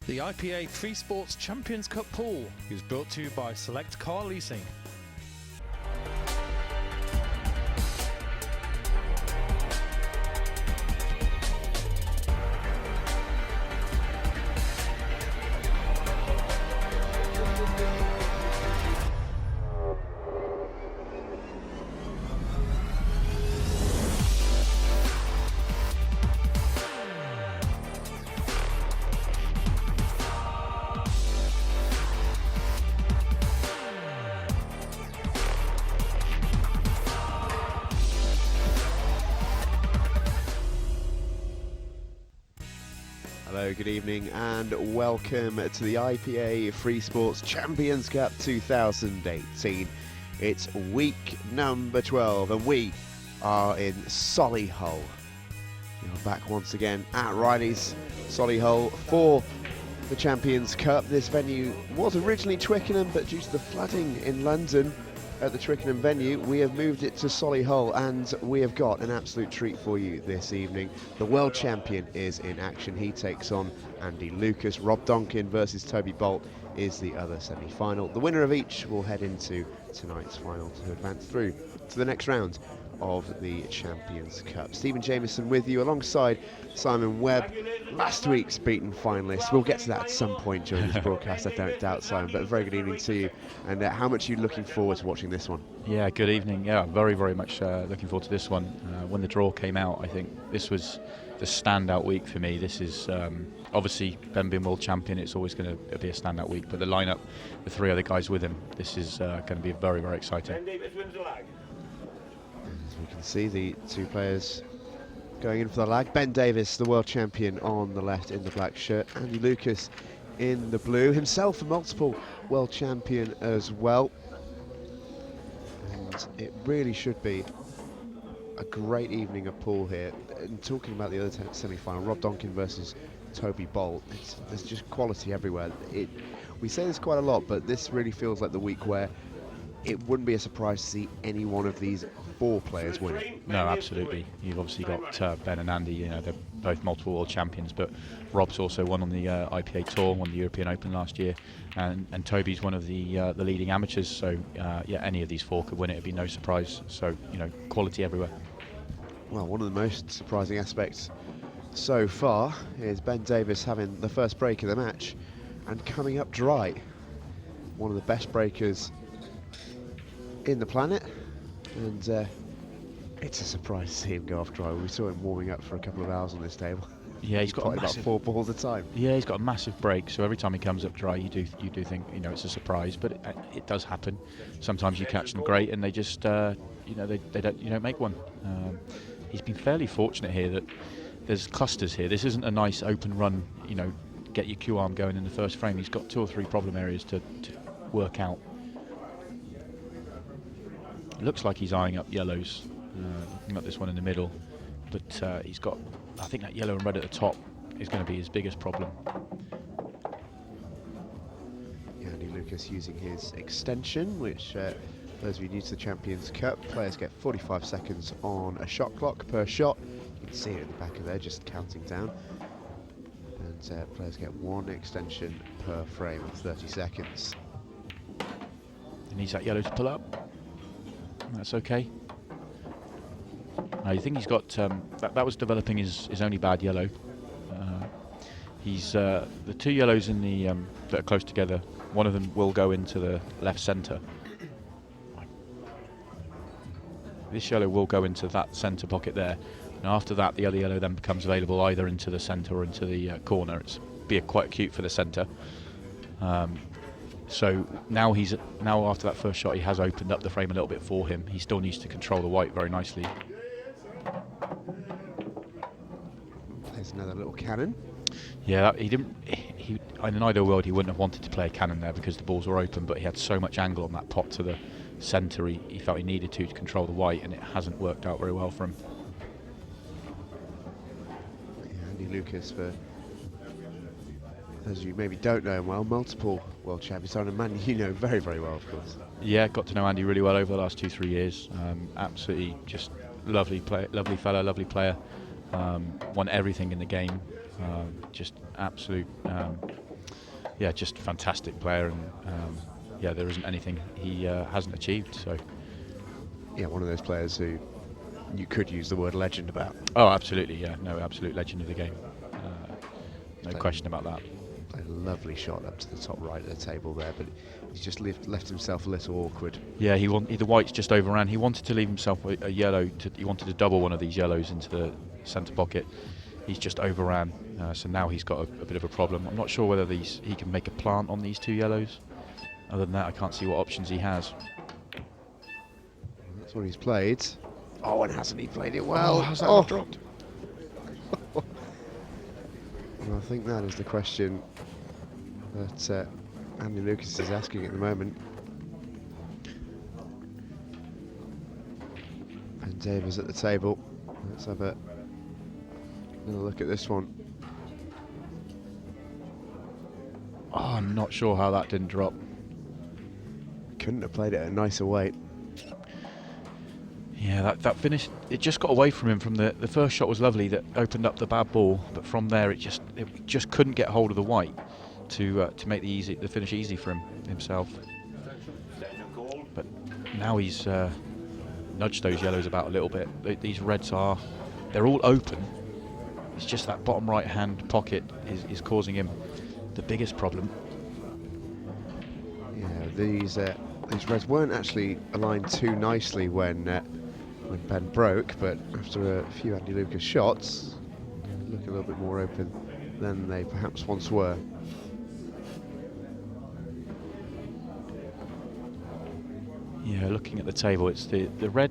The IPA Freesports Champions Cup pool is brought to you by Select Car Leasing. Hello, good evening and welcome to the IPA Freesports Champions Cup 2018. It's week number 12 and we are in Solihull. We're back once again at Riley's Solihull for the Champions Cup. This venue was originally Twickenham, but due to the flooding in London at the Twickenham venue, we have moved it to Solihull, and we have got an absolute treat for you this evening. The world champion is in action. He takes on Andy Lucas. Rob Donkin versus Toby Bolt is the other semi-final. The winner of each will head into tonight's final to advance through to the next round of the Champions Cup. Stephen Jamieson with you alongside Simon Webb, last week's beaten finalist. We'll get to that at some point during this broadcast, I don't doubt, Simon, but a very good evening to you. And how much are you looking forward to watching this one? Yeah, good evening. Yeah, very, very much looking forward to this one. When the draw came out, I think this was the standout week for me. This is obviously Ben being world champion, it's always going to be a standout week, but the lineup, the three other guys with him, this is going to be very, very exciting. As we can see, the two players going in for the lag. Ben Davies, the world champion, on the left in the black shirt. Andy Lucas in the blue, himself a multiple world champion as well. And it really should be a great evening of pool here. And talking about the other semi-final, Rob Donkin versus Toby Bolt, there's just quality everywhere. We say this quite a lot, but this really feels like the week where it wouldn't be a surprise to see any one of these four players win. No, absolutely. You've obviously got Ben and Andy, you know, they're both multiple world champions, but Rob's also won on the IPA Tour, won the European Open last year, and Toby's one of the leading amateurs, so yeah, any of these four could win it, it'd be no surprise. So, you know, quality everywhere. Well, one of the most surprising aspects so far is Ben Davies having the first break of the match and coming up dry. One of the best breakers in the planet, and it's a surprise to see him go off dry. We saw him warming up for a couple of hours on this table. Yeah, he's got about 4 balls a time. Yeah, he's got a massive break, so every time he comes up dry, you do think, you know, it's a surprise, but it does happen. Sometimes you catch them great, and they just you know, they don't make one. He's been fairly fortunate here that there's clusters here. This isn't a nice open run, you know, get your Q arm going in the first frame. He's got 2 or 3 problem areas to work out. Looks like he's eyeing up yellows, looking at this one in the middle, but he's got, I think that yellow and red at the top is going to be his biggest problem. Yeah, Andy Lucas using his extension, which those of you new to the Champions Cup, players get 45 seconds on a shot clock per shot. You can see it in the back of there, just counting down. And players get 1 extension per frame of 30 seconds. He needs that yellow to pull up. That's okay. I think he's got that was developing his only bad yellow. He's the 2 yellows in the that are close together. One of them will go into the left centre. This yellow will go into that centre pocket there, and after that, the other yellow then becomes available either into the centre or into the corner. It's quite acute for the centre. So now after that first shot, he has opened up the frame a little bit for him. He still needs to control the white very nicely. There's another little cannon. Yeah, in an ideal world he wouldn't have wanted to play a cannon there because the balls were open, but he had so much angle on that pot to the centre, he felt he needed to control the white, and it hasn't worked out very well for him. Yeah, Andy Lucas, for those of you maybe don't know him well, multiple world champions, and a man you know very, very well, of course. Yeah, got to know Andy really well over the last 2-3 years. Absolutely just lovely fella, lovely player. Won everything in the game. Just absolute yeah, just fantastic player, and yeah, there isn't anything he hasn't achieved. So Yeah, one of those players who you could use the word legend about. oh, absolutely, yeah, no, absolute legend of the game, no question about that. A lovely shot up to the top right of the table there, but he's just left himself a little awkward. Yeah, the whites just overran. He wanted to leave himself a yellow. He wanted to double one of these yellows into the centre pocket. He's just overran, so now he's got a bit of a problem. I'm not sure whether he can make a plant on these 2 yellows. Other than that, I can't see what options he has. That's what he's played. Oh, and hasn't he played it well? How's that not dropped? Well, I think that is the question that Andy Lucas is asking at the moment. And Davis at the table. Let's have a look at this one. Oh, I'm not sure how that didn't drop. Couldn't have played it at a nicer weight. Yeah, that finish, it just got away from him. From the first shot was lovely, that opened up the bad ball, but from there it just couldn't get hold of the white to make the finish easy for himself. But now he's nudged those yellows about a little bit. These reds they're all open. It's just that bottom right hand pocket is causing him the biggest problem. Yeah, these reds weren't actually aligned too nicely when Ben broke, but after a few Andy Lucas shots, look a little bit more open than they perhaps once were. Yeah, looking at the table, it's the red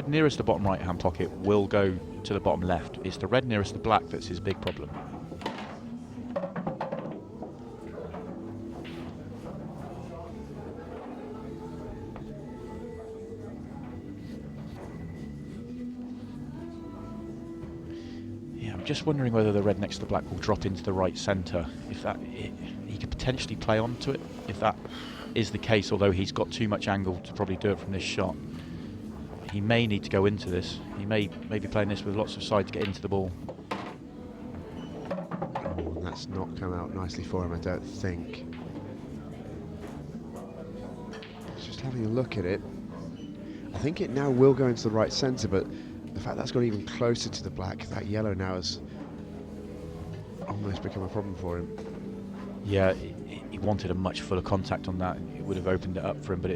nearest the bottom right hand pocket will go to the bottom left. It's the red nearest the black that's his big problem. Just wondering whether the red next to the black will drop into the right centre. He could potentially play onto it if that is the case, although he's got too much angle to probably do it from this shot. He may need to go into this. He may be playing this with lots of side to get into the ball. Oh, and that's not come out nicely for him, I don't think. Just having a look at it, I think it now will go into the right centre, but the fact that's gone even closer to the black, that yellow now has almost become a problem for him. Yeah, he wanted a much fuller contact on that. It would have opened it up for him, but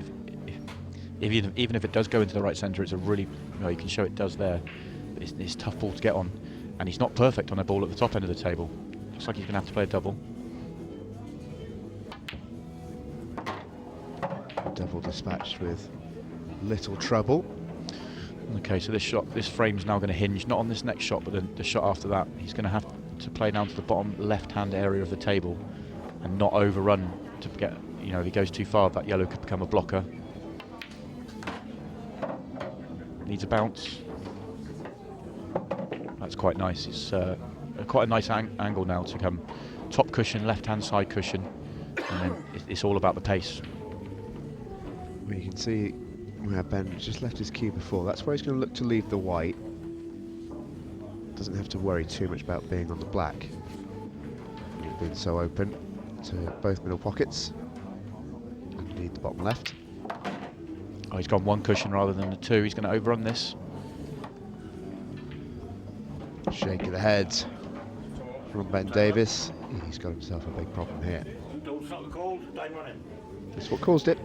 even if it does go into the right centre, it's a really, you can show it does there, but it's a tough ball to get on, and he's not perfect on a ball at the top end of the table. Looks like he's going to have to play a double. Double dispatched with little trouble. Okay, so this frame's now going to hinge, not on this next shot, but the shot after that. He's going to have to play down to the bottom left-hand area of the table and not overrun to get, if he goes too far, that yellow could become a blocker. Needs a bounce. That's quite nice. It's quite a nice angle now to come top cushion, left-hand side cushion, and then it's all about the pace. Well, you can see where Ben just left his cue before. That's where he's going to look to leave the white. Doesn't have to worry too much about being on the black. He's been so open to both middle pockets. Indeed, the bottom left. Oh, he's gone one cushion rather than the two. He's going to overrun this. Shake of the head from Ben Davis. He's got himself a big problem here. That's what caused it.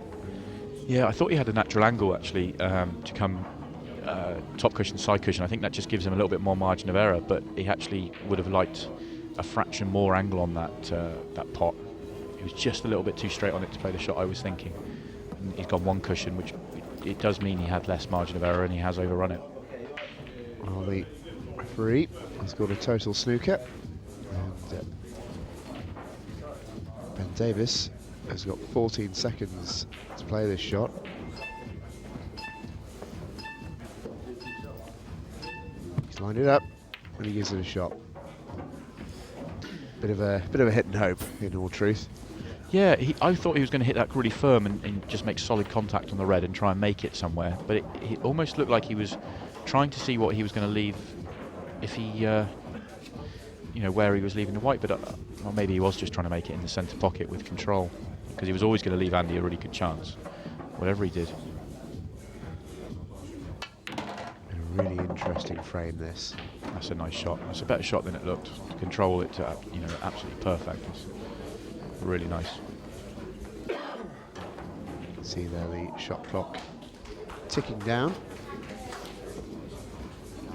Yeah, I thought he had a natural angle actually to come top cushion, side cushion. I think that just gives him a little bit more margin of error, but he actually would have liked a fraction more angle on that pot. He was just a little bit too straight on it to play the shot I was thinking. And he's gone one cushion, which it does mean he had less margin of error and he has overrun it. Well, the referee has got a total snooker. And Ben Davis has got 14 seconds to play this shot. He's lined it up and he gives it a shot. Bit of a hit and hope, in all truth. Yeah, I thought he was going to hit that really firm and just make solid contact on the red and try and make it somewhere, but it almost looked like he was trying to see what he was going to leave if he where he was leaving the white, but or maybe he was just trying to make it in the centre pocket with control, because he was always going to leave Andy a really good chance, whatever he did. A really interesting frame, this. That's a nice shot. That's a better shot than it looked. To control it to absolutely perfect. It's really nice. You can see there the shot clock ticking down.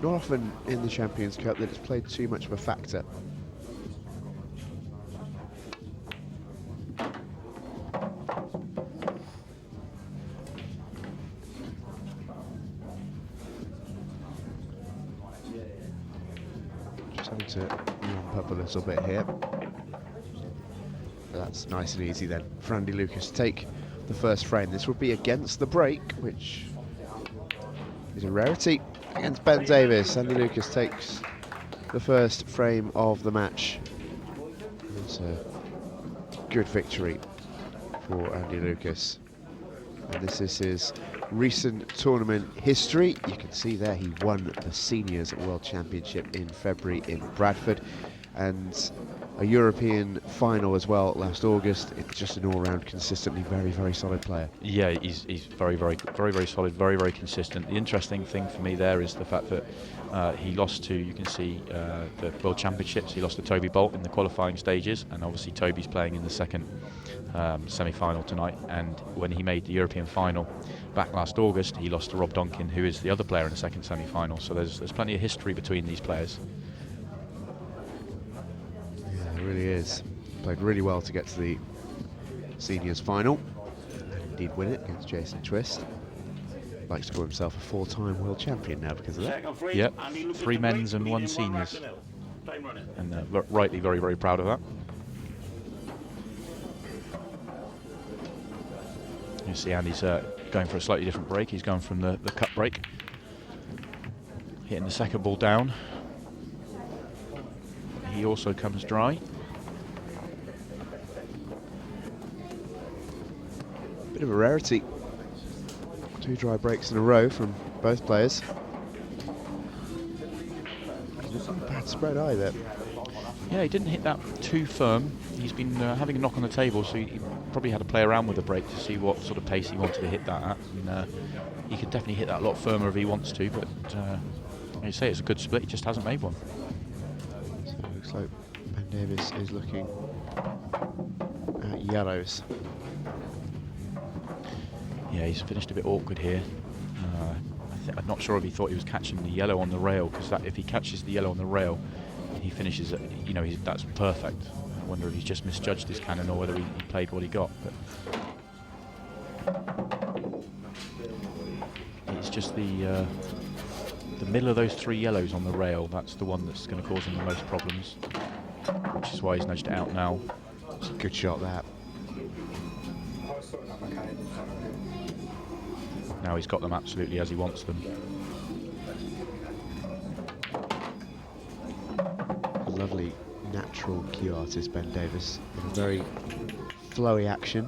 Not often in the Champions Cup that it's played too much of a factor. Just having to ramp up a little bit here. That's nice and easy then for Andy Lucas to take the first frame. This would be against the break, which is a rarity against Ben Davis. Andy Lucas takes the first frame of the match. It's a good victory for Andy Lucas. And this is his recent tournament history. You can see there he won the Seniors World Championship in February in Bradford, and a European final as well last August. It's just an all-round consistently very, very solid player. Yeah, he's very, very, very, very solid, very, very consistent. The interesting thing for me there is the fact that he lost to, you can see, the World Championships. He lost to Toby Bolt in the qualifying stages, and obviously Toby's playing in the second semi-final tonight. And when he made the European final back last August, he lost to Rob Donkin, who is the other player in the second semi-final. So there's plenty of history between these players. Yeah, it really is. Played really well to get to the Seniors final, and indeed win it against Jason Twist. Likes to call himself a four-time world champion now because of that. Yep, 3 men's and 1 seniors, and rightly very, very proud of that. You see Andy's going for a slightly different break. He's going from the cut break, hitting the second ball down. He also comes dry. Bit of a rarity. 2 dry breaks in a row from both players. Not a bad spread either. Yeah, he didn't hit that too firm. He's been having a knock on the table, so he probably had to play around with the break to see what sort of pace he wanted to hit that at. And he could definitely hit that a lot firmer if he wants to, but you say it's a good split, he just hasn't made one. So it looks like Ben Davis is looking at yellows. Yeah, he's finished a bit awkward here. I'm not sure if he thought he was catching the yellow on the rail, because if he catches the yellow on the rail, he finishes it, that's perfect. I wonder if he's just misjudged his cannon or whether he played what he got. But it's just the middle of those 3 yellows on the rail, that's the one that's going to cause him the most problems, which is why he's nudged it out now. It's a good shot, that. Now he's got them absolutely as he wants them. A lovely natural cue artist, Ben Davis, in a very flowy action.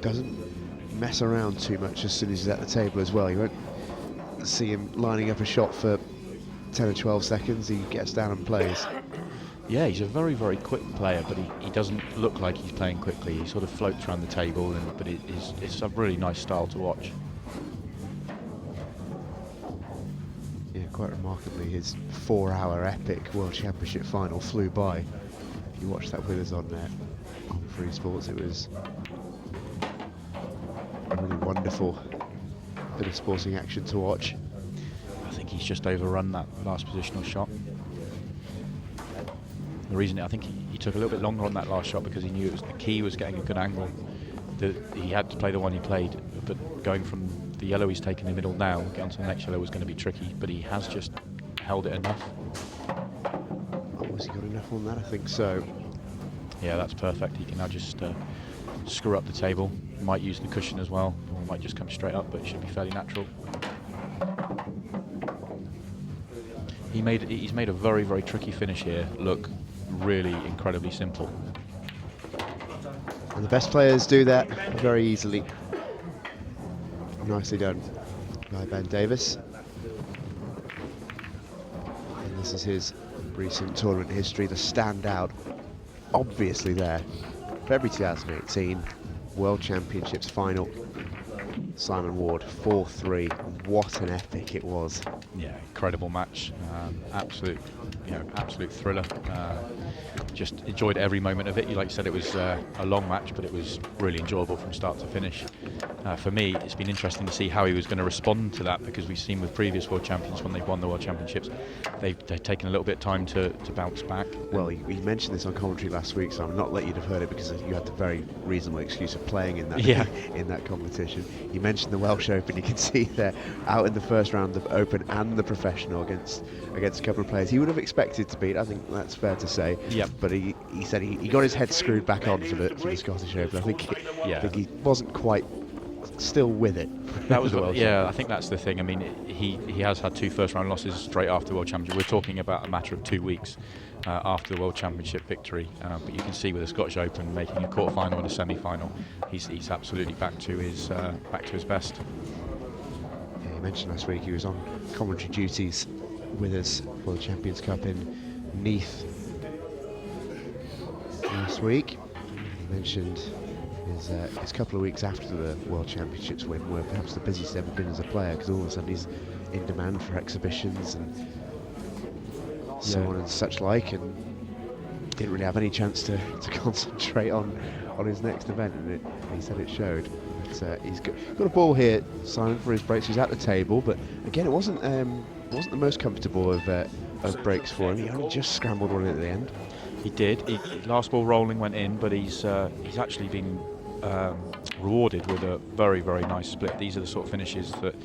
Doesn't mess around too much as soon as he's at the table as well. You won't see him lining up a shot for 10 or 12 seconds. He gets down and plays. Yeah, he's a very, very quick player, but he doesn't look like he's playing quickly. He sort of floats around the table, but it's a really nice style to watch. Yeah, quite remarkably, his 4-hour epic World Championship final flew by. If you watched that with us on Freesports, it was a really wonderful bit of sporting action to watch. I think he's just overrun that last positional shot. The reason I think he took a little bit longer on that last shot because he knew the key was getting a good angle. He had to play the one he played, but going from the yellow he's taken in the middle now, get onto the next yellow was going to be tricky, but he has just held it enough. Oh, has he got enough on that? I think so. Yeah, that's perfect. He can now just screw up the table. He might use the cushion as well, or might just come straight up, but it should be fairly natural. He's made a very, very tricky finish here look really incredibly simple. And the best players do that very easily. Nicely done by Ben Davis. And this is his recent tournament history, the standout, obviously there. February 2018, World Championships final. Simon Ward, 4-3. What an epic it was. Yeah, incredible match. Absolute thriller. Just enjoyed every moment of it. Like you said, it was a long match, but it was really enjoyable from start to finish. For me, it's been interesting to see how he was going to respond to that, because we've seen with previous world champions, when they've won the world championships, they've taken a little bit of time to bounce back. Well, he mentioned this on commentary last week, so I'm not letting you have heard it, because you had the very reasonable excuse of playing in that in that competition. You mentioned the Welsh Open. You can see there, out in the first round of Open and the professional against a couple of players he would have expected to beat. I think that's fair to say. Yep. But he said he got his head screwed back on for the Scottish Open. I think he wasn't quite still with it. That was I think that's the thing. I mean, he has had 2 first-round losses straight after the World Championship. We're talking about a matter of 2 weeks after the World Championship victory. But you can see with the Scottish Open making a quarter-final and a semi-final, he's absolutely back to his best. Yeah, he mentioned last week he was on commentary duties with us for the Champions Cup in Neath last week. He mentioned his couple of weeks after the World Championships win were perhaps the busiest ever been as a player, because all of a sudden he's in demand for exhibitions and so on and such like, and didn't really have any chance to concentrate on his next event, and he said it showed. But he's got a ball here, Simon, for his breaks. He's at the table, but again, it wasn't the most comfortable of breaks for him. He only just scrambled one at the end. He did. Last ball rolling went in, but he's actually been rewarded with a very, very nice split. These are the sort of finishes that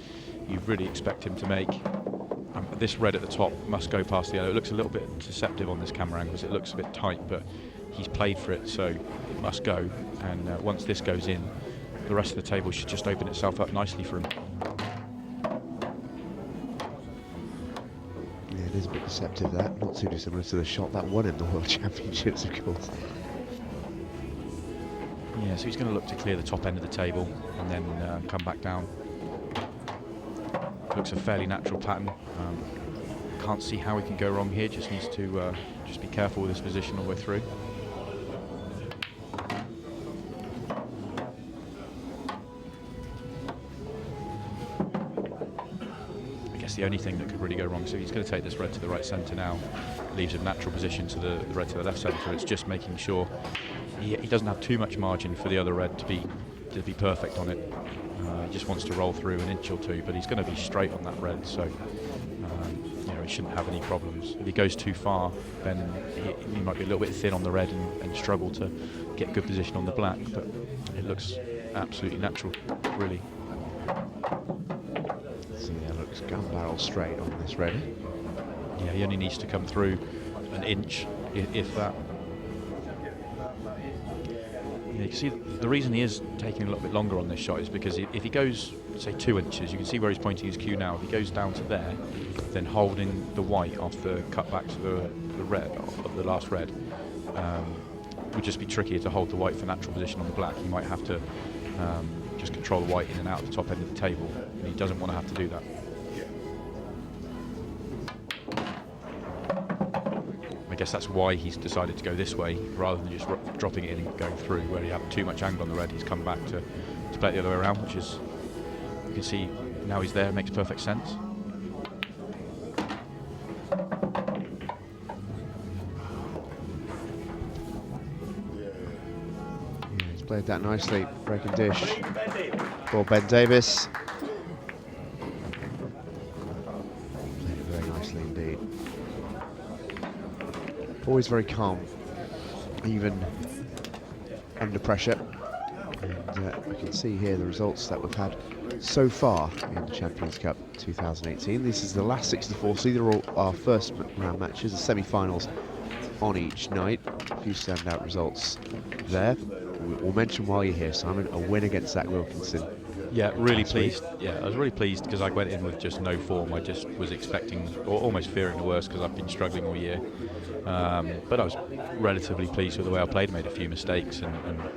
you really expect him to make. This red at the top must go past the yellow. It looks a little bit deceptive on this camera angle because it looks a bit tight, but he's played for it, so it must go. And once this goes in, the rest of the table should just open itself up nicely for him. Yeah, it is a bit deceptive, that. Not too dissimilar to the shot that won him the World Championships, of course. Yeah, so he's going to look to clear the top end of the table and then come back down. Looks a fairly natural pattern. Can't see how he can go wrong here. Just needs to just be careful with his position all the way through. I guess the only thing that could really go wrong, so he's going to take this red to the right centre now, leaves a natural position to the red to the left centre. It's just making sure he doesn't have too much margin for the other red to be perfect on it. He just wants to roll through an inch or two, but he's going to be straight on that red, so he shouldn't have any problems. If he goes too far, then he might be a little bit thin on the red and struggle to get good position on the black, but it looks absolutely natural, really. So yeah, looks gun barrel straight on this red. Yeah, he only needs to come through an inch, if that. You can see the reason he is taking a little bit longer on this shot is because if he goes, say, 2 inches, you can see where he's pointing his cue now. If he goes down to there, then holding the white off the cut back to the red, or the last red, would just be trickier to hold the white for natural position on the black. He might have to just control the white in and out of the top end of the table, and he doesn't want to have to do that. I guess that's why he's decided to go this way rather than just dropping it in and going through, where he had too much angle on the red. He's come back to play it the other way around, which is, you can see now he's there, it makes perfect sense. Yeah, he's played that nicely, breaking dish for Ben Davis. Played it very nicely indeed. Always very calm, even under pressure. And we can see here the results that we've had so far in the Champions Cup 2018. This is the last 64, so these are all our first round matches, the semi-finals on each night. A few standout results there. We'll mention while you're here, Simon, a win against Zach Wilkinson. Yeah, really pleased. Yeah, I was really pleased because I went in with just no form. I just was expecting, or almost fearing the worst, because I've been struggling all year. But I was relatively pleased with the way I played. Made a few mistakes, and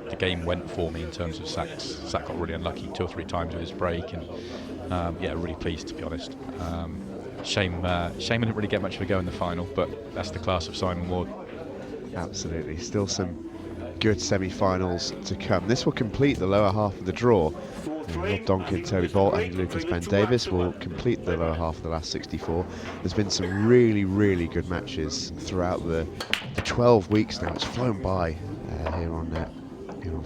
the game went for me in terms of sacks. Zach got really unlucky 2 or 3 times with his break, and yeah, really pleased, to be honest. Shame I didn't really get much of a go in the final, but that's the class of Simon Ward. Absolutely. Still some good semi-finals to come. This will complete the lower half of the draw. Rob Donkin, Toby Bolt and Lucas Ben Davis will complete the lower half of the last 64. There's been some really, really good matches throughout the 12 weeks now. It's flown by here on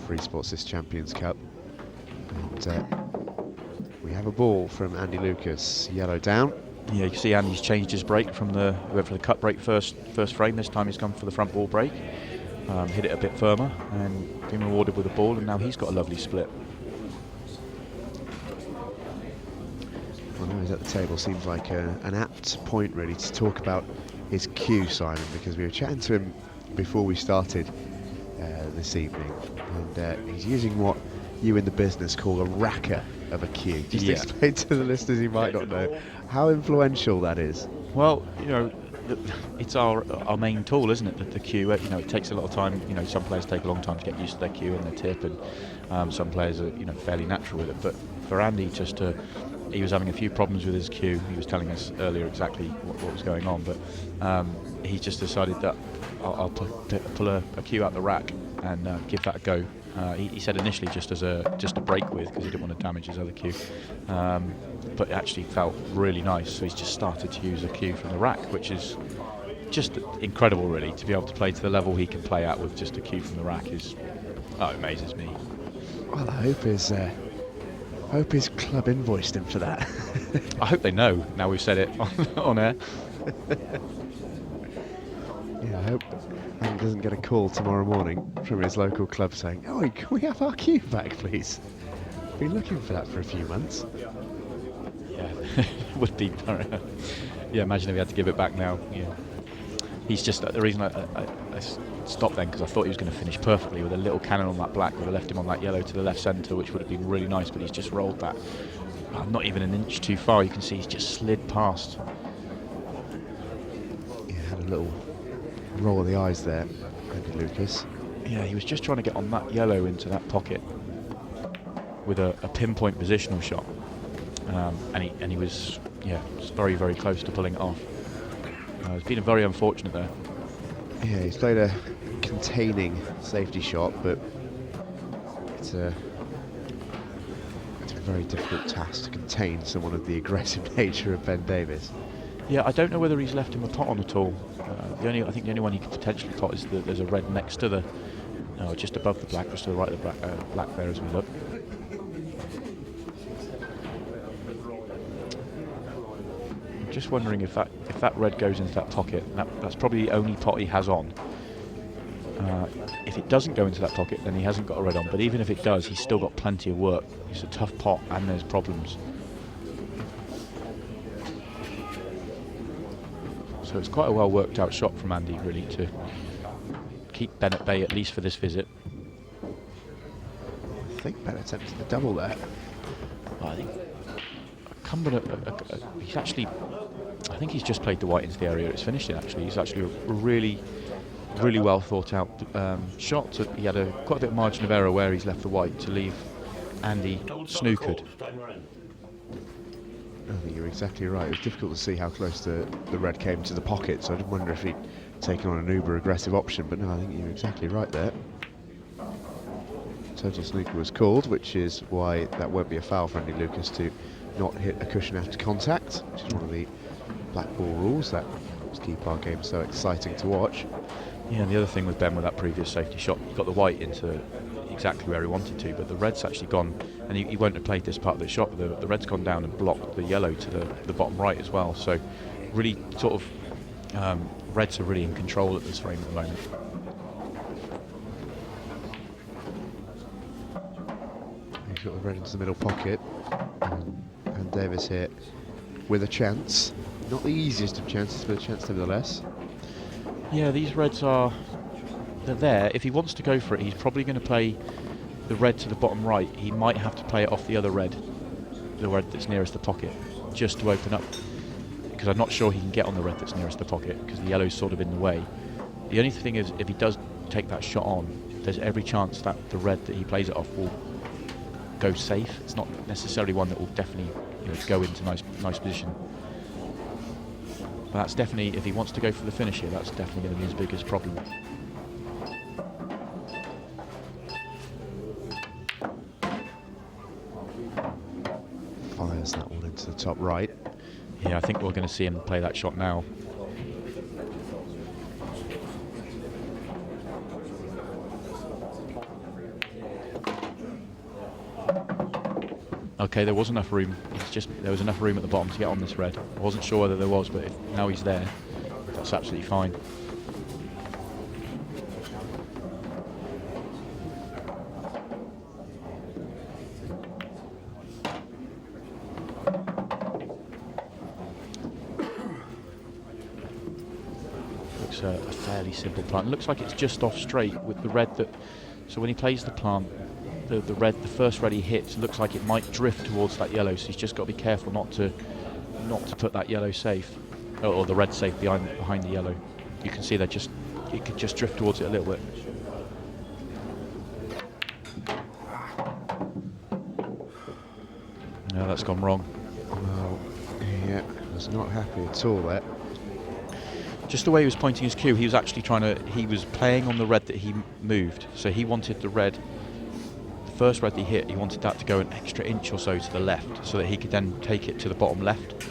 Freesports, this Champions Cup. And we have a ball from Andy Lucas, yellow down. Yeah, you can see Andy's changed his break from he went for the cut break first frame. This time he's gone for the front ball break. Hit it a bit firmer and been rewarded with a ball, and now he's got a lovely split. Well, now he's at the table, seems like an apt point really to talk about his cue, Simon, because we were chatting to him before we started this evening, and he's using what you in the business call a racker of a cue. Just explain to the listeners who might not know how influential that is. Well, you know, it's our main tool, isn't it? The cue. You know, it takes a lot of time. You know, some players take a long time to get used to their cue and their tip, and some players are, you know, fairly natural with it. But for Andy, he was having a few problems with his cue. He was telling us earlier exactly what was going on, but he just decided that I'll pull a cue out the rack and give that a go. He said initially just a break with, because he didn't want to damage his other cue, but it actually felt really nice. So he's just started to use a cue from the rack, which is just incredible, really, to be able to play to the level he can play at with just a cue from the rack. It amazes me. Well, I hope his club invoiced him for that. I hope they know now we've said it on air. Yeah, I hope he doesn't get a call tomorrow morning from his local club saying, "Oh, can we have our cue back, please? Been looking for that for a few months." Yeah, would be. Yeah, imagine if he had to give it back now. Yeah, he's just the reason I stopped then, because I thought he was going to finish perfectly with a little cannon on that black. Would have left him on that yellow to the left centre, which would have been really nice. But he's just rolled that not even an inch too far. You can see he's just slid past. Yeah, had a little roll of the eyes there, Andy Lucas. Yeah, he was just trying to get on that yellow into that pocket with a pinpoint positional shot, and he was very, very close to pulling it off. He's been very unfortunate there. Yeah, he's played a containing safety shot, but it's a very difficult task to contain someone of the aggressive nature of Ben Davis. Yeah, I don't know whether he's left him a pot on at all. I think the only one he could potentially pot is there's a red next to the, just above the black, just to the right of the black there as we look. I'm just wondering if that red goes into that pocket. That's probably the only pot he has on. If it doesn't go into that pocket, then he hasn't got a red on. But even if it does, he's still got plenty of work. It's a tough pot, and there's problems. So it's quite a well worked out shot from Andy, really, to keep Ben at bay, at least for this visit. I think Ben attempted the double there. I think he's actually, I think he's just played the white into the area it's finished in, actually. He's actually a really, really well thought out shot. So he had quite a bit of margin of error where he's left the white to leave Andy snookered. I think you're exactly right. It was difficult to see how close the red came to the pocket, so I did wonder if he'd taken on an uber aggressive option, but no, I think you're exactly right there. Total snooker was called, which is why that won't be a foul for Andy Lucas to not hit a cushion after contact, which is one of the black ball rules that helps keep our game so exciting to watch. Yeah, and the other thing with Ben with that previous safety shot, he got the white into exactly where he wanted to, but the red's actually gone, and he won't have played this part of the shot, but the red's gone down and blocked the yellow to the bottom right as well. So really sort of reds are really in control at this frame at the moment. He's got the red into the middle pocket, and Davis here with a chance. Not the easiest of chances, but a chance nevertheless. Yeah, these reds they're there. If he wants to go for it, he's probably going to play the red to the bottom right. He might have to play it off the other red, the red that's nearest the pocket, just to open up, because I'm not sure he can get on the red that's nearest the pocket, because the yellow's sort of in the way. The only thing is, if he does take that shot on, there's every chance that the red that he plays it off will go safe. It's not necessarily one that will definitely go into nice position. But that's definitely, if he wants to go for the finish here, that's definitely going to be his biggest problem. Fires that one into the top right. Yeah, I think we're going to see him play that shot now. Okay, there was enough room. There was enough room at the bottom to get on this red. I wasn't sure whether there was, but now he's there. That's absolutely fine. Looks a fairly simple plant. Looks like it's just off straight with the red that. So when he plays the plant, the first red he hits looks like it might drift towards that yellow. So he's just got to be careful not to put that yellow safe, or the red safe behind the yellow. You can see that it could just drift towards it a little bit. No, that's gone wrong. Well, yeah, I was not happy at all there. Just the way he was pointing his cue, he was actually he was playing on the red that he moved. So he wanted the first red he hit, he wanted that to go an extra inch or so to the left so that he could then take it to the bottom left.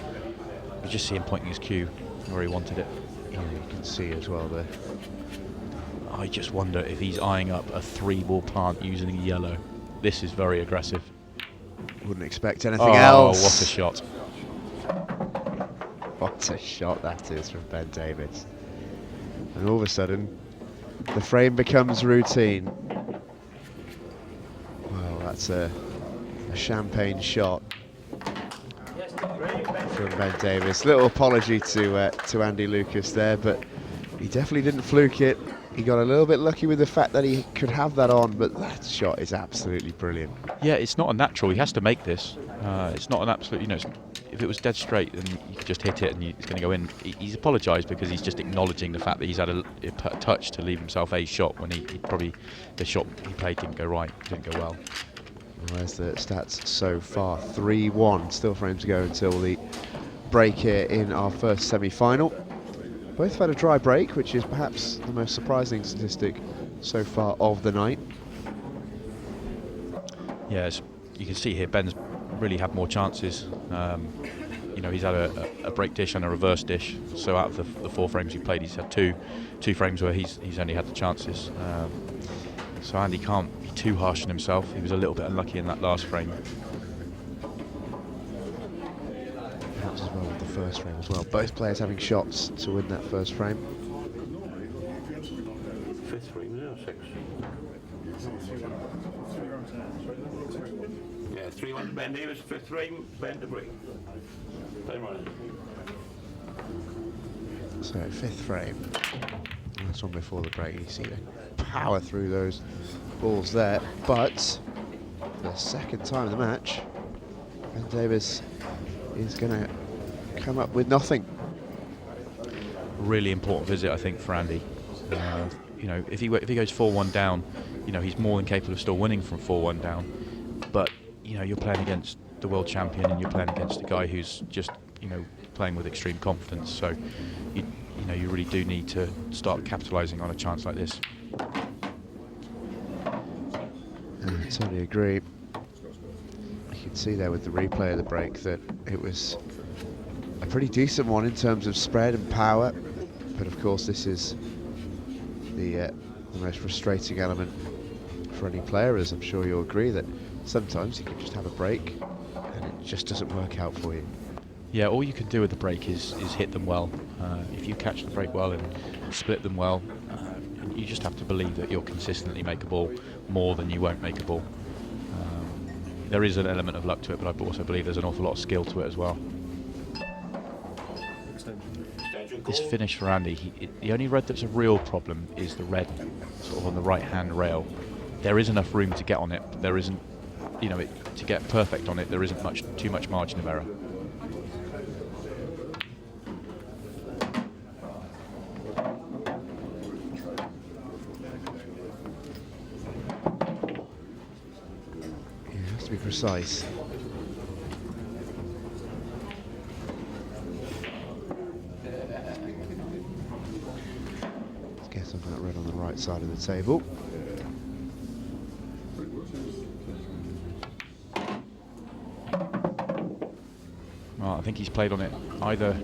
You just see him pointing his cue where he wanted it. Yeah, you can see as well there. I just wonder if he's eyeing up a 3-ball plant using a yellow. This is very aggressive. Wouldn't expect anything else. Oh, what a shot. What a shot that is from Ben Davis. And all of a sudden, the frame becomes routine. Well, that's a champagne shot from Ben Davis. Little apology to Andy Lucas there, but he definitely didn't fluke it. He got a little bit lucky with the fact that he could have that on, but that shot is absolutely brilliant. Yeah, it's not unnatural. He has to make this. It's not an absolute, if it was dead straight, then you could just hit it and it's going to go in. He's apologised because he's just acknowledging the fact that he's had a touch to leave himself a shot when he probably, the shot he played didn't go right, didn't go well. Where's the stats so far? 3-1, still frames to go until the break here in our first semi-final. Both have had a dry break, which is perhaps the most surprising statistic so far of the night. Yes, you can see here Ben's really had more chances. He's had a break dish and a reverse dish. So out of the 4 frames he played, he's had two frames where he's only had the chances. So Andy can't be too harsh on himself. He was a little bit unlucky in that last frame. Perhaps as well with the first frame as well. Both players having shots to win that first frame. 5th frame, is it, or 6th? Yeah, 3-1 to Ben Davis, 5th frame, Ben to break. Time running. So 5th frame. That's one before the break. You see the power through those balls there, but for the second time in the match, Ben Davis is going to come up with nothing. Really important visit, I think, for Andy. If he goes 4-1 down, he's more than capable of still winning from 4-1 down. But you're playing against the world champion and you're playing against a guy who's just playing with extreme confidence. So you really do need to start capitalising on a chance like this. I totally agree. You can see there with the replay of the break that it was a pretty decent one in terms of spread and power, but of course this is the most frustrating element for any player, as I'm sure you'll agree that sometimes you can just have a break and it just doesn't work out for you. Yeah, all you can do with the break is hit them well. If you catch the break well and split them well, you just have to believe that you'll consistently make a ball more than you won't make a ball. There is an element of luck to it, but I also believe there's an awful lot of skill to it as well. This finish for Andy, the only red that's a real problem is the red sort of on the right-hand rail. There is enough room to get on it, but there isn't, to get perfect on it, there isn't too much margin of error. To be precise. red on the right side of the table. Well, I think he's played on it either.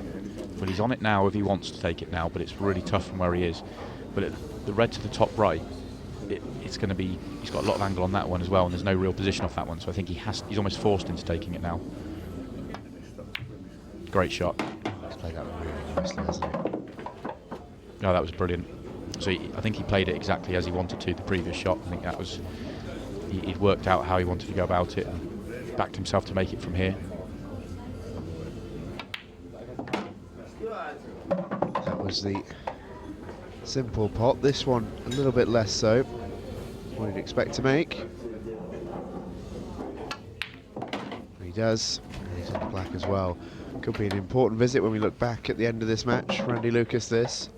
Well, he's on it now if he wants to take it now, but it's really tough from where he is. But the red to the top right, it's going to be. He's got a lot of angle on that one as well, and there's no real position off that one. So I think he's almost forced into taking it now. Great shot. He's played that really nicely, hasn't he? Oh, that was brilliant. So I think he played it exactly as he wanted to the previous shot. I think that was. He'd worked out how he wanted to go about it and backed himself to make it from here. That was the simple pot. This one a little bit less so. What you'd expect to make. He does. And he's on the black as well. Could be an important visit when we look back at the end of this match. Randy Lucas, this.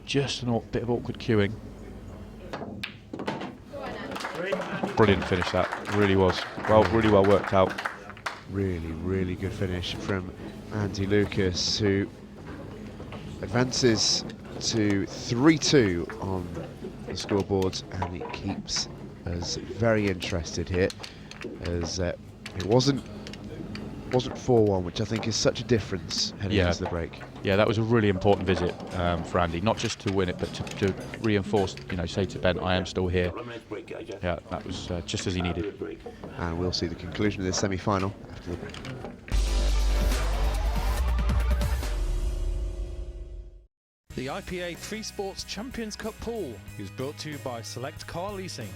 Just a bit of awkward cueing. Brilliant finish that, really was. Really well worked out. Really, really good finish from Andy Lucas, who advances to 3-2 on the scoreboard, and it keeps us very interested here, as it wasn't 4-1, which I think is such a difference heading into the break. Yeah, that was a really important visit for Andy, not just to win it, but to reinforce, say to Ben, I am still here. Yeah, that was just as he needed. And we'll see the conclusion of this semi-final after the break. The IPA Freesports Champions Cup pool is brought to you by Select Car Leasing.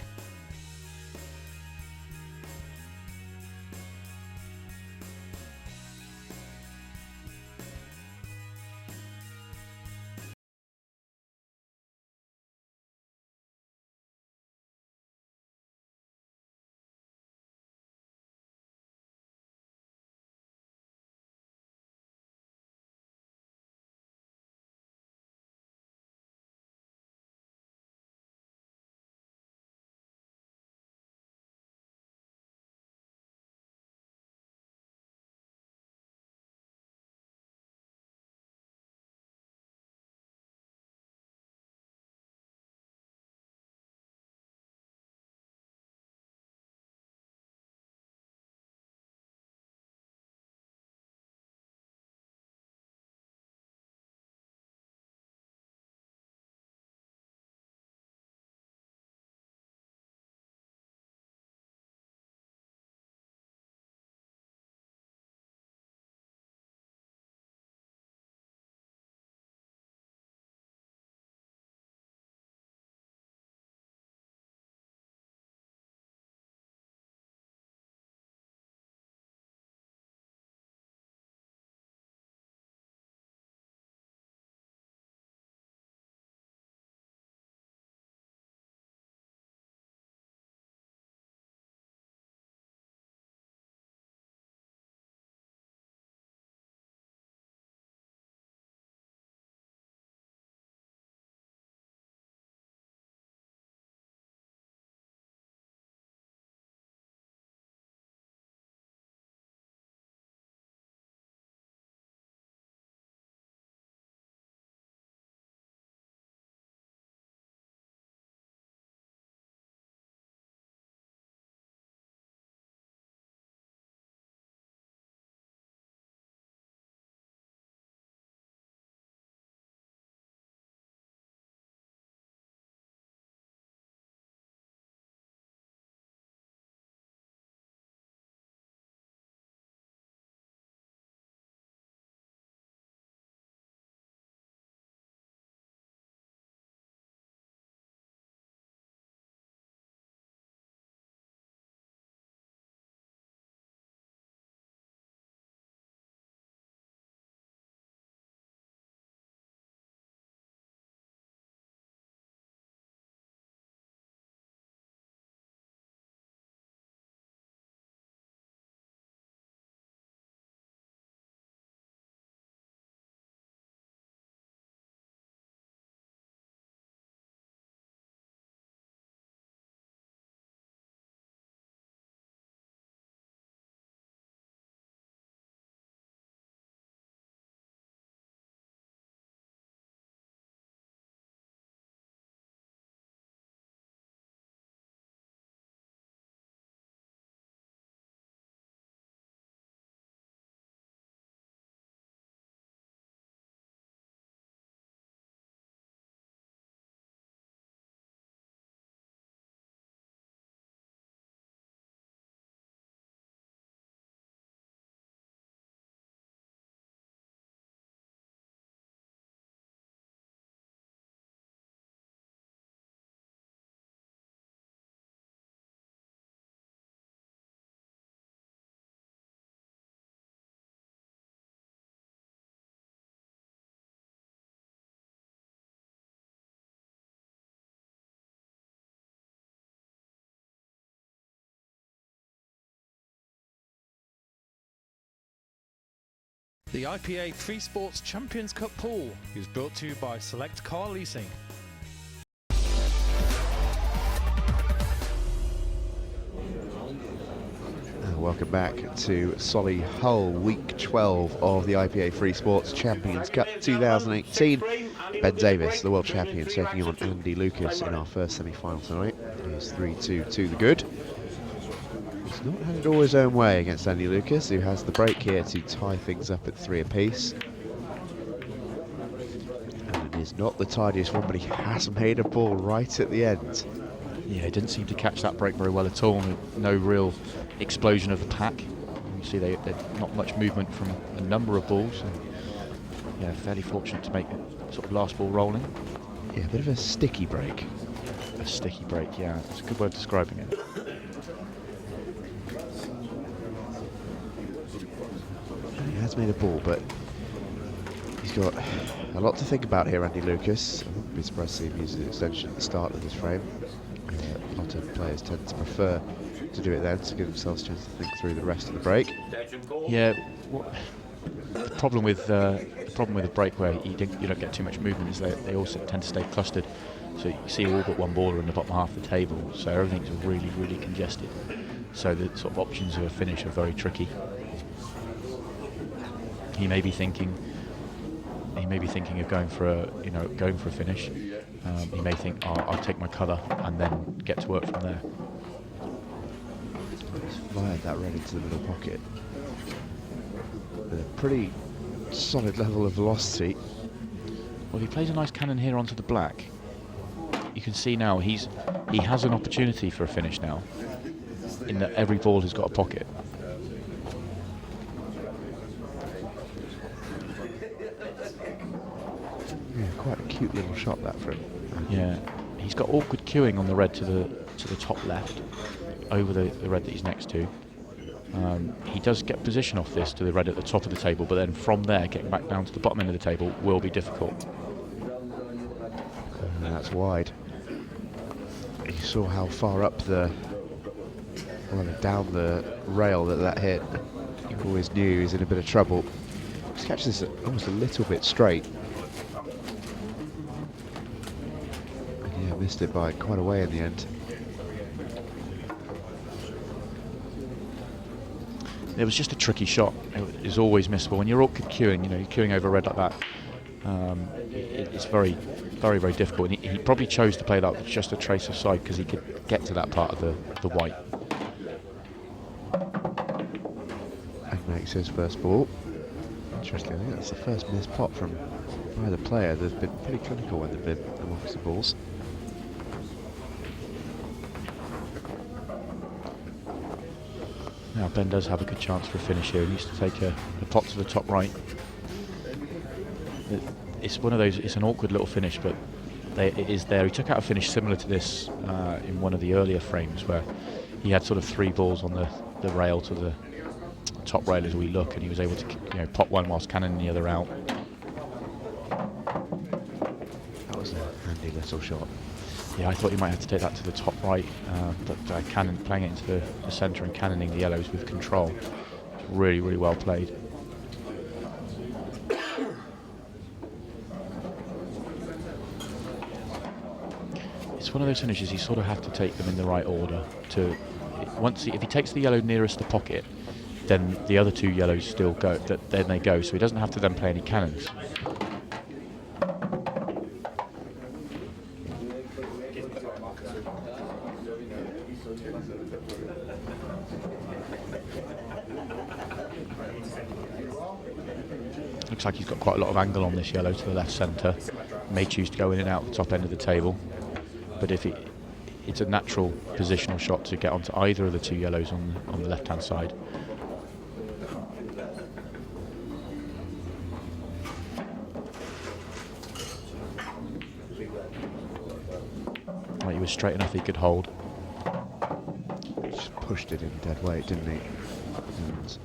The IPA Freesports Champions Cup pool is brought to you by Select Car Leasing. Welcome back to Solihull, week 12 of the IPA Freesports Champions Cup 2018. Ben Davis, the world champion, taking on Andy Lucas in our first semi-final tonight. He's 3-2 to the good. He's not had it all his own way against Andy Lucas, who has the break here to tie things up at 3 apiece. And it is not the tidiest one, but he has made a ball right at the end. Yeah, he didn't seem to catch that break very well at all. No real explosion of the pack. You see they're not much movement from a number of balls. And yeah, fairly fortunate to make a sort of last ball rolling. Yeah, a bit of a sticky break. A sticky break, yeah. It's a good way of describing it. He has made a ball, but he's got a lot to think about here, Andy Lucas. I wouldn't be surprised to see him use the extension at the start of this frame. A lot of players tend to prefer to do it then to give themselves a chance to think through the rest of the break. Yeah, the problem with a break where you don't get too much movement is they also tend to stay clustered. So you see all but one baller in the bottom half of the table, so everything's really, really congested. So the sort of options of a finish are very tricky. He may be thinking of going for a finish. He may think, I'll take my colour and then get to work from there. He's fired that red into the middle pocket with a pretty solid level of velocity. Well, if he plays a nice cannon here onto the black, you can see now he has an opportunity for a finish now, in that every ball has got a pocket. Yeah, quite a cute little shot that from him. Yeah, he's got awkward queuing on the red to the top left, over the red that he's next to. He does get position off this to the red at the top of the table, but then from there getting back down to the bottom end of the table will be difficult. And that's wide. You saw how far up down the rail that hit. You always knew he was in a bit of trouble. Just catch this almost a little bit straight. And yeah, missed it by quite a way in the end. It was just a tricky shot. It is always missable. When you're awkward queuing, you're queuing over red like that, it's very, very, very difficult. And he probably chose to play that with just a trace offside because he could get to that part of the white. And makes his first ball. Interesting, I think that's the first missed pot from either player. They've been pretty clinical when they've been amongst the balls. Now Ben does have a good chance for a finish here. He needs to take a pot to the top right. It's one of those, it's an awkward little finish, but it is there. He took out a finish similar to this in one of the earlier frames where he had sort of 3 balls on the rail to the top rail as we look, and he was able to pot one whilst cannoning the other out. That was a handy little shot. Yeah, I thought he might have to take that to the top right, but playing it into the centre and cannoning the yellows with control. Really, really well played. It's one of those finishes you sort of have to take them in the right order. If he takes the yellow nearest the pocket, then the other 2 yellows still go. Then they go, so he doesn't have to then play any cannons. Looks like he's got quite a lot of angle on this yellow to the left centre. May choose to go in and out the top end of the table, but if it's a natural positional shot to get onto either of the 2 yellows on the left hand side. Right, he was straight enough he could hold. Just pushed it in dead weight, didn't he? And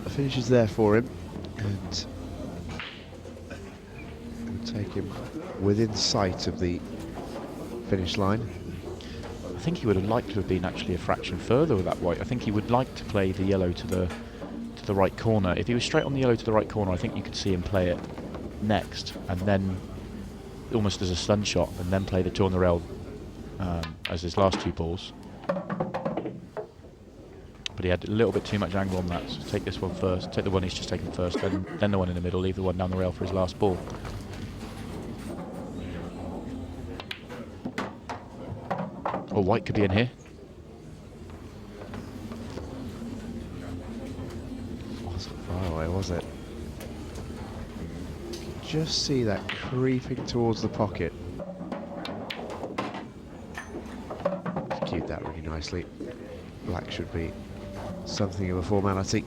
the finish is there for him, and will take him within sight of the finish line. I think he would have liked to have been actually a fraction further with that white. I think he would like to play the yellow to the to the right corner. If he was straight on the yellow to the right corner, I think you could see him play it next, and then almost as a stun shot, and then play the 2 on the rail as his last 2 balls. But he had a little bit too much angle on that, so take this one first, take the one he's just taken first, then the one in the middle, leave the one down the rail for his last ball. Oh, white could be in here. Wasn't far away, was it? Just see that creeping towards the pocket. Cued that really nicely. Black should be something of a formality.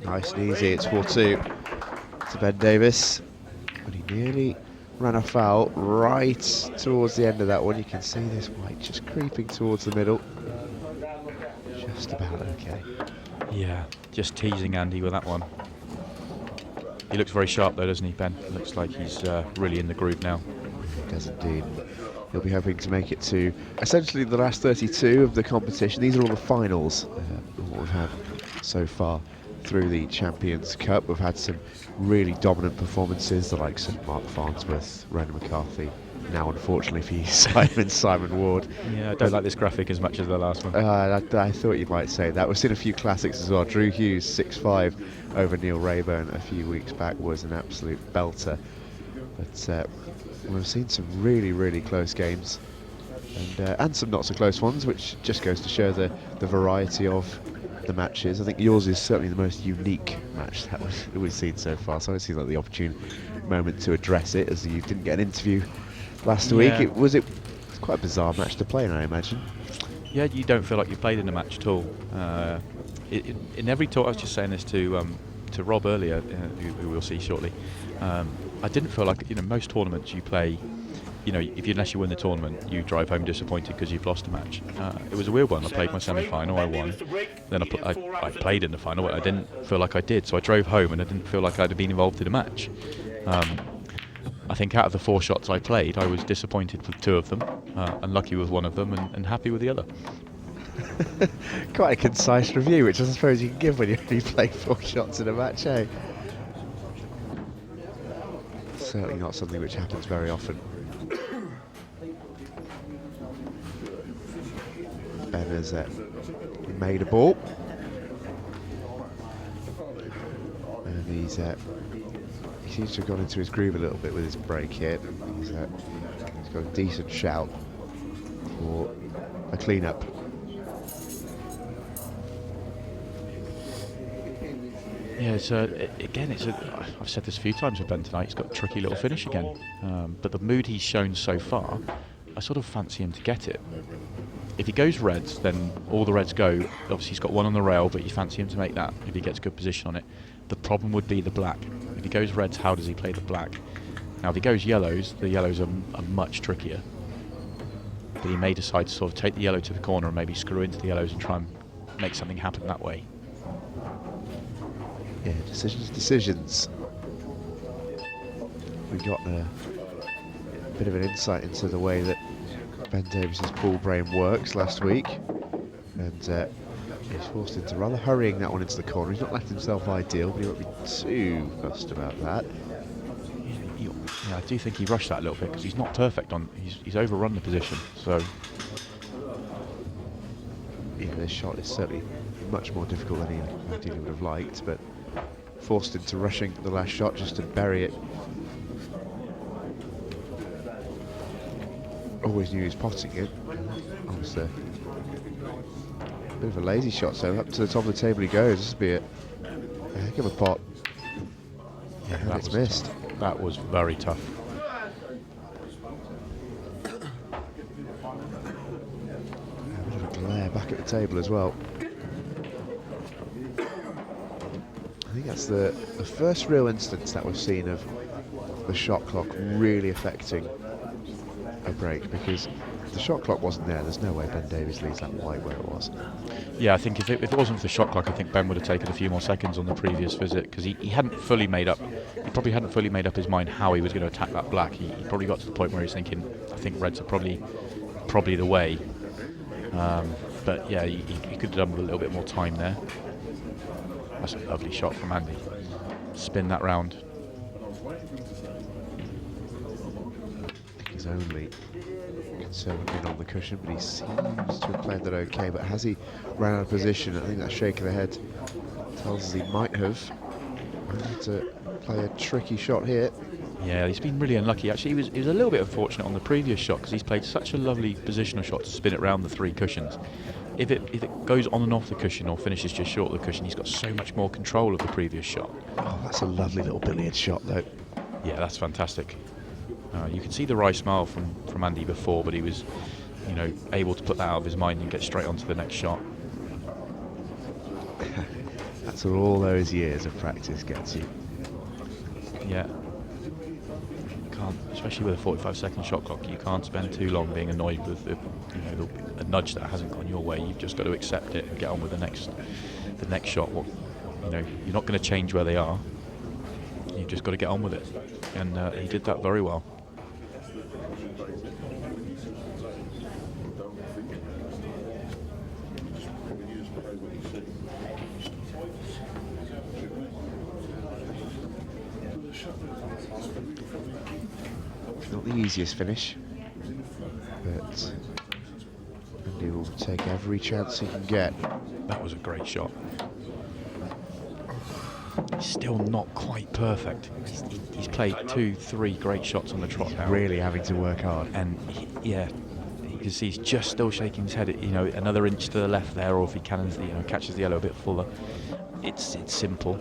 Nice and easy, it's 4-2 to Ben Davis. But he nearly ran afoul right towards the end of that one. You can see this white just creeping towards the middle. Just about okay. Yeah, just teasing Andy with that one. He looks very sharp though, doesn't he, Ben? Looks like he's really in the groove now. He does indeed. He'll be hoping to make it to essentially the last 32 of the competition. These are all the finals of what we've had so far through the Champions Cup. We've had some really dominant performances, the likes of Mark Farnsworth, Ronan McCarthy. Now, unfortunately for you, Simon Ward. Yeah, I don't like this graphic as much as the last one. I thought you might say that. We've seen a few classics as well. Drew Hughes, 6-5 over Neil Rayburn a few weeks back, was an absolute belter. But we've seen some really, really close games, and some not so close ones, which just goes to show the variety of the matches. I think yours is certainly the most unique match that we've seen so far, so it seems like the opportune moment to address it, as you didn't get an interview last week. It was quite a bizarre match to play in, I imagine. Yeah, you don't feel like you played in a match at all. In every talk, I was just saying this to Rob earlier, who we'll see shortly. I didn't feel like, most tournaments you play, unless you win the tournament, you drive home disappointed because you've lost a match. It was a weird one. I played my semi-final, I won. Then I played in the final, but I didn't feel like I did. So I drove home and I didn't feel like I'd been involved in a match. I think out of the 4 shots I played, I was disappointed with 2 of them, unlucky with 1 of them, and happy with the other. Quite a concise review, which I suppose you can give when you only play 4 shots in a match, eh? Certainly not something which happens very often. Ben has made a ball, and he seems to have gone into his groove a little bit with his break here. He's got a decent shout for a clean-up. Yeah, I've said this a few times with Ben tonight, he's got a tricky little finish again. But the mood he's shown so far, I sort of fancy him to get it. If he goes reds, then all the reds go. Obviously he's got 1 on the rail, but you fancy him to make that if he gets good position on it. The problem would be the black. If he goes reds, how does he play the black? Now if he goes yellows, the yellows are much trickier. But he may decide to sort of take the yellow to the corner and maybe screw into the yellows and try and make something happen that way. Yeah, decisions. We got a bit of an insight into the way that Ben Davis's ball brain works last week, and he's forced into rather hurrying that one into the corner. He's not left himself ideal, but he won't be too fussed about that. Yeah, I do think he rushed that a little bit because he's not perfect on. He's overrun the position, so. Yeah, this shot is certainly much more difficult than he ideally would have liked, but forced into rushing the last shot just to bury it. Always knew he was potting it. Obviously, a bit of a lazy shot, so up to the top of the table he goes. This would be a heck of a pot. Yeah, and it's missed. Tough. That was very tough. A bit of a glare back at the table as well. I think that's the first real instance that we've seen of the shot clock really affecting a break, because if the shot clock wasn't there's no way Ben Davis leaves that white where it was. Yeah, I think if it wasn't for the shot clock, I think Ben would have taken a few more seconds on the previous visit, because he hadn't fully made up. He probably hadn't fully made up his mind how he was going to attack that black. He probably got to the point where he's thinking, I think reds are probably the way. But yeah, he could have done with a little bit more time there. That's a lovely shot from Andy. Spin that round. He's only conservative on the cushion, but he seems to have played that okay. But has he ran out of position? I think that shake of the head tells us he might have. Had to play a tricky shot here. Yeah, he's been really unlucky. Actually, he was a little bit unfortunate on the previous shot because he's played such a lovely positional shot to spin it round the 3 cushions. If it goes on and off the cushion or finishes just short of the cushion, he's got so much more control of the previous shot. Oh, that's a lovely little billiard shot, though. Yeah, that's fantastic. You can see the wry smile from Andy before, but he was, you know, able to put that out of his mind and get straight on to the next shot. That's what all those years of practice gets you. Yeah. Can't, especially with a 45-second shot clock, you can't spend too long being annoyed with a nudge that hasn't gone your way. You've just got to accept it and get on with the next shot. Well, you know, you're not going to change where they are. You've just got to get on with it, and he did that very well. Not the easiest finish, but Andy will take every chance he can get. That was a great shot. He's still not quite perfect. He's played 2-3 great shots on the trot now. Really having to work hard. And yeah, you can see he's just still shaking his head. You know, another inch to the left there, or if he cannons, catches the yellow a bit fuller. It's simple.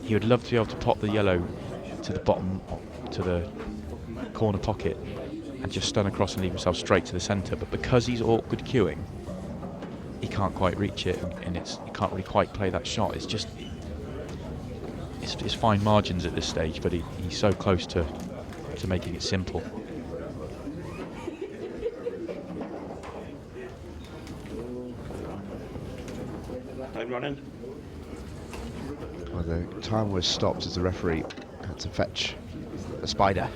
He would love to be able to pop the yellow to the bottom, to the corner pocket, and just stun across and leave himself straight to the centre. But because he's awkward queuing, he can't quite reach it, and he can't really quite play that shot. It's just it's fine margins at this stage, but he's so close to making it simple. Time running. Well, the time was stopped as the referee had to fetch a spider.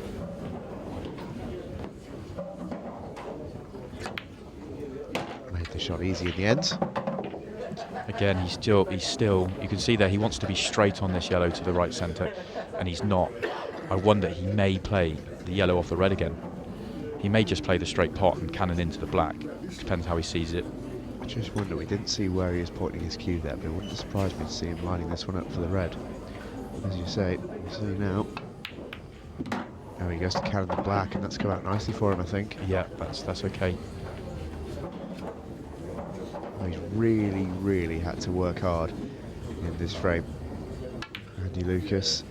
Made the shot easy in the end. Again, he's still. You can see there he wants to be straight on this yellow to the right centre, and he's not. I wonder, he may play the yellow off the red again. He may just play the straight pot and cannon into the black. Depends how he sees it. I just wonder, we didn't see where he was pointing his cue there, but it wouldn't surprise me to see him lining this one up for the red. As you say, you see now. Now he goes to cannon the black, and that's come out nicely for him, I think. Yeah, that's okay. He's really, really had to work hard in this frame. Andy Lucas.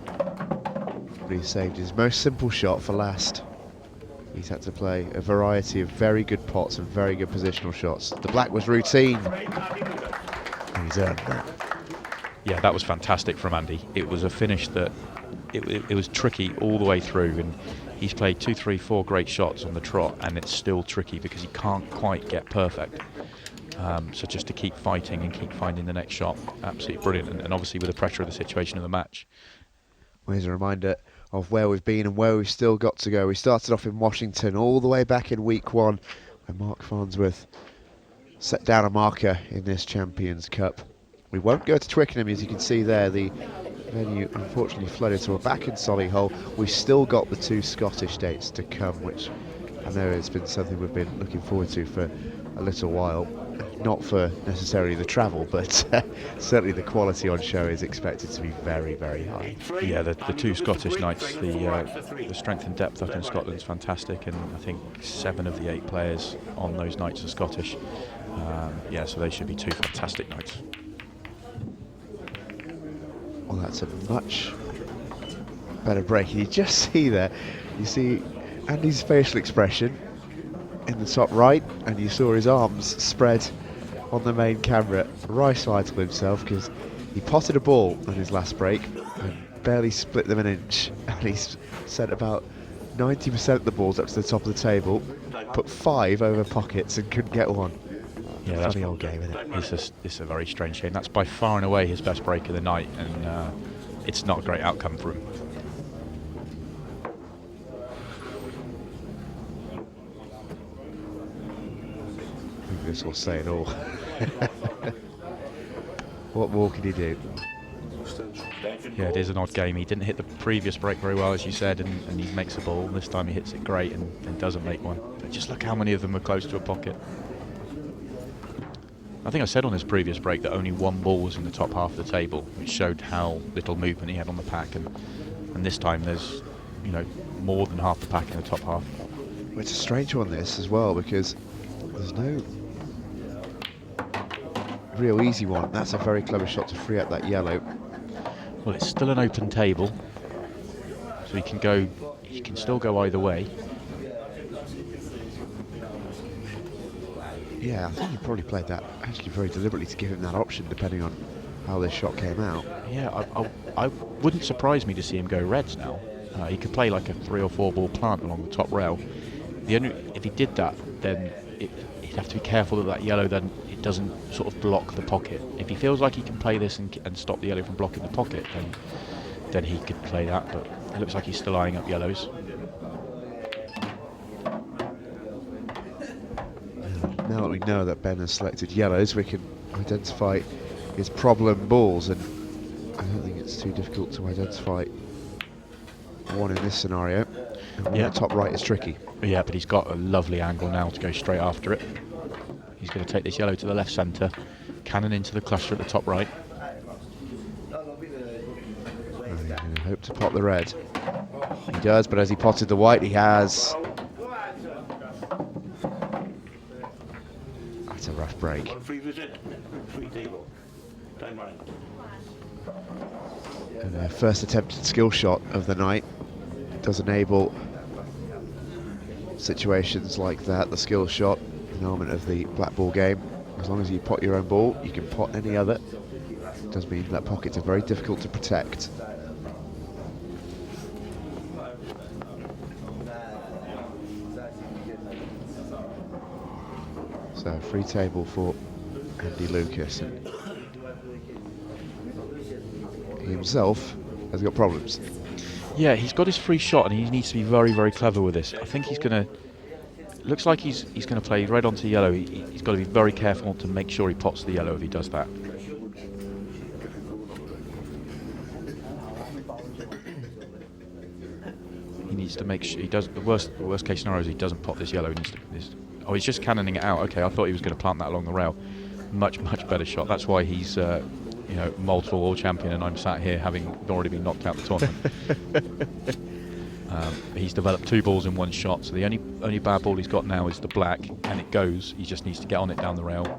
But he saved his most simple shot for last. He's had to play a variety of very good pots and very good positional shots. The black was routine. And he's earned that. Yeah, that was fantastic from Andy. It was a finish that it was tricky all the way through, and he's played 2, 3, 4 great shots on the trot, and it's still tricky because he can't quite get perfect. So just to keep fighting and keep finding the next shot, absolutely brilliant. And obviously with the pressure of the situation of the match. Well, here's a reminder of where we've been and where we've still got to go. We started off in Washington all the way back in week 1, where Mark Farnsworth set down a marker in this Champions Cup. We won't go to Twickenham, as you can see there. The venue unfortunately flooded, so we're back in Solihull. We've still got the 2 Scottish dates to come, which I know has been something we've been looking forward to for a little while. Not for necessarily the travel, but certainly the quality on show is expected to be very, very high. Yeah, the 2 Scottish nights, the strength and depth up in Scotland is fantastic, and I think 7 of the 8 players on those nights are Scottish. Yeah, so they should be 2 fantastic nights. Well, that's a much better break. You just see there, you see Andy's facial expression in the top right, and you saw his arms spread on the main camera. Right side to himself, because he potted a ball on his last break and barely split them an inch, and he's sent about 90% of the balls up to the top of the table, put 5 over pockets and couldn't get one. Yeah, that's funny old game, isn't it? It's a very strange game. That's by far and away his best break of the night, and it's not a great outcome for him. this will say it all. What more can he do? Yeah, it is an odd game. He didn't hit the previous break very well, as you said, and he makes a ball. This time he hits it great and doesn't make one. But just look how many of them are close to a pocket. I think I said on his previous break that only one ball was in the top half of the table, which showed how little movement he had on the pack. And this time there's, you know, more than half the pack in the top half. Well, it's a strange one, this, as well, because there's no real easy one. That's a very clever shot to free up that yellow. Well, it's still an open table, so he can still go either way. Yeah, I think he probably played that actually very deliberately to give him that option, depending on how this shot came out. Yeah, I wouldn't surprise me to see him go reds now. He could play like a 3 or 4 ball plant along the top rail. If he did that, then he'd have to be careful that yellow then it doesn't sort of block the pocket. If he feels like he can play this and stop the yellow from blocking the pocket, then he could play that. But it looks like he's still eyeing up yellows. Now that we know that Ben has selected yellows, we can identify his problem balls, and I don't think it's too difficult to identify one in this scenario. And one at top right is tricky. Yeah, but he's got a lovely angle now to go straight after it. He's going to take this yellow to the left centre, cannon into the cluster at the top right. And he's going to hope to pot the red. He does, but as he potted the white, he has... That's a rough break. Free visit, free table. Time running. And their first attempted skill shot of the night does enable situations like that. The skill shot, an element of the black ball game. As long as you pot your own ball, you can pot any other. It does mean that pockets are very difficult to protect. So free table for Andy Lucas. And he himself has got problems. Yeah, he's got his free shot and he needs to be very, very clever with this. I think he's going to... Looks like he's going to play red onto yellow. He's got to be very careful to make sure he pots the yellow if he does that. He needs to make sure he does... The worst case scenario is he doesn't pot this yellow. Oh, he's just cannoning it out. Okay, I thought he was going to plant that along the rail. Much, much better shot. That's why he's... you know, multiple world champion, and I'm sat here having already been knocked out the tournament. He's developed 2 balls in 1 shot, so the only bad ball he's got now is the black, and it goes. He just needs to get on it down the rail.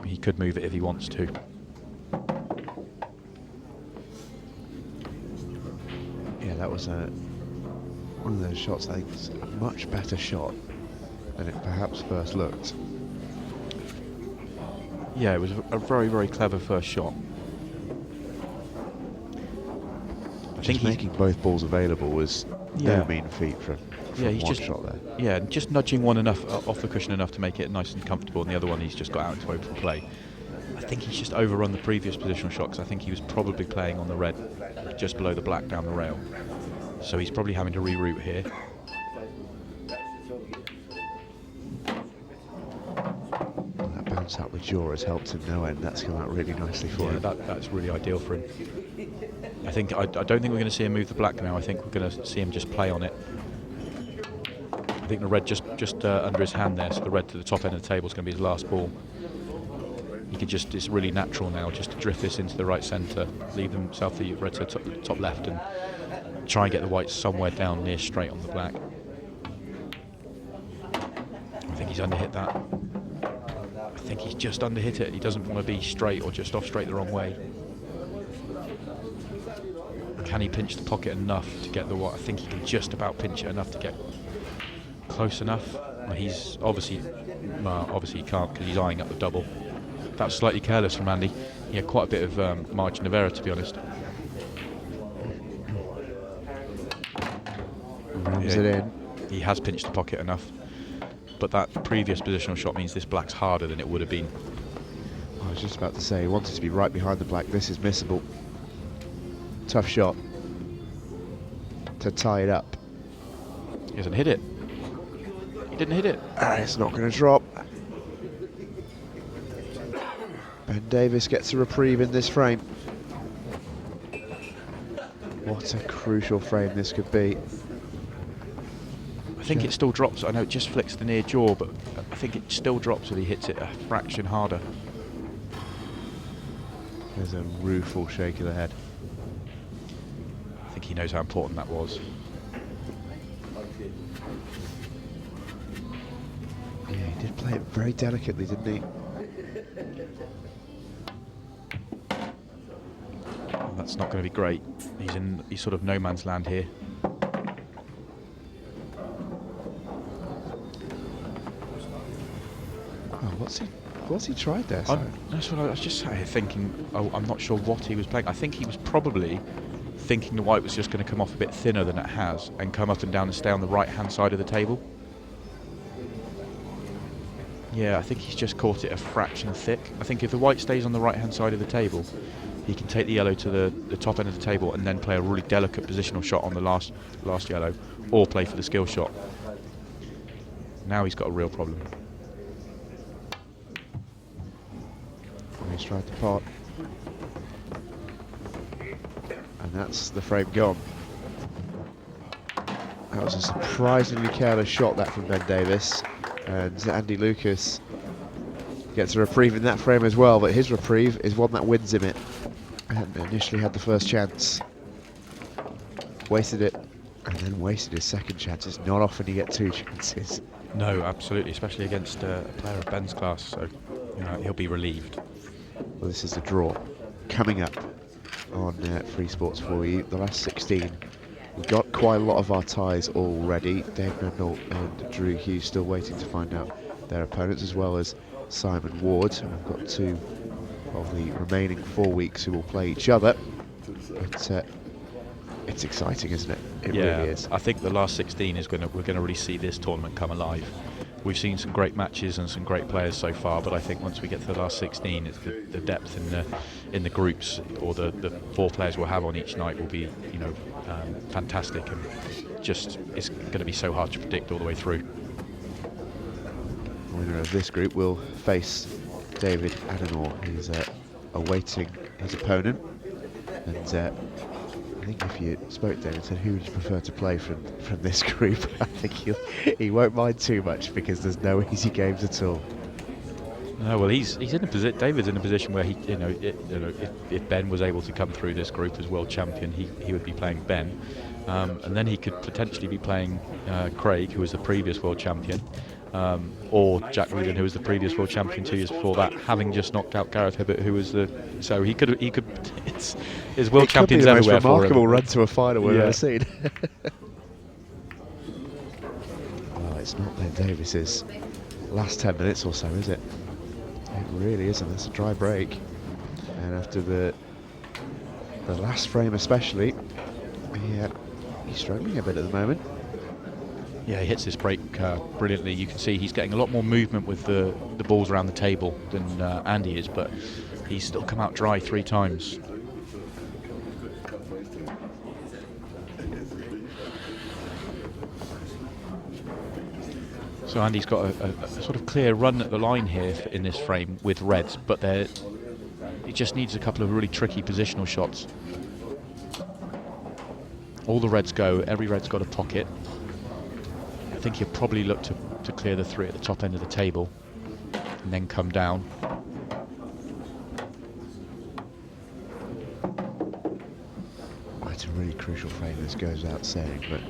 He could move it if he wants to. Yeah, that was one of those shots. I think it's a much better shot than it perhaps first looked. Yeah, it was a very, very clever first shot. I think making both balls available was no mean feat from he's one just shot there. Yeah, just nudging one enough off the cushion enough to make it nice and comfortable, and the other one he's just got out into open play. I think he's just overrun the previous positional shot, because I think he was probably playing on the red just below the black down the rail. So he's probably having to reroute here. Out with jaw has helped him no end. That's come out really nicely for him. That's really ideal for him. I don't think we're going to see him move the black now. I think we're going to see him just play on it. I think the red just under his hand there, so the red to the top end of the table is going to be his last ball. He could just, it's really natural now just to drift this into the right centre, leave himself the red to the top left, and try and get the white somewhere down near straight on the black. I think he's underhit that. I think he's just underhit it. He doesn't want to be straight or just off straight the wrong way. Can he pinch the pocket enough to get the white? I think he can just about pinch it enough to get close enough. Well, he's obviously he can't, because he's eyeing up the double. That's slightly careless from Andy. He had quite a bit of margin of error, to be honest. Rams it in. He has pinched the pocket enough. But that previous positional shot means this black's harder than it would have been. I was just about to say, he wanted to be right behind the black. This is missable. Tough shot to tie it up. He hasn't hit it. He didn't hit it. And it's not going to drop. Davis gets a reprieve in this frame. What a crucial frame this could be. I think it still drops. I know it just flicks the near jaw, but I think it still drops if he hits it a fraction harder. There's a rueful shake of the head. I think he knows how important that was. Yeah, he did play it very delicately, didn't he? Well, that's not going to be great. He's sort of no man's land here. Oh, what's he tried there? That's what I was just sat here thinking. Oh, I'm not sure what he was playing. I think he was probably thinking the white was just going to come off a bit thinner than it has and come up and down and stay on the right hand side of the table. Yeah, I think he's just caught it a fraction thick. I think if the white stays on the right hand side of the table, he can take the yellow to the top end of the table and then play a really delicate positional shot on the last yellow, or play for the skill shot. Now he's got a real problem. He's tried to pot. And that's the frame gone. That was a surprisingly careless shot, that, from Ben Davis. And Andy Lucas gets a reprieve in that frame as well, but his reprieve is one that wins him it. And initially had the first chance. Wasted it, and then wasted his second chance. It's not often you get two chances. No, absolutely, especially against a player of Ben's class, so he'll be relieved. Well, this is the draw coming up on Freesports for you. The last 16. We've got quite a lot of our ties already. Dave Mendel and Drew Hughes still waiting to find out their opponents, as well as Simon Ward. And we've got 2 of the remaining 4 weeks who will play each other. But it's exciting, isn't it? It really is. I think the last 16 is we're going to really see this tournament come alive. We've seen some great matches and some great players so far, but I think once we get to the last 16, it's the depth in the groups, or the 4 players we'll have on each night, will be fantastic, and just it's going to be so hard to predict all the way through. The winner of this group will face David Adenor. He's awaiting his opponent, and I think if you spoke to him and said who would you prefer to play from this group, I think he won't mind too much, because there's no easy games at all. No, well, he's in a position. David's in a position where if Ben was able to come through this group as world champion, he would be playing Ben, and then he could potentially be playing Craig, who was the previous world champion, or Jack Regan, who was the previous world champion 2 years before that, having just knocked out Gareth Hibbert, who was so he could his world champions everywhere for him. Remarkable run to a final we've ever seen. Well, it's not Ben Davis's last 10 minutes or so, is it? It really isn't. It's a dry break, and after the last frame especially, he's struggling a bit at the moment. Yeah, he hits this break brilliantly. You can see he's getting a lot more movement with the balls around the table than Andy is, but he's still come out dry 3 times. So Andy's got a sort of clear run at the line here in this frame with reds, but he just needs a couple of really tricky positional shots. All the reds go, every red's got a pocket. I think he'll probably look to clear the 3 at the top end of the table and then come down. It's a really crucial frame, this goes without saying, but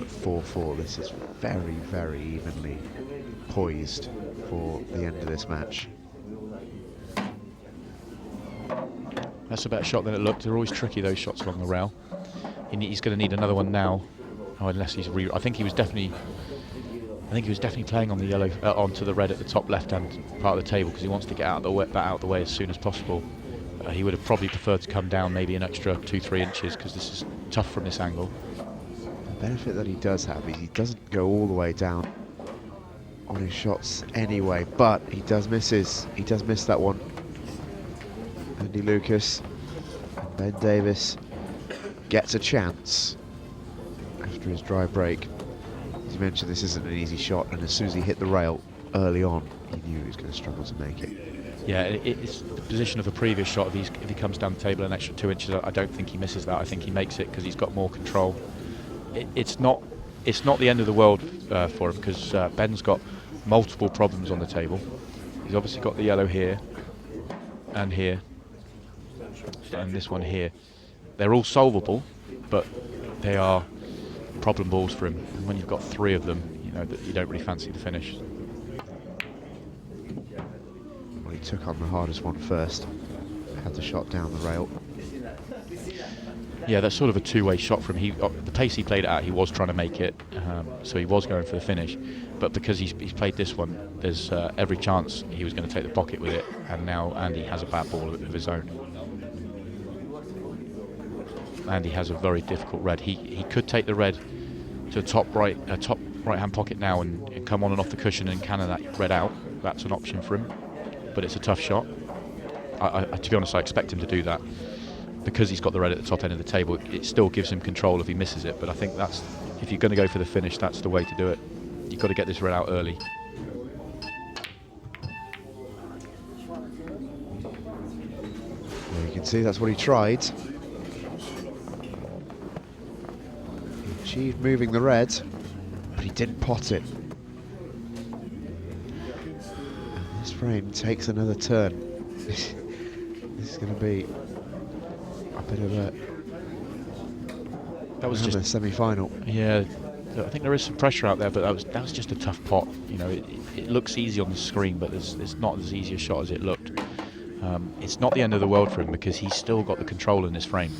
at 4-4 this is very, very evenly poised for the end of this match. That's a better shot than it looked. They're always tricky, those shots along the rail. He's going to need another one now. Oh, unless he's I think he was definitely playing on the yellow onto the red at the top left-hand part of the table, because he wants to get out of the way as soon as possible. He would have probably preferred to come down maybe an extra 2-3 inches, because this is tough from this angle. The benefit that he does have is he doesn't go all the way down on his shots anyway, but he does miss that one. Andy Lucas and Ben Davis gets a chance after his dry break. As you mentioned, this isn't an easy shot, and as soon as he hit the rail early on, he knew he was going to struggle to make it. Yeah, it's the position of the previous shot. If he comes down the table an extra 2 inches, I don't think he misses that. I think he makes it because he's got more control. It's not the end of the world for him, because Ben's got multiple problems on the table. He's obviously got the yellow here, and this one here. They're all solvable, but they are problem balls for him. And when you've got 3 of them, you know that you don't really fancy the finish. Well, he took on the hardest one first. Had the shot down the rail. Yeah, that's sort of a two-way shot from him. The pace he played it at, he was trying to make it, so he was going for the finish. But because he's played this one, there's every chance he was going to take the pocket with it, and now Andy has a bad ball of his own. Andy has a very difficult red. He could take the red to the top right-hand pocket now and come on and off the cushion and cannon that red out. That's an option for him, but it's a tough shot. To be honest, I expect him to do that. Because he's got the red at the top end of the table, it still gives him control if he misses it. But I think that's, if you're going to go for the finish, that's the way to do it. You've got to get this red out early. Well, you can see that's what he tried. He achieved moving the red, but he didn't pot it. And this frame takes another turn. This is going to be a bit of a semi-final. Yeah, I think there is some pressure out there, but that was just a tough pot. You know, it looks easy on the screen, but it's not as easy a shot as it looked. It's not the end of the world for him because he's still got the control in this frame.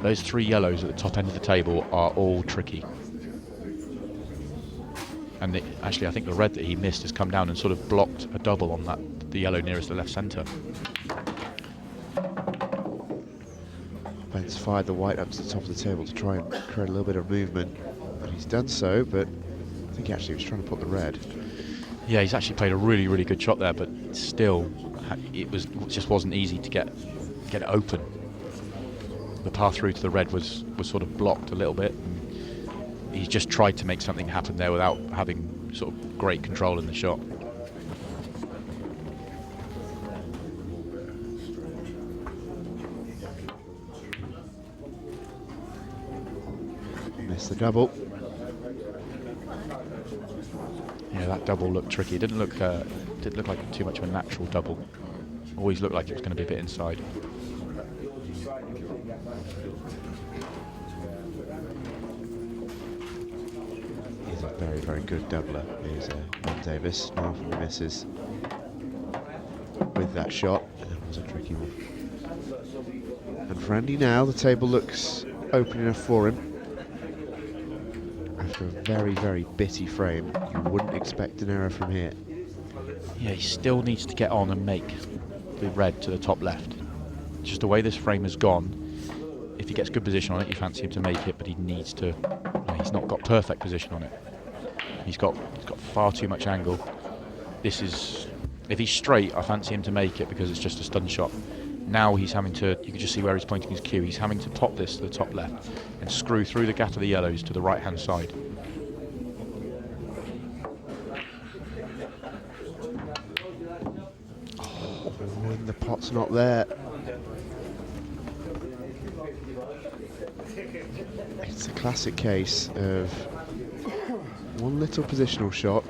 Those 3 yellows at the top end of the table are all tricky. And actually, I think the red that he missed has come down and sort of blocked a double on the yellow nearest the left centre. Ben's fired the white up to the top of the table to try and create a little bit of movement, and he's done so, but I think he actually was trying to put the red. Yeah, he's actually played a really, really good shot there, but still, it just wasn't easy to get it open. The path through to the red was sort of blocked a little bit. And he's just tried to make something happen there without having sort of great control in the shot. Missed the double. Yeah, that double looked tricky. It didn't look like too much of a natural double. Always looked like it was going to be a bit inside. He's a very, very good doubler. He's Ben Davis. Often misses with that shot. That was a tricky one. And for Andy now, the table looks open enough for him. After a very, very bitty frame, you wouldn't expect an error from here. Yeah, he still needs to get on and make the red to the top left. Just the way this frame has gone, if he gets good position on it, you fancy him to make it, but he needs to. He's not got perfect position on it. He's got far too much angle. This is, if he's straight, I fancy him to make it because it's just a stun shot. Now he's having to, you can just see where he's pointing his cue, he's having to pop this to the top left and screw through the gap of the yellows to the right hand side. Oh, and the pot's not there. It's a classic case of one little positional shot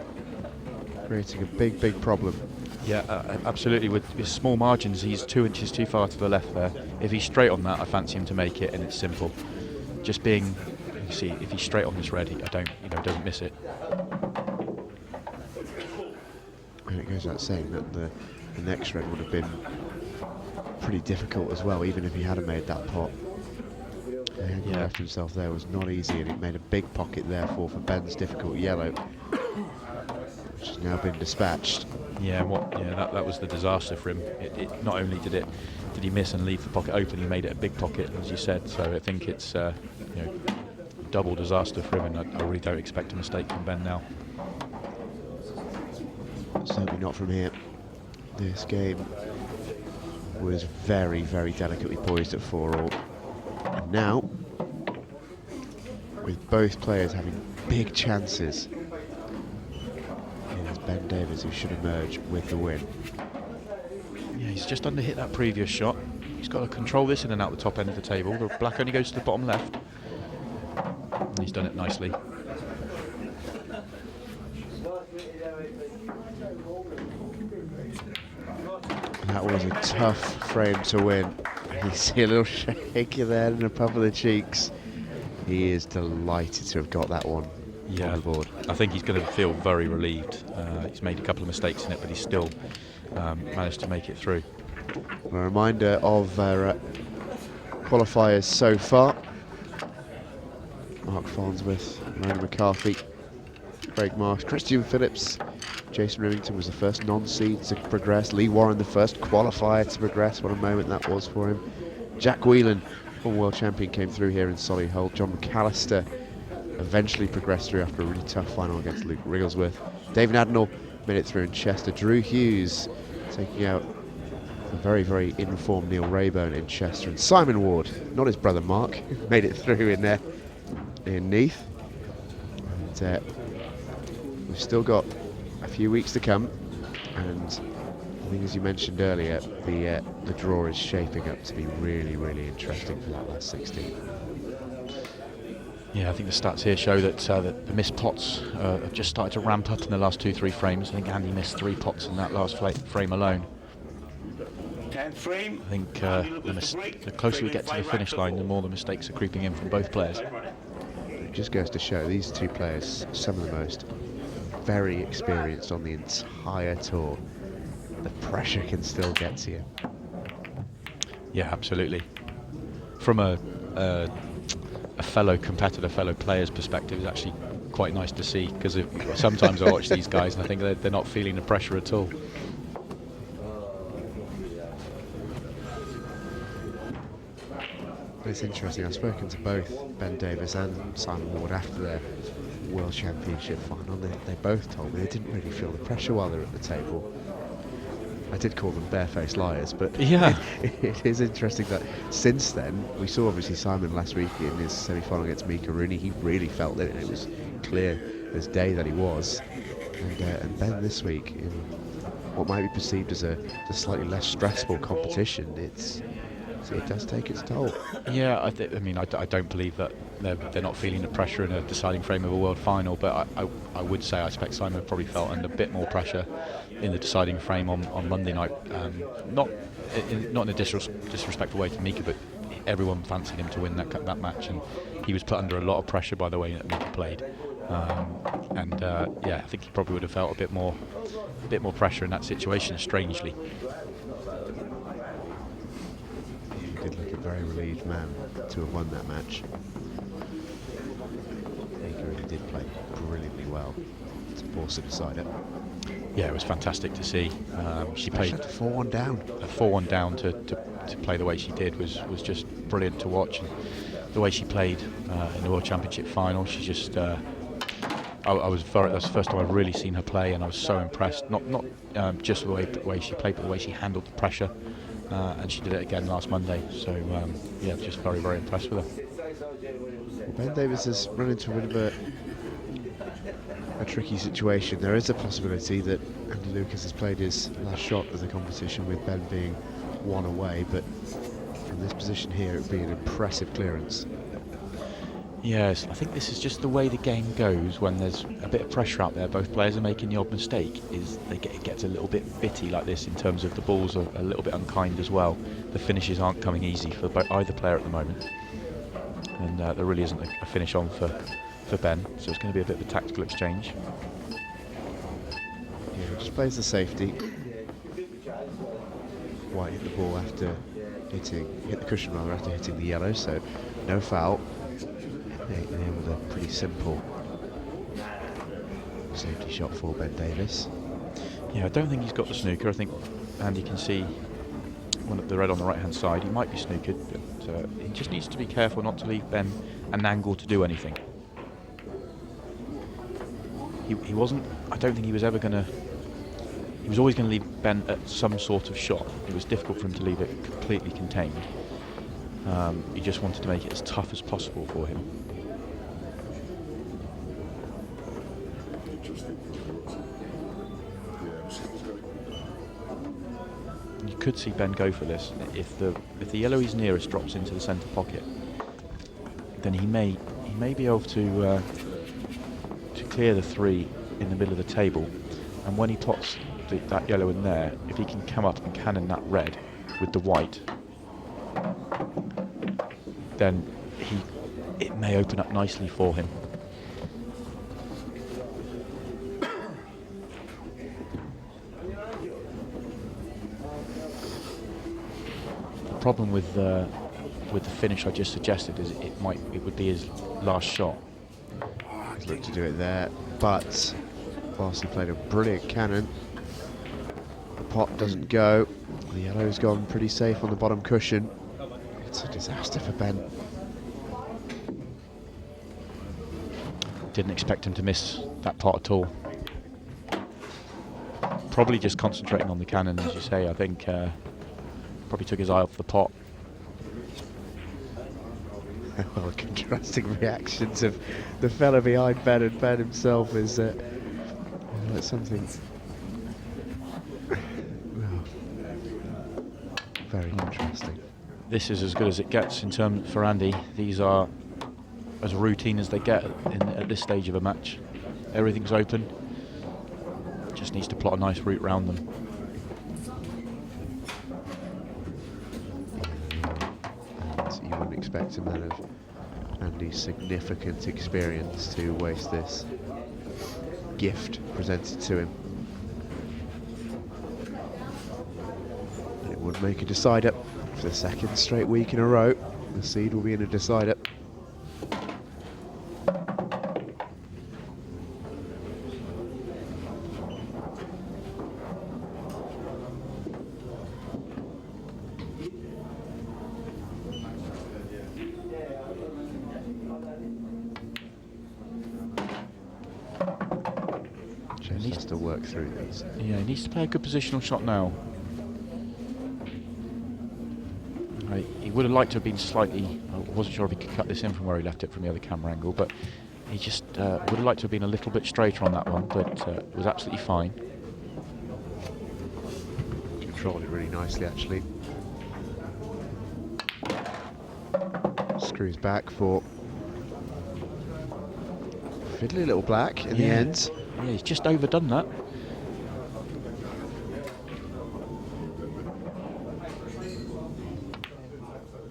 creating a big, big problem. Yeah, absolutely. With small margins, he's 2 inches too far to the left there. If he's straight on that, I fancy him to make it, and it's simple. Just being, you see, if he's straight on this red, doesn't miss it. And it goes without saying that the next red would have been pretty difficult as well, even if he had made that pot. The angle left himself there was not easy, and it made a big pocket therefore for Ben's difficult yellow, which has now been dispatched. Yeah, that was the disaster for him. It not only did he miss and leave the pocket open, he made it a big pocket, as you said. So I think it's double disaster for him, and I really don't expect a mistake from Ben now. Certainly not from here. This game was very, very delicately poised at 4-all. And now, with both players having big chances, it is Ben Davis who should emerge with the win. Yeah, he's just under hit that previous shot. He's got to control this in and out the top end of the table. The black only goes to the bottom left. And he's done it nicely. That was a tough frame to win. You see a little shake there and a puff of the cheeks. He is delighted to have got that one on the board. I think he's going to feel very relieved. He's made a couple of mistakes in it, but he's still managed to make it through. A reminder of our qualifiers so far. Mark Farnsworth, Ryan McCarthy, Craig Marsh, Christian Phillips, Jason Remington was the first non-seed to progress. Lee Warren, the first qualifier to progress. What a moment that was for him. Jack Whelan, former world champion, came through here in Solihull. John McAllister eventually progressed through after a really tough final against Luke Wrigglesworth. David Adnell made it through in Chester. Drew Hughes taking out a very, very informed Neil Rayburn in Chester. And Simon Ward, not his brother Mark, made it through in there in Neath. And we've still got a few weeks to come, and I think, as you mentioned earlier, the draw is shaping up to be really, really interesting for that last 16. Yeah, I think the stats here show that the missed pots have just started to ramp up in the last 2-3 frames. I think Andy missed 3 pots in that last frame alone. 10th frame. I think the closer we get to the finish line, the more the mistakes are creeping in from both players. It just goes to show these two players, some of the most very experienced on the entire tour. The pressure can still get to you. Yeah, absolutely. From a fellow competitor, fellow player's perspective, it's actually quite nice to see, because sometimes I watch these guys and I think they're not feeling the pressure at all. It's interesting, I've spoken to both Ben Davis and Simon Ward after their World Championship final. They both told me they didn't really feel the pressure while they were at the table. I did call them barefaced liars, but yeah, it is interesting that since then, we saw obviously Simon last week in his semi-final against Mika Rooney. He really felt it, and it was clear as day that he was. And Ben this week, in what might be perceived as a slightly less stressful competition, it does take its toll. Yeah, I don't believe that they're not feeling the pressure in a deciding frame of a world final, but I would say I expect Simon probably felt under a bit more pressure in the deciding frame on Monday night. Not in a disrespectful way to Mika, but everyone fancied him to win that match, and he was put under a lot of pressure by the way that Mika played. Yeah, I think he probably would have felt a bit more pressure in that situation, strangely. He did look a very relieved man to have won that match. Mika really did play brilliantly well to force it aside it. Yeah, it was fantastic to see. She played 4-1 down. 4-1 down to play the way she did was just brilliant to watch. And the way she played in the World Championship final, she just that's the first time I've really seen her play, and I was so impressed. Not just the way she played, but the way she handled the pressure. And she did it again last Monday. So yeah, just very, very impressed with her. Well, Ben Davis has run into a bit of a tricky situation. There is a possibility that Andy Lucas has played his last shot of the competition with Ben being one away, but from this position here it would be an impressive clearance. Yes, I think this is just the way the game goes when there's a bit of pressure out there. Both players are making the odd mistake. It gets a little bit bitty like this in terms of the balls are a little bit unkind as well. The finishes aren't coming easy for either player at the moment, and there really isn't a finish on for Ben, so it's going to be a bit of a tactical exchange. Yeah, he just plays the safety. White hit the ball after hit the cushion rather after hitting the yellow, so no foul. There was a pretty simple safety shot for Ben Davis. Yeah, I don't think he's got the snooker. I think Andy can see the red on the right hand side. He might be snookered, but he just needs to be careful not to leave Ben an angle to do anything. He wasn't. I don't think he was ever going to. He was always going to leave Ben at some sort of shot. It was difficult for him to leave it completely contained. He just wanted to make it as tough as possible for him. You could see Ben go for this. If the yellow he's nearest drops into the centre pocket, then he may be able to clear the 3 in the middle of the table. And when he plots that yellow in there, if he can come up and cannon that red with the white, then it may open up nicely for him. The problem with the finish I just suggested is it would be his last shot. He's looked to do it there, but whilst he played a brilliant cannon, the pot doesn't go. The yellow's gone pretty safe on the bottom cushion. It's a disaster for Ben. Didn't expect him to miss that pot at all. Probably just concentrating on the cannon, as you say. I think probably took his eye off the pot. Well, contrasting reactions of the fella behind Ben and Ben himself is something very interesting. This is as good as it gets in terms for Andy. These are as routine as they get at this stage of a match. Everything's open. Just needs to plot a nice route round them. So you wouldn't expect a man of Andy's significant experience to waste this gift presented to him. And it would make a decider for the second straight week in a row. The seed will be in a decider. Just has to work through these. Yeah, he needs to play a good positional shot now. He would have liked to have been slightly, I wasn't sure if he could cut this in from where he left it from the other camera angle, but he just would have liked to have been a little bit straighter on that one, but it was absolutely fine. Controlled it really nicely, actually. Screws back for fiddly little black in the end. Yeah, he's just overdone that.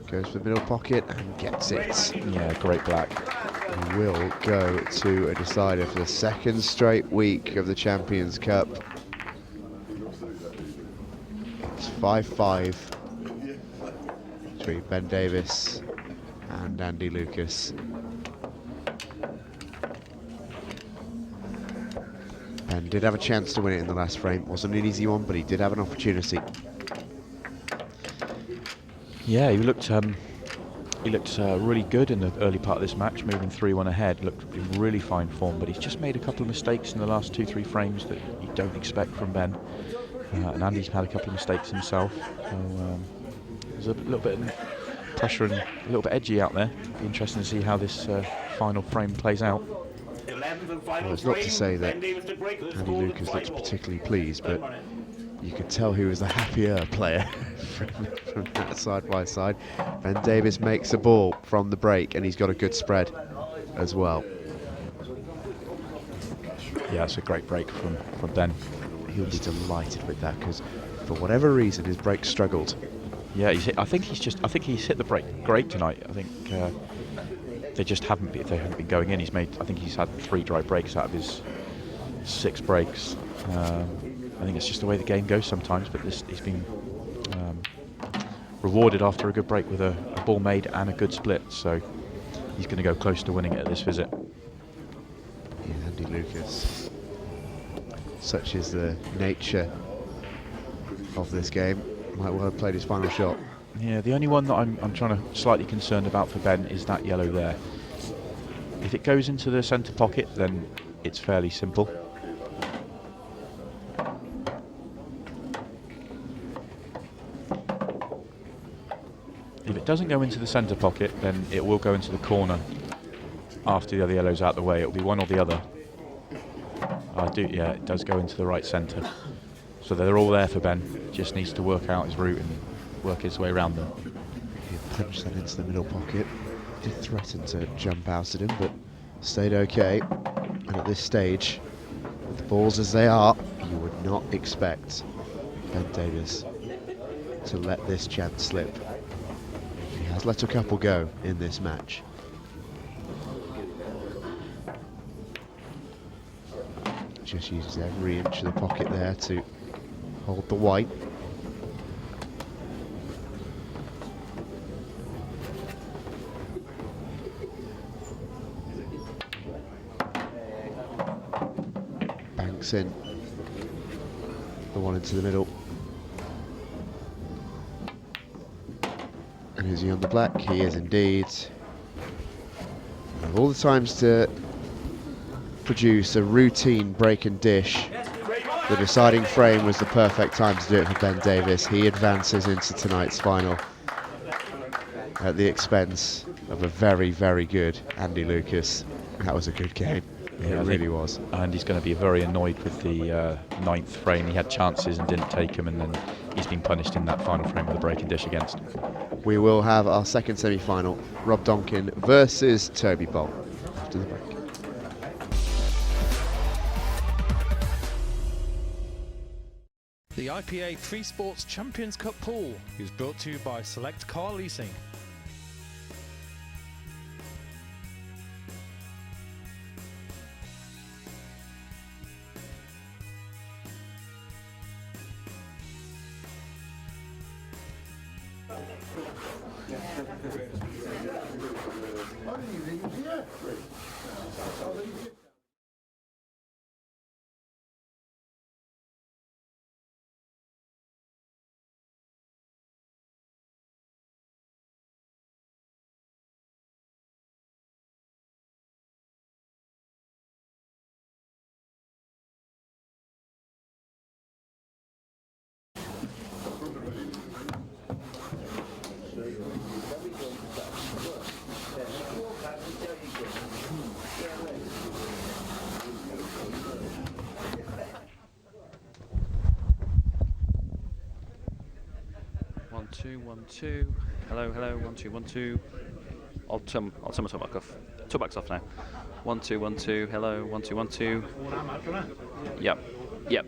Goes for the middle pocket and gets it. Yeah, great black. He will go to a decider for the second straight week of the Champions Cup. It's 5-5 between Ben Davis and Andy Lucas. Ben did have a chance to win it in the last frame. Wasn't an easy one, but he did have an opportunity. Yeah, he looked really good in the early part of this match, moving 3-1 ahead. Looked in really fine form, but he's just made a couple of mistakes in the last 2-3 frames that you don't expect from Ben. And Andy's had a couple of mistakes himself. So there's a little bit of pressure and a little bit edgy out there. Be interesting to see how this final frame plays out. Well, it's not to say that Andy Lucas looks particularly pleased, but you could tell who was the happier player from that side by side. Ben Davis makes a ball from the break, and he's got a good spread as well. Yeah, it's a great break from Ben. He'll be delighted with that because, for whatever reason, his break struggled. Yeah, I think he's hit the break great tonight. I think they just haven't been going in. I think he's had 3 dry breaks out of his 6 breaks. I think it's just the way the game goes sometimes, but he's been rewarded after a good break with a ball made and a good split, so he's going to go close to winning it at this visit. Yeah, Andy Lucas. Such is the nature of this game. Might well have played his final shot. Yeah, the only one that I'm trying to slightly concerned about for Ben is that yellow there. If it goes into the centre pocket, then it's fairly simple. If it doesn't go into the centre pocket, then it will go into the corner after the other yellow's out the way. It'll be one or the other. Yeah, it does go into the right centre. So they're all there for Ben. Just needs to work out his route and work his way around them. He punched that into the middle pocket. Did threaten to jump out at him, but stayed okay. And at this stage, with the balls as they are, you would not expect Ben Davis to let this chance slip. He has let a couple go in this match. Just uses every inch of the pocket there to hold the white. Banks in. The one into the middle. And is he on the black? He is indeed. And of all the times to produce a routine break and dish, the deciding frame was the perfect time to do it for Ben Davis. He advances into tonight's final at the expense of a very, very good Andy Lucas. That was a good game. Yeah, It really was. And he's going to be very annoyed with the ninth frame. He had chances and didn't take them, and then he's been punished in that final frame with a break and dish against. We will have our second semi-final, Rob Donkin versus Toby Bolt, after the break. The IPA Freesports Champions Cup pool is brought to you by Select Car Leasing. One, two. Hello, hello. 1 2 1 2. I'll turn my talkback off. Talkback's off now. 1 2 1 2. Hello. 1 2 1 2. Yep. Yep.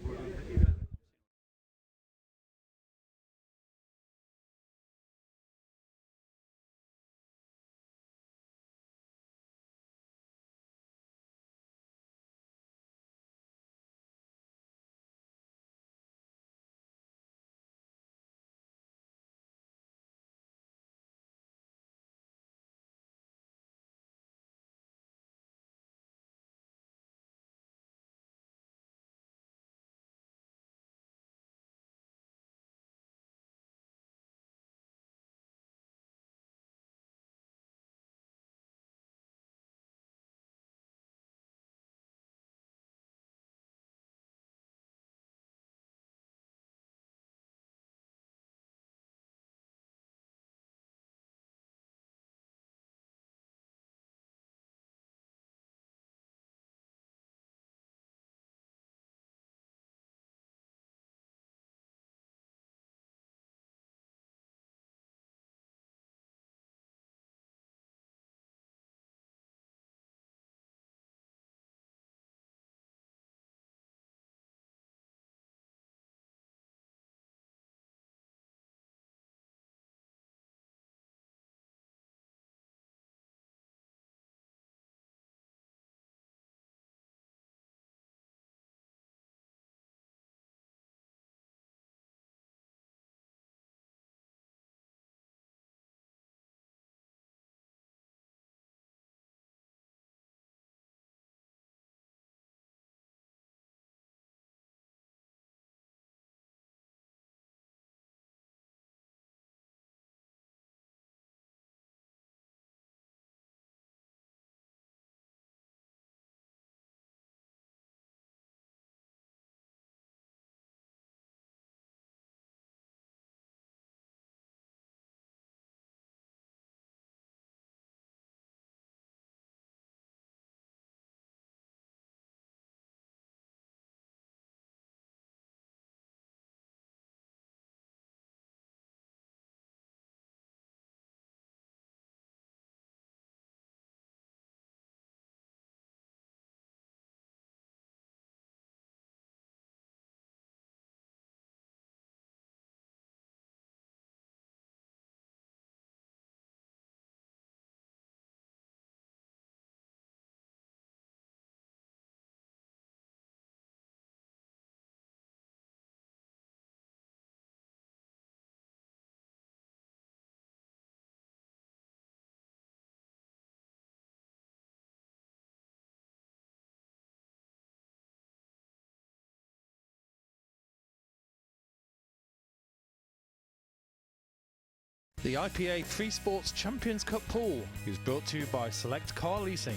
The IPA Freesports Champions Cup pool is brought to you by Select Car Leasing.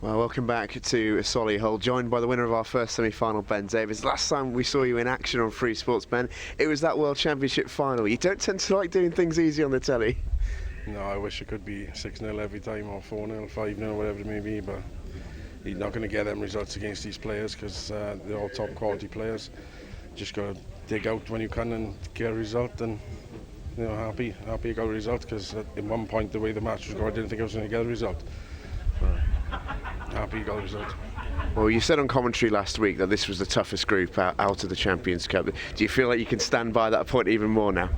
Well, welcome back to Solihull, joined by the winner of our first semi-final, Ben Davis. Last time we saw you in action on Freesports, Ben, it was that World Championship final. You don't tend to like doing things easy on the telly. No, I wish it could be 6-0 every time, or 4-0, 5-0, whatever it may be, but you're not going to get them results against these players because they're all top quality players. Just got to dig out when you can and get a result, and happy you got a result, because at one point the way the match was going, I didn't think I was going to get a result. But happy you got a result. Well, you said on commentary last week that this was the toughest group out of the Champions Cup. Do you feel like you can stand by that point even more now?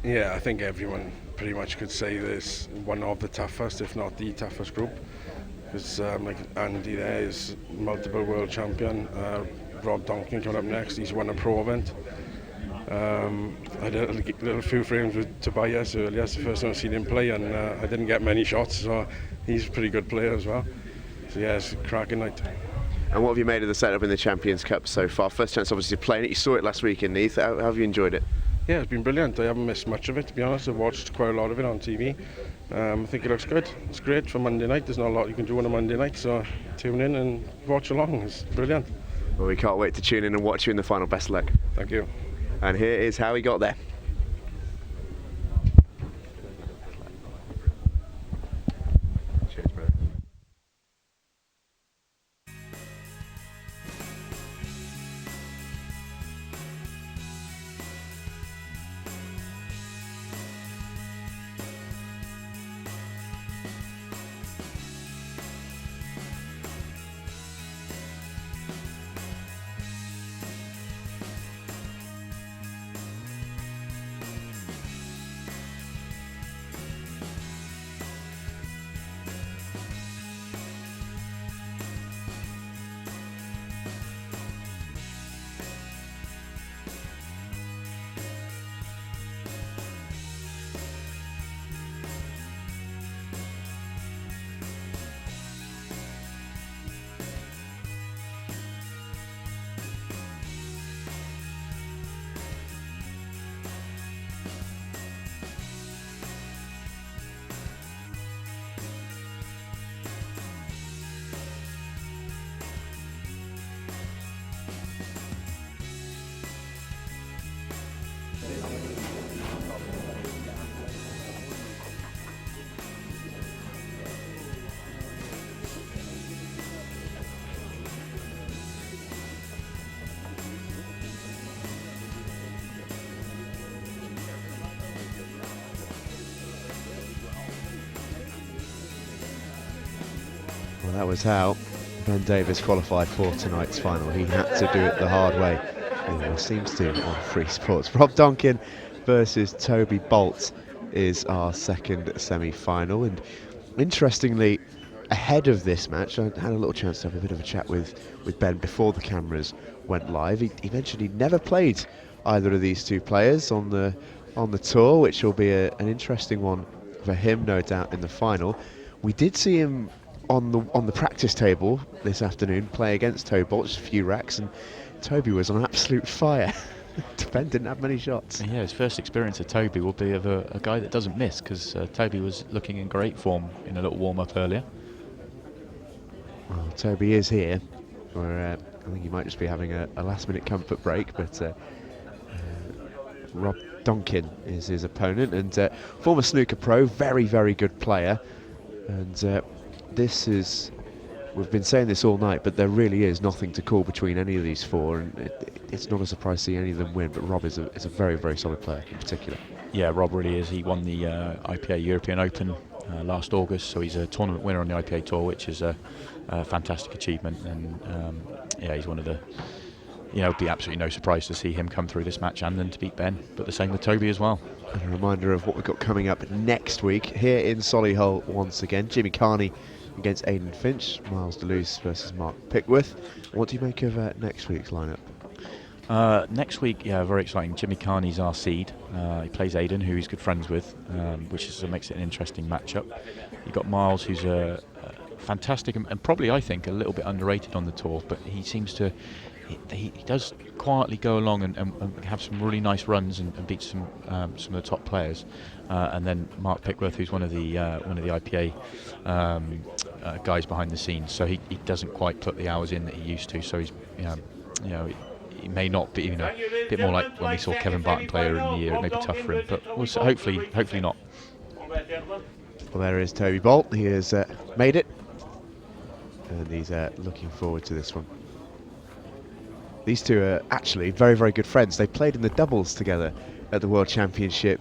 Yeah, I think everyone pretty much could say this one of the toughest, if not the toughest group, because like Andy there is multiple world champion. Rob Donkin coming up next, he's won a pro event. I had a little few frames with Tobias earlier. It's the first time I've seen him play, and I didn't get many shots, so he's a pretty good player as well. So yeah, it's a cracking night. And what have you made of the setup in the Champions Cup so far? First chance obviously playing it, you saw it last week in Neath. How have you enjoyed it? Yeah, it's been brilliant. I haven't missed much of it, to be honest. I've watched quite a lot of it on TV. I think it looks good. It's great for Monday night. There's not a lot you can do on a Monday night, so tune in and watch along. It's brilliant. Well, we can't wait to tune in and watch you in the final. Best of luck. Thank you. And here is how he got there. Cheers, brother. Well, that was how Ben Davis qualified for tonight's final. He had to do it the hard way. He seems to on Freesports. Rob Donkin versus Toby Bolt is our second semi-final. And interestingly, ahead of this match, I had a little chance to have a bit of a chat with Ben before the cameras went live. He mentioned he'd never played either of these two players on the tour, which will be an interesting one for him, no doubt, in the final. We did see him on the practice table this afternoon play against Toby Bolt, just a few racks, and Toby was on absolute fire. Ben didn't have many shots. Yeah, his first experience of Toby will be of a guy that doesn't miss, because Toby was looking in great form in a little warm-up earlier. Well, Toby is here. I think he might just be having a last-minute comfort break, but Rob Donkin is his opponent, and former snooker pro, very, very good player. And this is, we've been saying this all night, but there really is nothing to call between any of these four, and it's not a surprise to see any of them win, but Rob is a very, very solid player in particular. Yeah, Rob really is. He won the IPA European Open last August, so he's a tournament winner on the IPA Tour, which is a fantastic achievement, and yeah, he's one of the, it'd be absolutely no surprise to see him come through this match and then to beat Ben, but the same with Toby as well. And a reminder of what we've got coming up next week here in Solihull once again. Jimmy Carney against Aidan Finch, Miles Deleuze versus Mark Pickworth. What do you make of next week's lineup? Next week, yeah, very exciting. Jimmy Carney's our seed. He plays Aidan, who he's good friends with, which makes it an interesting matchup. You've got Miles, who's a fantastic and probably, I think, a little bit underrated on the tour, but he seems to he does quietly go along and have some really nice runs and beat some of the top players. And then Mark Pickworth, who's one of the IPA guys behind the scenes, so he doesn't quite put the hours in that he used to. So he's he may not be, a bit more like when we saw Kevin Barton play earlier in the year. It may be tough for him, but we'll see, hopefully not. Well, there is Toby Bolt. He has made it, and he's looking forward to this one. These two are actually very, very good friends. They played in the doubles together at the World Championship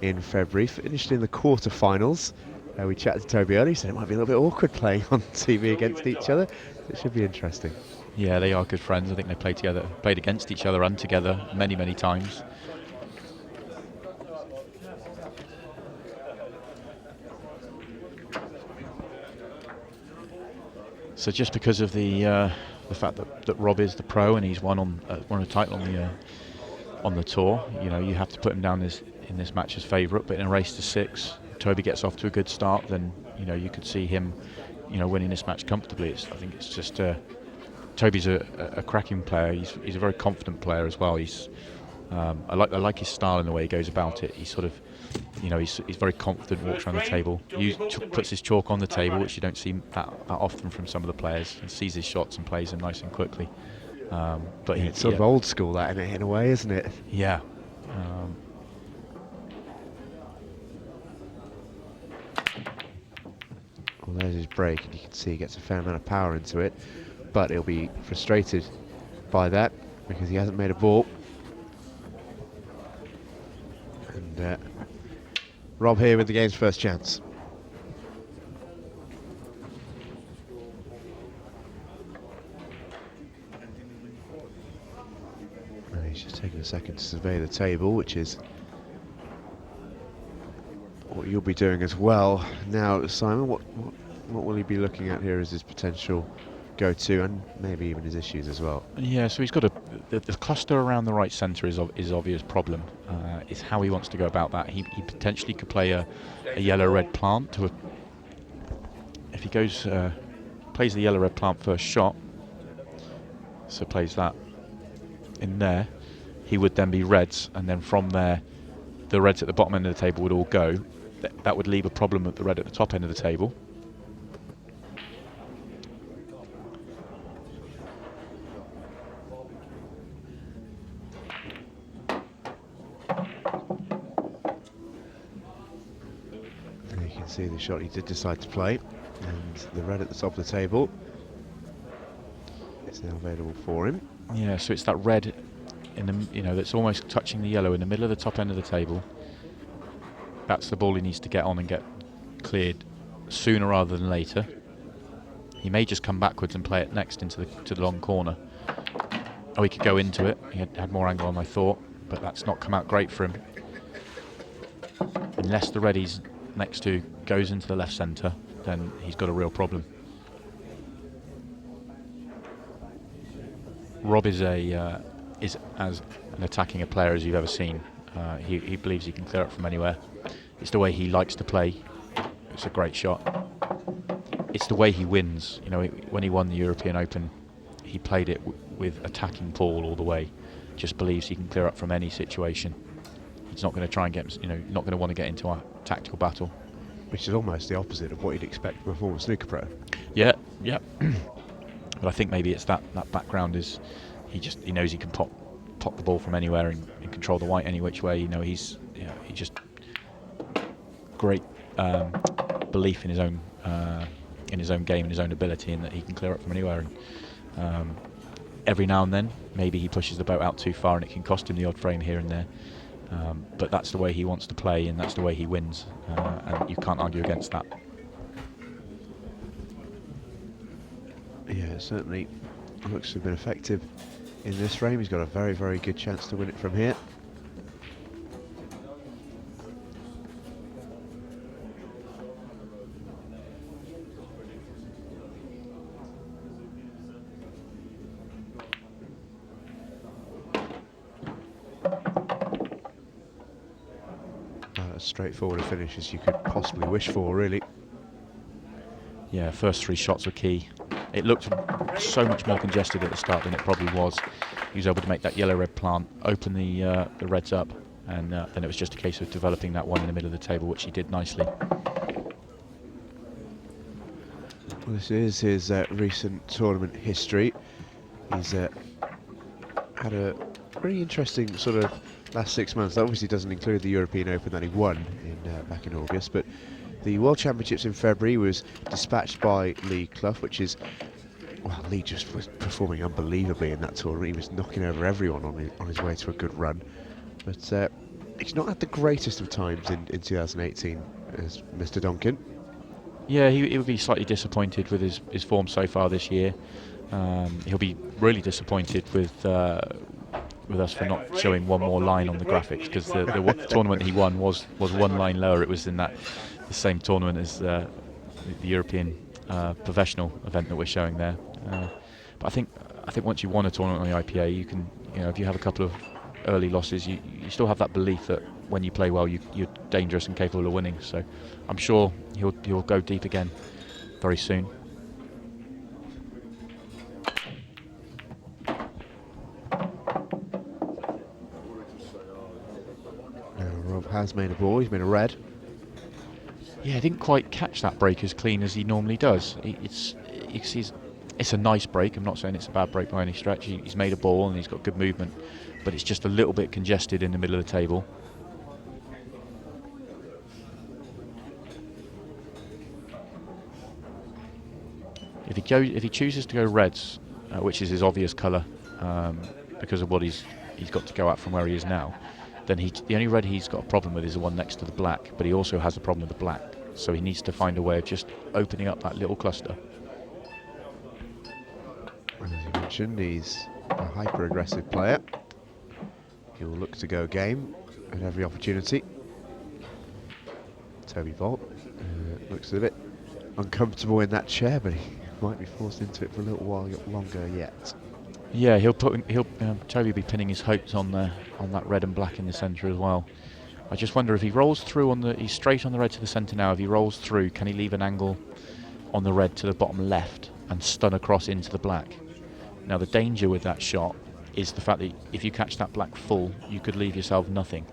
in February, finished in the quarterfinals. We chatted to Toby earlier, he said it might be a little bit awkward playing on TV against each other. It should be interesting. Yeah, they are good friends. I think they played against each other and together many, many times. So just because of the fact that Rob is the pro and he's won a title on the tour, you have to put him down in this match as favourite. But in a race to 6, Toby gets off to a good start, then you could see him winning this match comfortably. I think it's just Toby's a cracking player. He's a very confident player as well. I like his style and the way he goes about it. He's sort of he's very confident, walks around the table, puts his chalk on the table, which you don't see that often from some of the players, and sees his shots and plays them nice and quickly. But it's sort of old school that in a way, isn't it? Yeah. Well, there's his break, and you can see he gets a fair amount of power into it, but he'll be frustrated by that because he hasn't made a ball. And Rob here with the game's first chance. And he's just taking a second to survey the table, which is what you'll be doing as well. Now, Simon, what will he be looking at here as his potential go-to, and maybe even his issues as well? Yeah, so he's got the cluster around the right centre is obvious problem. It's how he wants to go about that. He potentially could play a yellow-red plant if he goes plays the yellow-red plant first shot. So plays that in there. He would then be reds, and then from there, the reds at the bottom end of the table would all go. That would leave a problem at the red at the top end of the table. See the shot he did decide to play, and the red at the top of the table is now available for him. Yeah, so it's that red in the that's almost touching the yellow in the middle of the top end of the table. That's the ball he needs to get on and get cleared sooner rather than later. He may just come backwards and play it next into the long corner. Oh, he could go into it. He had more angle on, I thought, but that's not come out great for him. Unless the red he's next to goes into the left centre, then he's got a real problem. Rob is as an attacking a player as you've ever seen. He believes he can clear it from anywhere. It's the way he likes to play. It's a great shot. It's the way he wins. When he won the European Open, he played it with attacking Paul all the way. Just believes he can clear up from any situation. He's not going to try and get, not going to want to get into a tactical battle. Which is almost the opposite of what you'd expect from a former snooker pro. Yeah. But I think maybe it's that background is he knows he can pop the ball from anywhere and control the white any which way. He just great belief in his own game and his own ability, and that he can clear up from anywhere. And every now and then, maybe he pushes the boat out too far, and it can cost him the odd frame here and there. But that's the way he wants to play, and that's the way he wins, and you can't argue against that. Yeah, it certainly looks to have been effective in this frame. He's got a very, very good chance to win it from here. As straightforward a finish as you could possibly wish for, really. Yeah, first 3 shots were key. It looked so much more congested at the start than it probably was. He was able to make that yellow-red plant, open the reds up, and then it was just a case of developing that one in the middle of the table, which he did nicely. Well, this is his recent tournament history. He's had a very interesting sort of last 6 months. That obviously doesn't include the European Open that he won back in August, but the World Championships in February was dispatched by Lee Clough, which is, well, Lee just was performing unbelievably in that tournament. He was knocking over everyone on his way to a good run, but he's not had the greatest of times in 2018 as Mr. Donkin. Yeah, he would be slightly disappointed with his form so far this year. He'll be really disappointed with us for not showing one more line on the graphics, because the tournament he won was one line lower. It was in the same tournament as the European professional event that we're showing there. But I think once you won a tournament on the IPA, you can, if you have a couple of early losses, you still have that belief that when you play well, you're dangerous and capable of winning. So I'm sure he'll go deep again very soon. Rob has made a ball. He's made a red. Yeah, I didn't quite catch that break as clean as he normally does. It's a nice break. I'm not saying it's a bad break by any stretch. He's made a ball and he's got good movement, but it's just a little bit congested in the middle of the table. If he chooses to go reds, which is his obvious colour, because of what he's got to go at from where he is now, then the only red he's got a problem with is the one next to the black, but he also has a problem with the black, so he needs to find a way of just opening up that little cluster. And as you mentioned, he's a hyper-aggressive player. He will look to go game at every opportunity. Toby Volt looks a bit uncomfortable in that chair, but he might be forced into it for a little while longer yet. Yeah, Toby will be pinning his hopes on that red and black in the centre as well. I just wonder if he rolls through he's straight on the red to the centre now. If he rolls through, can he leave an angle on the red to the bottom left and stun across into the black? Now the danger with that shot is the fact that if you catch that black full, you could leave yourself nothing.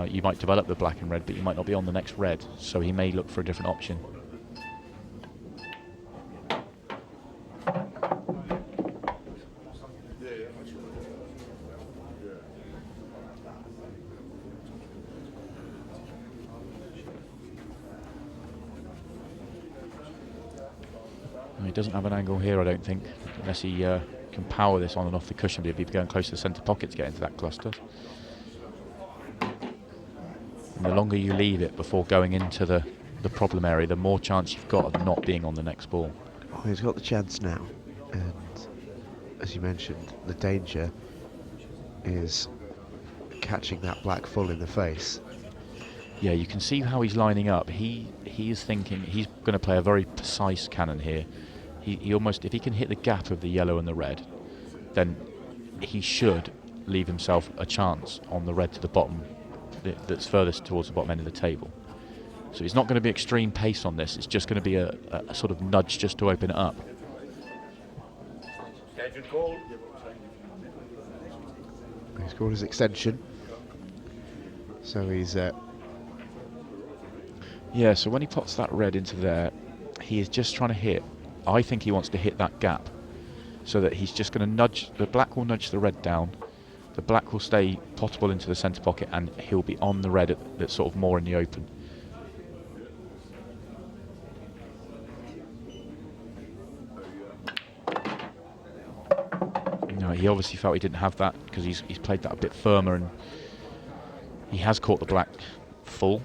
You might develop the black and red, but you might not be on the next red, so he may look for a different option. He doesn't have an angle here, I don't think, unless he can power this on and off the cushion, but he'd be going close to the centre pocket to get into that cluster. And the longer you leave it before going into the problem area, the more chance you've got of not being on the next ball. Oh, he's got the chance now, and as you mentioned, the danger is catching that black full in the face. Yeah, you can see how he's lining up. He is thinking he's going to play a very precise cannon here. He almost, if he can hit the gap of the yellow and the red, then he should leave himself a chance on the red to the bottom, that's furthest towards the bottom end of the table. So it's not going to be extreme pace on this. It's just going to be a sort of nudge just to open it up. He's called his extension. So he's yeah, so when he pots that red into there, he is just trying to hit. I think he wants to hit that gap, so that he's just going to nudge, the black will nudge the red down, the black will stay potable into the centre pocket, and he'll be on the red that's sort of more in the open. No, he obviously felt he didn't have that, because he's played that a bit firmer, and he has caught the black full.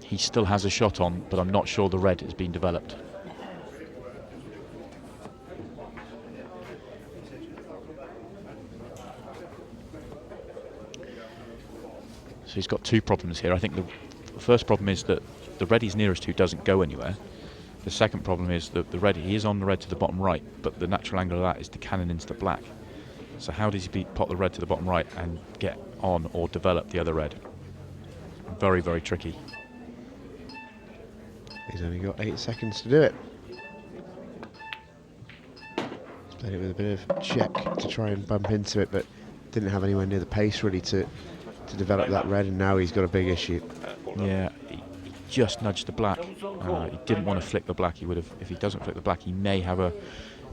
He still has a shot on, but I'm not sure the red has been developed. So he's got two problems here. I think the first problem is that the red he's nearest to doesn't go anywhere. The second problem is that the red, he is on the red to the bottom right, but the natural angle of that is to cannon into the black. So how does he pot the red to the bottom right and get on or develop the other red? Very, very tricky. He's only got 8 seconds to do it. Played it with a bit of check to try and bump into it, but didn't have anywhere near the pace really to develop that red, and now he's got a big issue. Yeah, he just nudged the black. He didn't want to flick the black. He would have, if he doesn't flick the black, he may have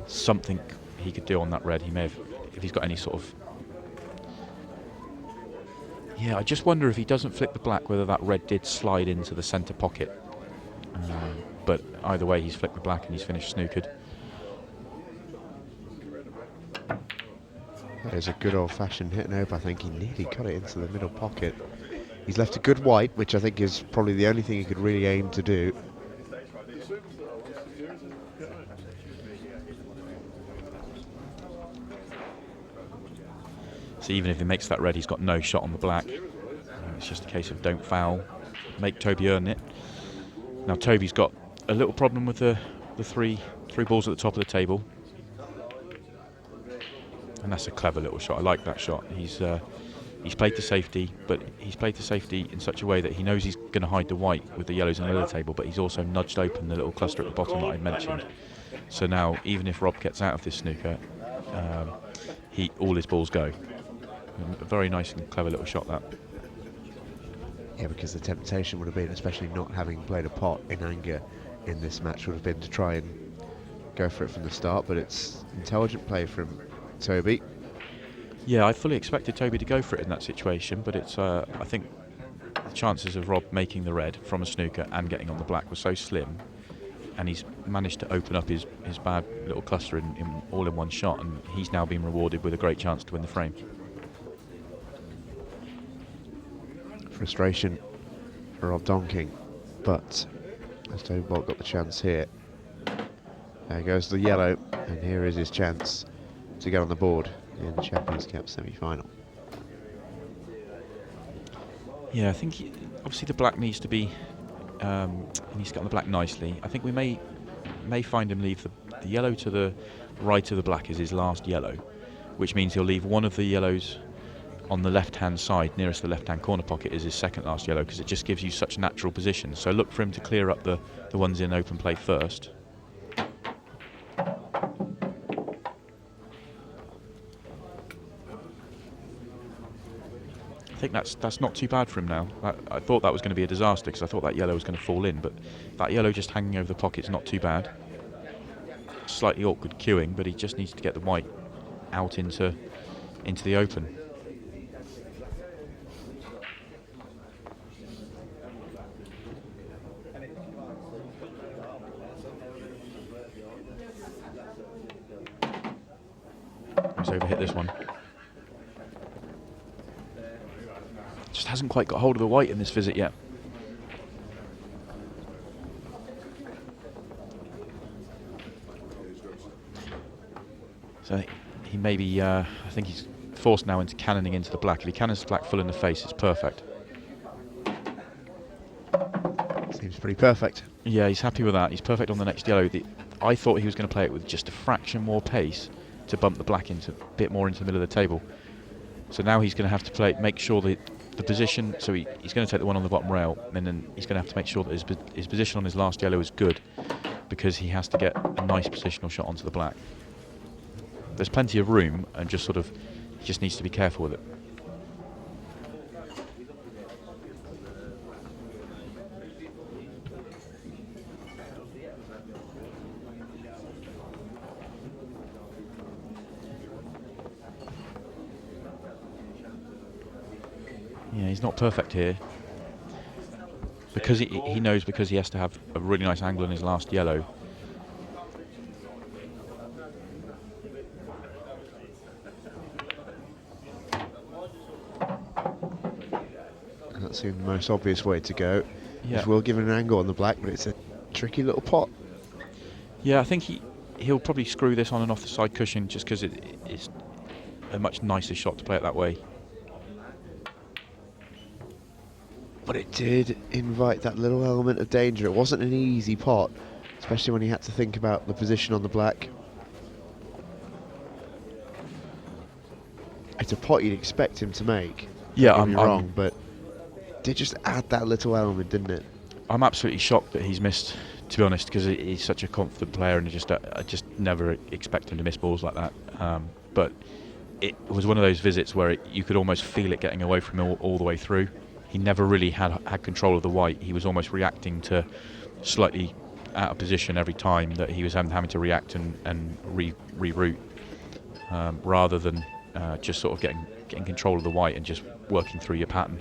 something he could do on that red. He may have, if he's got any sort of. Yeah, I just wonder if he doesn't flick the black, whether that red did slide into the centre pocket. But either way, he's flicked the black and he's finished snookered. That is a good old-fashioned hit and hope. I think he nearly got it into the middle pocket. He's left a good white, which I think is probably the only thing he could really aim to do. So even if he makes that red, he's got no shot on the black. It's just a case of don't foul, make Toby earn it. Now Toby's got a little problem with the three balls at the top of the table. And that's a clever little shot. I like that shot. He's played to safety, but he's played to safety in such a way that he knows he's going to hide the white with the yellows in the middle of the table, but he's also nudged open the little cluster at the bottom that I mentioned. So now, even if Rob gets out of this snooker, all his balls go. A very nice and clever little shot, that. Yeah, because the temptation would have been, especially not having played a pot in anger in this match, would have been to try and go for it from the start, but it's intelligent play from Toby. Yeah, I fully expected Toby to go for it in that situation, but it's I think the chances of Rob making the red from a snooker and getting on the black were so slim, and he's managed to open up his bad little cluster all in one shot, and he's now been rewarded with a great chance to win the frame. Frustration for Rob Donkin, but as Toby Bolt got the chance here. There goes the yellow, and here is his chance to get on the board in the Champions Cup semi-final. Yeah, I think obviously the black needs to be, he needs to get on the black nicely. I think we may find him leave the yellow to the right of the black is his last yellow, which means he'll leave one of the yellows on the left-hand side, nearest the left-hand corner pocket, is his second last yellow, because it just gives you such natural position. So look for him to clear up the ones in open play first. I think that's not too bad for him now. I thought that was going to be a disaster, because I thought that yellow was going to fall in, but that yellow just hanging over the pocket's not too bad. Slightly awkward queuing, but he just needs to get the white out into the open. He's overhit this one. Just hasn't quite got hold of the white in this visit yet. So he may be, I think he's forced now into cannoning into the black. If he cannons the black full in the face, it's perfect. Seems pretty perfect. Yeah, he's happy with that. He's perfect on the next yellow. I thought he was going to play it with just a fraction more pace to bump the black a bit more into the middle of the table. So now he's going to have to make sure that the position, so he's going to take the one on the bottom rail, and then he's going to have to make sure that his position on his last yellow is good, because he has to get a nice positional shot onto the black. There's plenty of room, and he just needs to be careful with it. Yeah, he's not perfect here, because he knows, because he has to have a really nice angle in his last yellow. And that seemed the most obvious way to go. Yeah. Which will give it an angle on the black, but it's a tricky little pot. Yeah, I think he'll probably screw this on and off the side cushion, just because it's a much nicer shot to play it that way. But it did invite that little element of danger. It wasn't an easy pot, especially when he had to think about the position on the black. It's a pot you'd expect him to make. Yeah, I'm wrong, but it did just add that little element, didn't it? I'm absolutely shocked that he's missed to be honest, because he's such a confident player, and I just never expect him to miss balls like that. But it was one of those visits where you could almost feel it getting away from him all the way through. He never really had control of the white. He was almost reacting to slightly out of position every time that he was having to react and reroute, rather than just sort of getting control of the white and just working through your pattern.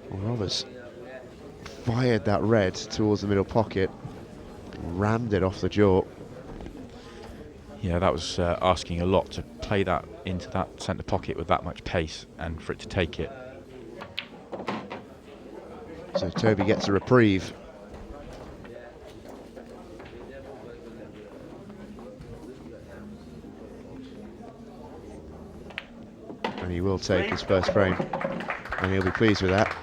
Well, Roberts fired that red towards the middle pocket, rammed it off the jaw. Yeah, that was asking a lot to play that into that centre pocket with that much pace and for it to take it. So Toby gets a reprieve. And he will take his first frame, and he'll be pleased with that.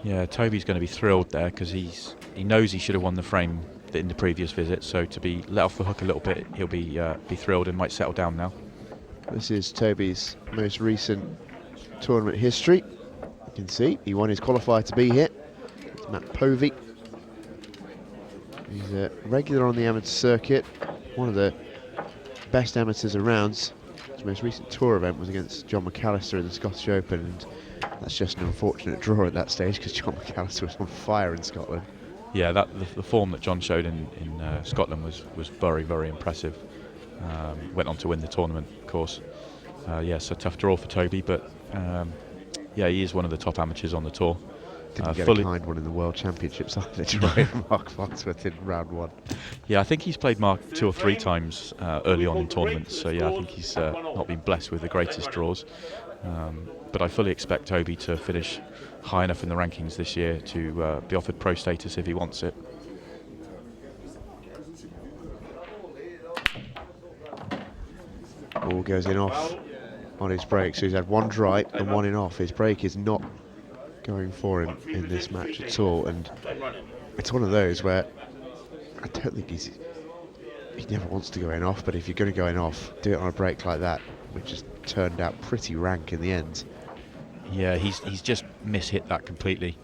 Yeah, Toby's going to be thrilled there because he knows he should have won the frame in the previous visit. So to be let off the hook a little bit, he'll be thrilled and might settle down now. This is Toby's most recent tournament history. You can see he won his qualifier to be here. It's Matt Povey. He's a regular on the amateur circuit, one of the best amateurs around. His most recent tour event was against John McAllister in the Scottish Open, and that's just an unfortunate draw at that stage because John McAllister was on fire in Scotland. Yeah, the form that John showed in Scotland was very, very impressive. Went on to win the tournament, of course. Yeah, so tough draw for Toby, but yeah, he is one of the top amateurs on the tour. Didn't get a kind one in the World Championships either, trying Mark Foxworth in round one. Yeah, I think he's played Mark 2 or 3 times early on in tournaments, so yeah, I think he's not been blessed with the greatest draws. But I fully expect Toby to finish high enough in the rankings this year to be offered pro status if he wants it. Ball goes in off on his break, so he's had one dry and one in off. His break is not going for him in this match at all, and it's one of those where I don't think he never wants to go in off, but if you're going to go in off, do it on a break like that, which has turned out pretty rank in the end. Yeah, he's just mishit that completely.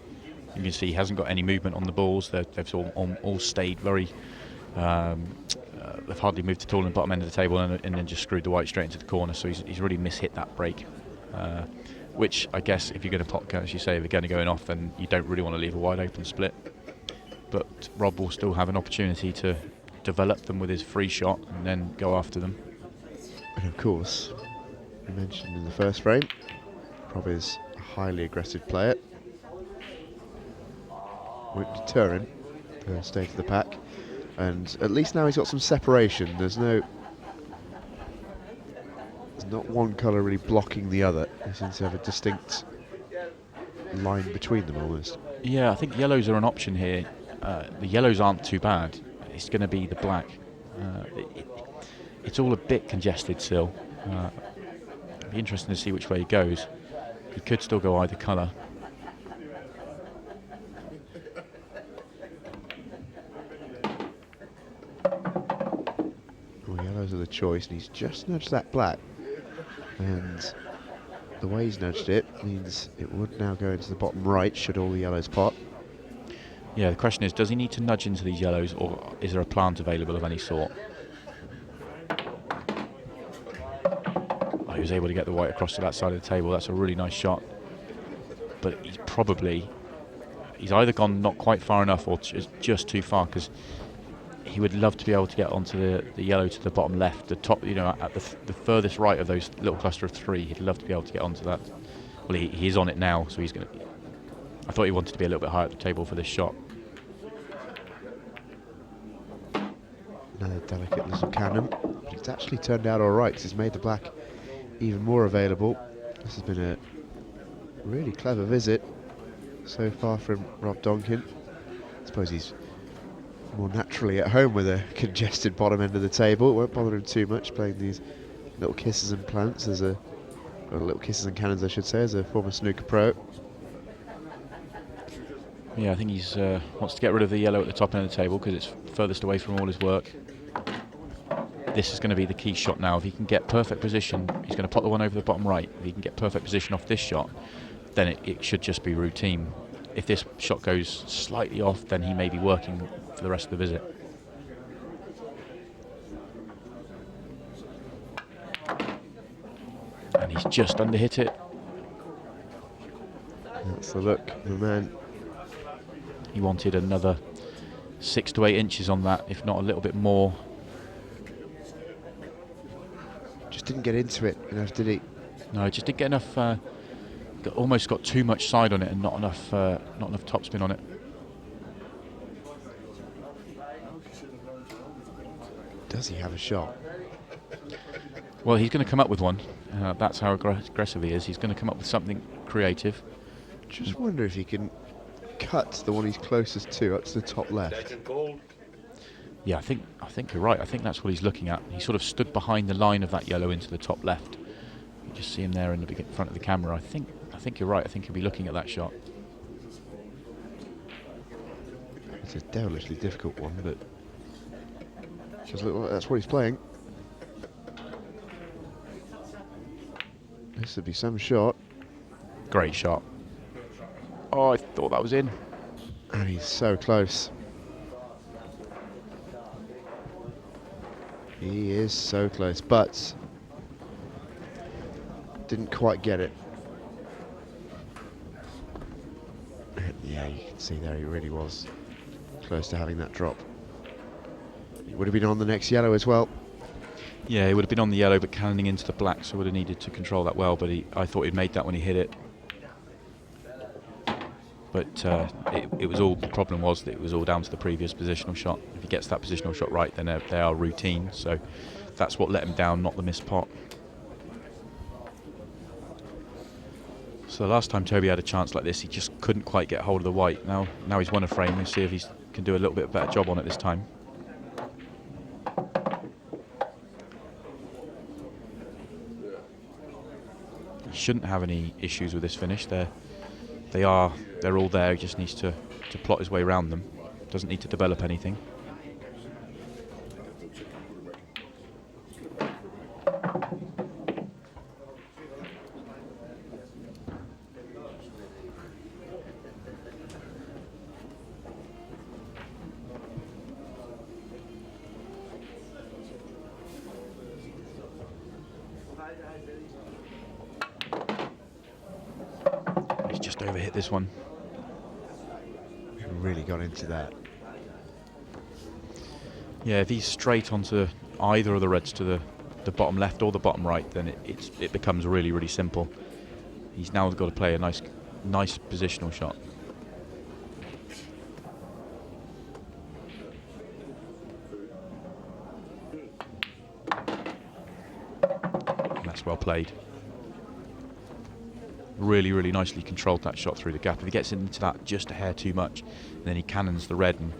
You can see he hasn't got any movement on the balls. They've all stayed very. They've hardly moved at all in the bottom end of the table, and then just screwed the white straight into the corner. So he's really mishit that break. Which I guess if you're going to pot, as you say, if you're going to go in off, then you don't really want to leave a wide open split. But Rob will still have an opportunity to develop them with his free shot and then go after them. And of course, you mentioned in the first frame, Rob is a highly aggressive player. Won't deter him to stay to the pack, and at least now he's got some separation. There's not one colour really blocking the other. They seem to have a distinct line between them almost. Yeah, I think yellows are an option here. The yellows aren't too bad. It's going to be the black. It's all a bit congested still. It'll be interesting to see which way he goes. He could still go either colour. Well, yellows are the choice, and he's just nudged that black. And the way he's nudged it means it would now go into the bottom right should all the yellows pot. Yeah, the question is, does he need to nudge into these yellows, or is there a plant available of any sort? Oh, he was able to get the white across to that side of the table. That's a really nice shot. But he's either gone not quite far enough or just too far, because he would love to be able to get onto the yellow to the bottom left, the top, at the furthest right of those little cluster of 3. He'd love to be able to get onto that. Well, he's on it now, so he's going to. I thought he wanted to be a little bit higher at the table for this shot. Another delicate little cannon, but it's actually turned out all right because it's made the black even more available. This has been a really clever visit so far from Rob Donkin. I suppose he's more naturally at home with a congested bottom end of the table. It won't bother him too much playing these little kisses and plants or little kisses and cannons, I should say, as a former snooker pro. Yeah, I think he's wants to get rid of the yellow at the top end of the table because it's furthest away from all his work. this is going to be the key shot now. If he can get perfect position, he's going to put the one over the bottom right. If he can get perfect position off this shot, then it should just be routine. If this shot goes slightly off, then he may be working for the rest of the visit. And he's just underhit it. That's the look, the man. He wanted another 6 to 8 inches on that, if not a little bit more. Just didn't get into it enough, did he? No, just didn't get enough. Almost got too much side on it and not enough topspin on it. Does he have a shot? Well, he's going to come up with one. That's how aggressive he is. He's going to come up with something creative. Just wonder if he can cut the one he's closest to, up to the top left. Yeah, I think you're right. I think that's what he's looking at. He sort of stood behind the line of that yellow into the top left. You just see him there in the front of the camera. I think you're right. I think he'll be looking at that shot. It's a devilishly difficult one, but just look like that's what he's playing. This would be some shot. Great shot. Oh, I thought that was in. And he's so close. He is so close, but didn't quite get it. Yeah, you can see there he really was close to having that drop. He would have been on the next yellow as well. Yeah, he would have been on the yellow, but cannoning into the black, so would have needed to control that well. But I thought he'd made that when he hit it. But it was all. The problem was that it was all down to the previous positional shot. If he gets that positional shot right, then they are routine. So that's what let him down, not the missed pot. So the last time Toby had a chance like this, he just couldn't quite get hold of the white. Now he's won a frame. We'll see if he can do a little bit better job on it this time. He shouldn't have any issues with this finish. They're all there. He just needs to plot his way around them. Doesn't need to develop anything. He's just overhit this one. Really got into that. Yeah, if he's straight onto either of the reds to the bottom left or the bottom right, then it becomes really, really simple. He's now got to play a nice positional shot. And that's well played. Really, really nicely controlled that shot through the gap. If he gets into that just a hair too much, then he cannons the red and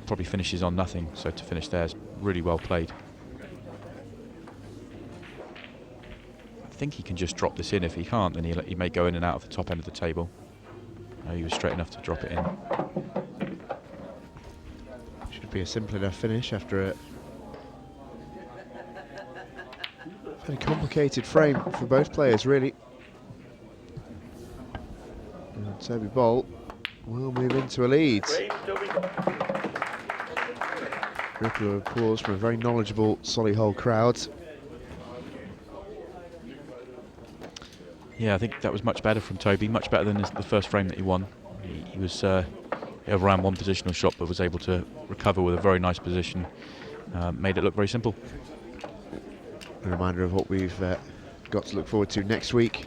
probably finishes on nothing. So to finish there is really well played. I think he can just drop this in. If he can't, then he may go in and out of the top end of the table. He was straight enough to drop it in. Should be a simple enough finish after a very complicated frame for both players, really. And Toby Bolt will move into a lead. Ripple of applause from a very knowledgeable Solihull crowd. Yeah, I think that was much better from Toby, much better than the first frame that he won. He was he overran one positional shot, but was able to recover with a very nice position. Made it look very simple. A reminder of what we've got to look forward to next week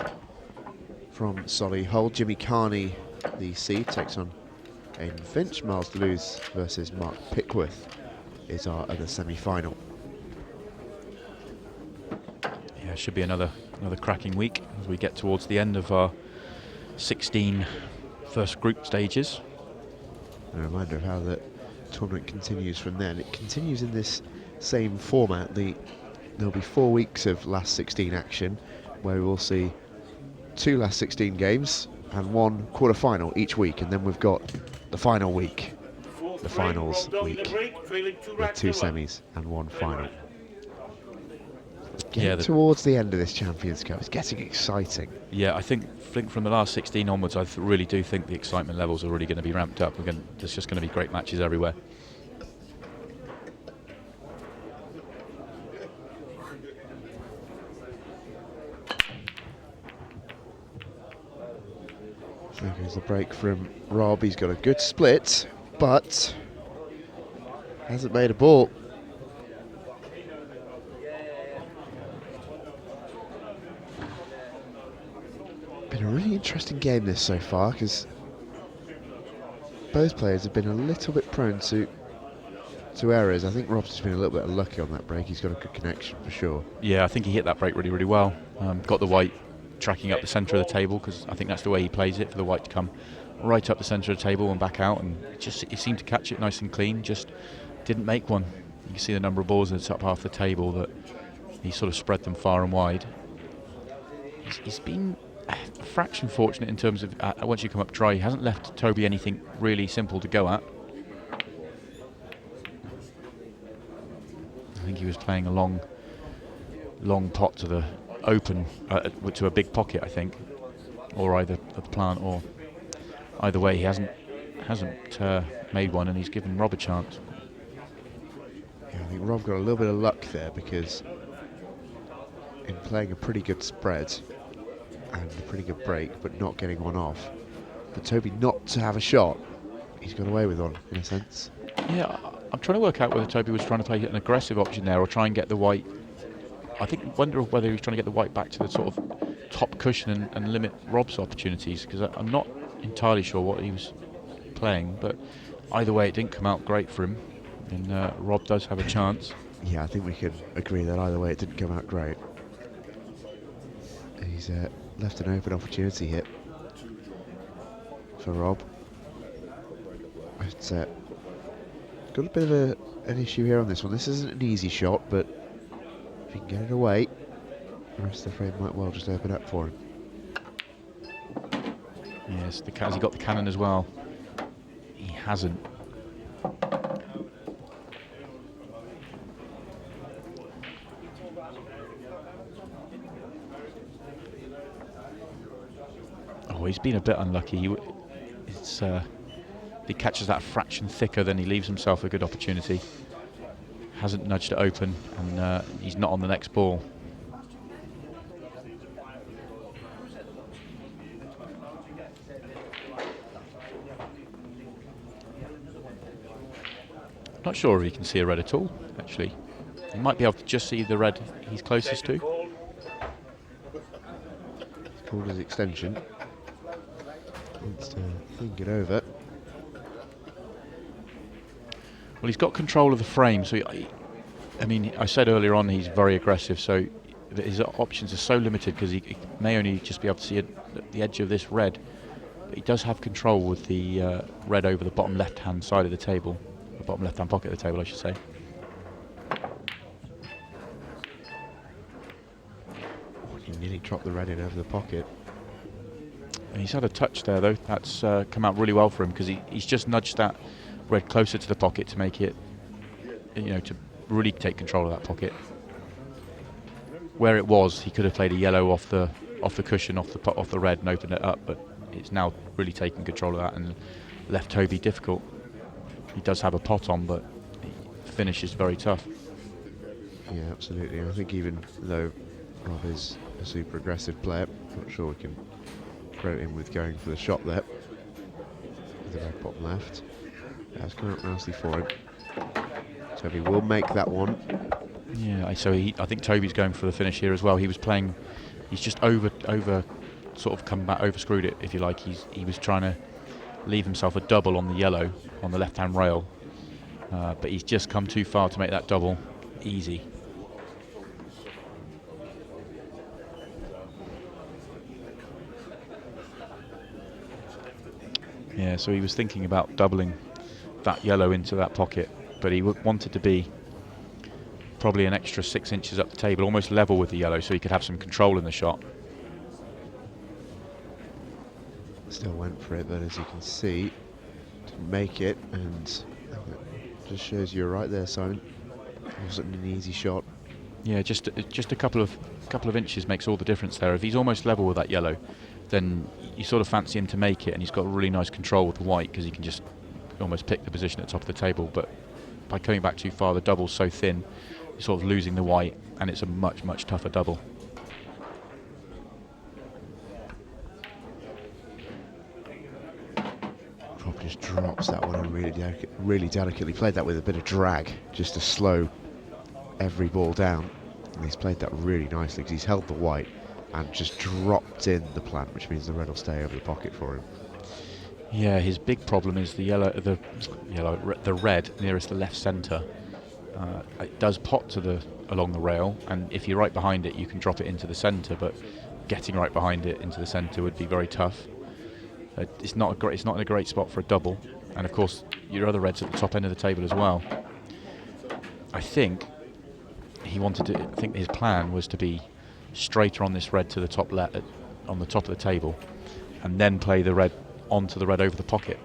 from Solihull. Jimmy Carney, the seed, takes on Aidan Finch. Miles Duluth versus Mark Pickworth is our other semi-final. Yeah, should be another cracking week as we get towards the end of our 16 first group stages. A reminder of how the tournament continues from then. It continues in this same format. There'll be 4 weeks of last 16 action, where we will see 2 last 16 games and 1 quarter-final each week, and then we've got the final week, the finals week, with 2 semis and 1 final. Getting towards the end of this Champions Cup, it's getting exciting. Yeah, I think from the last 16 onwards, I really do think the excitement levels are really going to be ramped up. There's just going to be great matches everywhere. There goes the break from Rob. He's got a good split, but hasn't made a ball. Been a really interesting game this so far, because both players have been a little bit prone to errors. I think Rob's just been a little bit unlucky on that break. He's got a good connection for sure. Yeah, I think he hit that break really, really well. Got the white tracking up the centre of the table, because I think that's the way he plays it, for the white to come right up the centre of the table and back out, and he seemed to catch it nice and clean, just didn't make one. You can see the number of balls in the top half of the table that he sort of spread them far and wide. He's been a fraction fortunate in terms of once you come up dry, he hasn't left Toby anything really simple to go at. I think he was playing a long pot to the open, to a big pocket, I think, or either at the plant, or either way he hasn't made one, and he's given Rob a chance. Yeah, I think Rob got a little bit of luck there, because in playing a pretty good spread and a pretty good break, but not getting one off, for Toby not to have a shot, he's got away with one, in a sense. Yeah, I'm trying to work out whether Toby was trying to play an aggressive option there, or try and get the white. I wonder whether he was trying to get the white back to the sort of top cushion and limit Rob's opportunities, because I'm not entirely sure what he was playing, but either way it didn't come out great for him, and Rob does have a chance. Yeah, I think we can agree that either way it didn't come out great. He's left an open opportunity hit for Rob. It's got a bit of an issue here on this one. This isn't an easy shot, but if he can get it away, the rest of the frame might well just open up for him. Yes, has he got the cannon as well? He hasn't. Oh, he's been a bit unlucky. He catches that fraction thicker, then he leaves himself a good opportunity. Hasn't nudged it open, and he's not on the next ball. Not sure if he can see a red at all, actually. He might be able to just see the red he's closest to. He's called his extension. Wants to think it over. Well, he's got control of the frame, so I mean, I said earlier on he's very aggressive, so his options are so limited, because he may only just be able to see the edge of this red, but he does have control with the red over the bottom left-hand side of the table, the bottom left-hand pocket of the table, I should say. He nearly dropped the red in over the pocket. And he's had a touch there, though. That's come out really well for him, because he's just nudged that red closer to the pocket to make it, to really take control of that pocket. Where it was, he could have played a yellow off the cushion, off the red, and opened it up, but it's now really taken control of that and left Toby difficult. He does have a pot on, but the finish is very tough. Yeah, absolutely. I think even though Rob is a super aggressive player, I'm not sure we can credit him with going for the shot there. With the red bottom left. That's come out nicely for him. Toby will make that one. Yeah, so I think Toby's going for the finish here as well. He was playing, he's just over sort of come back, over screwed it, if you like. He was trying to leave himself a double on the yellow on the left-hand rail, but he's just come too far to make that double easy. Yeah, so he was thinking about doubling that yellow into that pocket, but he wanted to be probably an extra 6 inches up the table, almost level with the yellow, so he could have some control in the shot. Still went for it, but as you can see, didn't make it, and just shows you're right there, Simon. It wasn't an easy shot. Yeah, just a couple of inches makes all the difference there. If he's almost level with that yellow, then you sort of fancy him to make it, and he's got really nice control with the white because he can just almost pick the position at the top of the table. But by coming back too far, the double's so thin, you're sort of losing the white, and it's a much tougher double. Rob just drops that one and really delicately played that with a bit of drag, just to slow every ball down. And he's played that really nicely because he's held the white and just dropped in the plant, which means the red will stay over the pocket for him. Yeah, his big problem is the red nearest the left centre. It does pot to along the rail, and if you're right behind it, you can drop it into the centre. But getting right behind it into the centre would be very tough. It's not in a great spot for a double, and of course your other red's at the top end of the table as well. I think his plan was to be straighter on this red to the top on the top of the table, and then play the red onto the red over the pocket.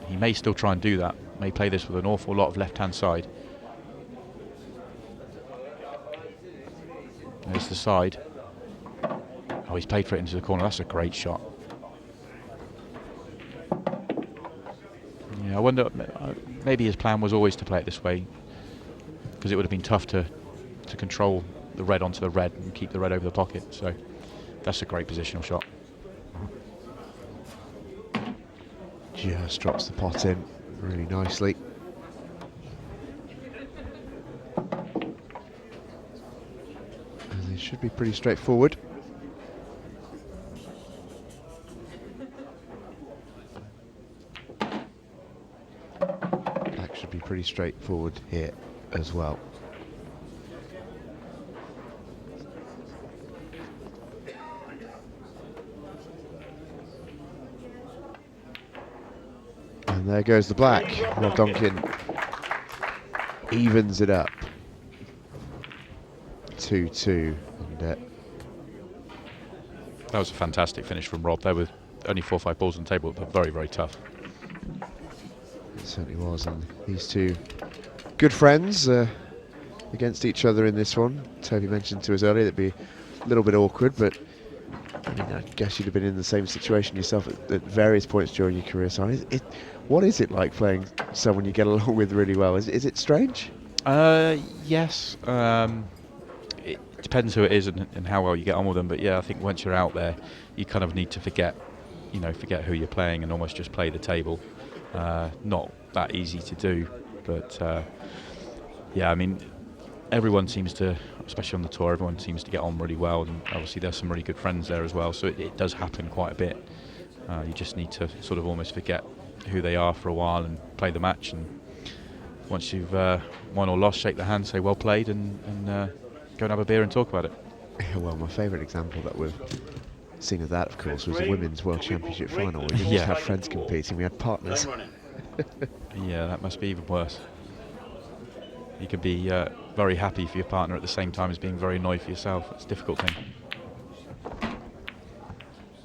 He may still try and do that. May play this with an awful lot of left-hand side. There's the side. Oh, he's played for it into the corner. That's a great shot. Yeah, I wonder, maybe his plan was always to play it this way, because it would have been tough to control the red onto the red and keep the red over the pocket. So that's a great positional shot. Just drops the pot in really nicely. And it should be pretty straightforward. That should be pretty straightforward here as well. And there goes the black. Rob Donkin evens it up. 2-2. And, that was a fantastic finish from Rob. There were only 4 or 5 balls on the table, but very tough. It certainly was. And these two good friends against each other in this one. Toby mentioned to us earlier that'd be a little bit awkward, but I mean, I guess you'd have been in the same situation yourself at various points during your career. So what is it like playing someone you get along with really well? Is it strange? Yes. It depends who it is and how well you get on with them. But yeah, I think once you're out there, you kind of need to forget who you're playing and almost just play the table. Not that easy to do, but yeah, I mean, everyone seems to, especially on the tour, everyone seems to get on really well, and obviously there's some really good friends there as well, so it does happen quite a bit. You just need to sort of almost forget who they are for a while and play the match, and once you've won or lost, shake their hand, say well played, and go and have a beer and talk about it. Well, my favourite example that we've seen of that, of course, was the Women's World Championship final. We didn't just have friends competing, we had partners. Yeah, that must be even worse. You can be very happy for your partner at the same time as being very annoyed for yourself. It's a difficult thing.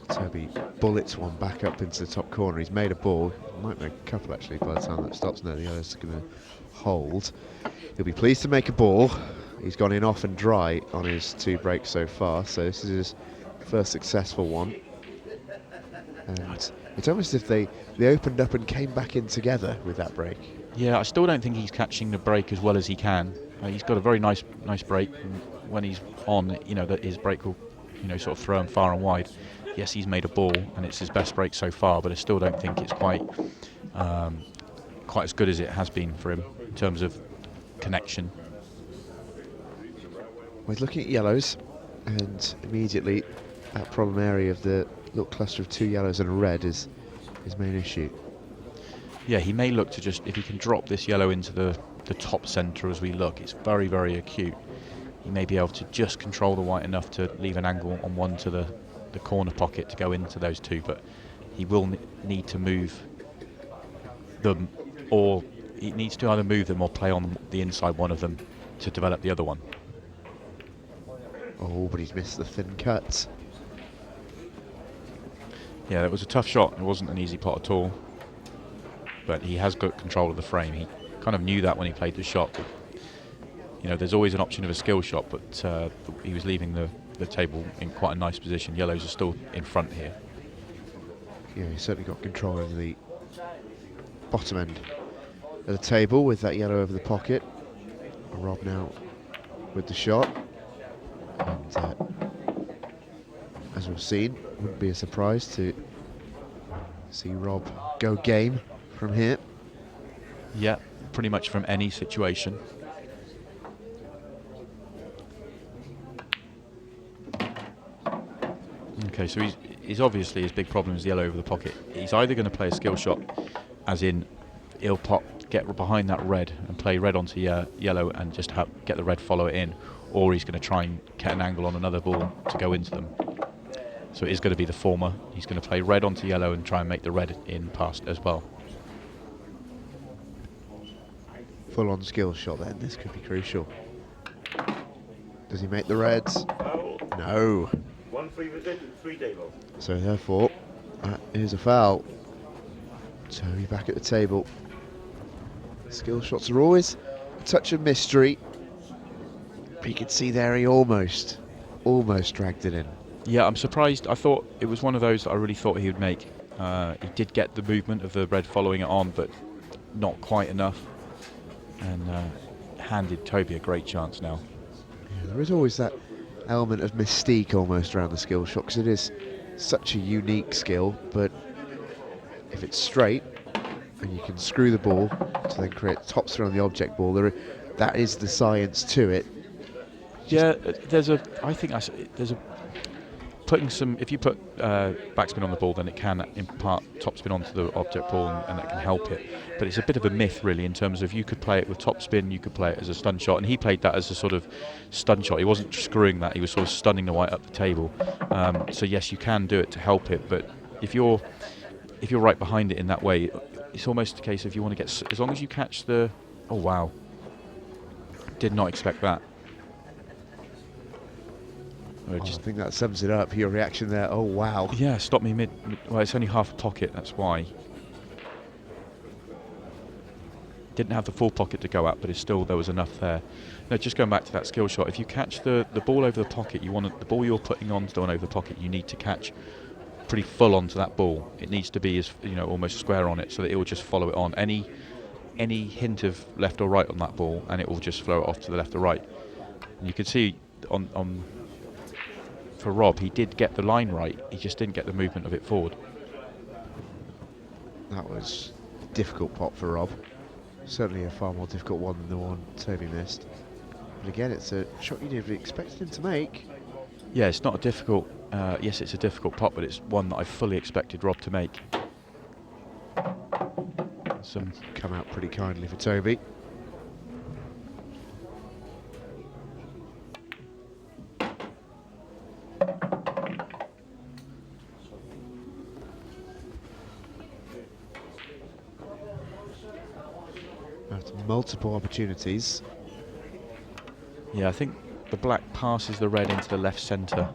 Toby bullets one back up into the top corner. He's made a ball. He might make a couple actually by the time that stops. No, the other's going to hold. He'll be pleased to make a ball. He's gone in off and dry on his 2 breaks so far, so this is his first successful one. And it's almost as if they opened up and came back in together with that break. Yeah, I still don't think he's catching the break as well as he can. He's got a very nice break, and when he's on, that his break will, sort of throw him far and wide. Yes, he's made a ball, and it's his best break so far, but I still don't think it's quite as good as it has been for him in terms of connection. Well, he's looking at yellows, and immediately that problem area of the little cluster of 2 yellows and a red is his main issue. Yeah, he may look to just, if he can drop this yellow into the top centre as we look, it's very acute. He may be able to just control the white enough to leave an angle on one to the corner pocket to go into those 2, but he will need to move them, or he needs to either move them or play on the inside one of them to develop the other one. Oh, but he's missed the thin cuts. Yeah, it was a tough shot. It wasn't an easy pot at all. But he has got control of the frame. He kind of knew that when he played the shot. there's always an option of a skill shot, but he was leaving the table in quite a nice position. Yellows are still in front here. Yeah, he's certainly got control of the bottom end of the table with that yellow over the pocket. Rob now with the shot. And as we've seen, wouldn't be a surprise to see Rob go game from here. Yeah, pretty much from any situation. Okay, so he's obviously, his big problem is yellow over the pocket. He's either going to play a skill shot, as in he'll get behind that red and play red onto yellow and just get the red follow it in, or he's going to try and get an angle on another ball to go into them. So it is going to be the former. He's going to play red onto yellow and try and make the red in past as well. Full on skill shot then, this could be crucial. Does he make the reds? No. 1-3 was it, 3 deadlock. So therefore, that is a foul. Toby back at the table. Skill shots are always a touch of mystery. But you can see there he almost dragged it in. Yeah, I'm surprised. I thought it was one of those that I really thought he would make. He did get the movement of the red following it on, but not quite enough. And handed Toby a great chance now. Yeah, there is always that element of mystique almost around the skill shot, because it is such a unique skill, but if it's straight and you can screw the ball to then create topspin on the object ball, that is the science to it. Yeah, I think there's a putting some, if you put backspin on the ball, then it can impart topspin onto the object ball, and that can help it. But it's a bit of a myth, really, in terms of you could play it with topspin, you could play it as a stun shot, and he played that as a sort of stun shot. He wasn't screwing that; he was sort of stunning the white up the table. So yes, you can do it to help it, but if you're right behind it in that way, it's almost a case of you want to get, as long as you catch the. Oh wow! Did not expect that. I think that sums it up, your reaction there. Oh wow. Yeah, stop me mid. Well, it's only half a pocket, that's why. Didn't have the full pocket to go at, but it's still, there was enough there. No, just going back to that skill shot, if you catch the ball over the pocket, the ball you're putting on over the pocket, you need to catch pretty full onto that ball. It needs to be as almost square on it, so that it will just follow it on. Any hint of left or right on that ball, and it will just flow it off to the left or right. And you can see on for Rob, he did get the line right, he just didn't get the movement of it forward. That was a difficult pot for Rob. Certainly a far more difficult one than the one Toby missed. But again, it's a shot you'd have expected him to make. Yeah, it's not a difficult, yes, it's a difficult pot, but it's one that I fully expected Rob to make. Some come out pretty kindly for Toby. Multiple opportunities. Yeah, I think the black passes the red into the left centre,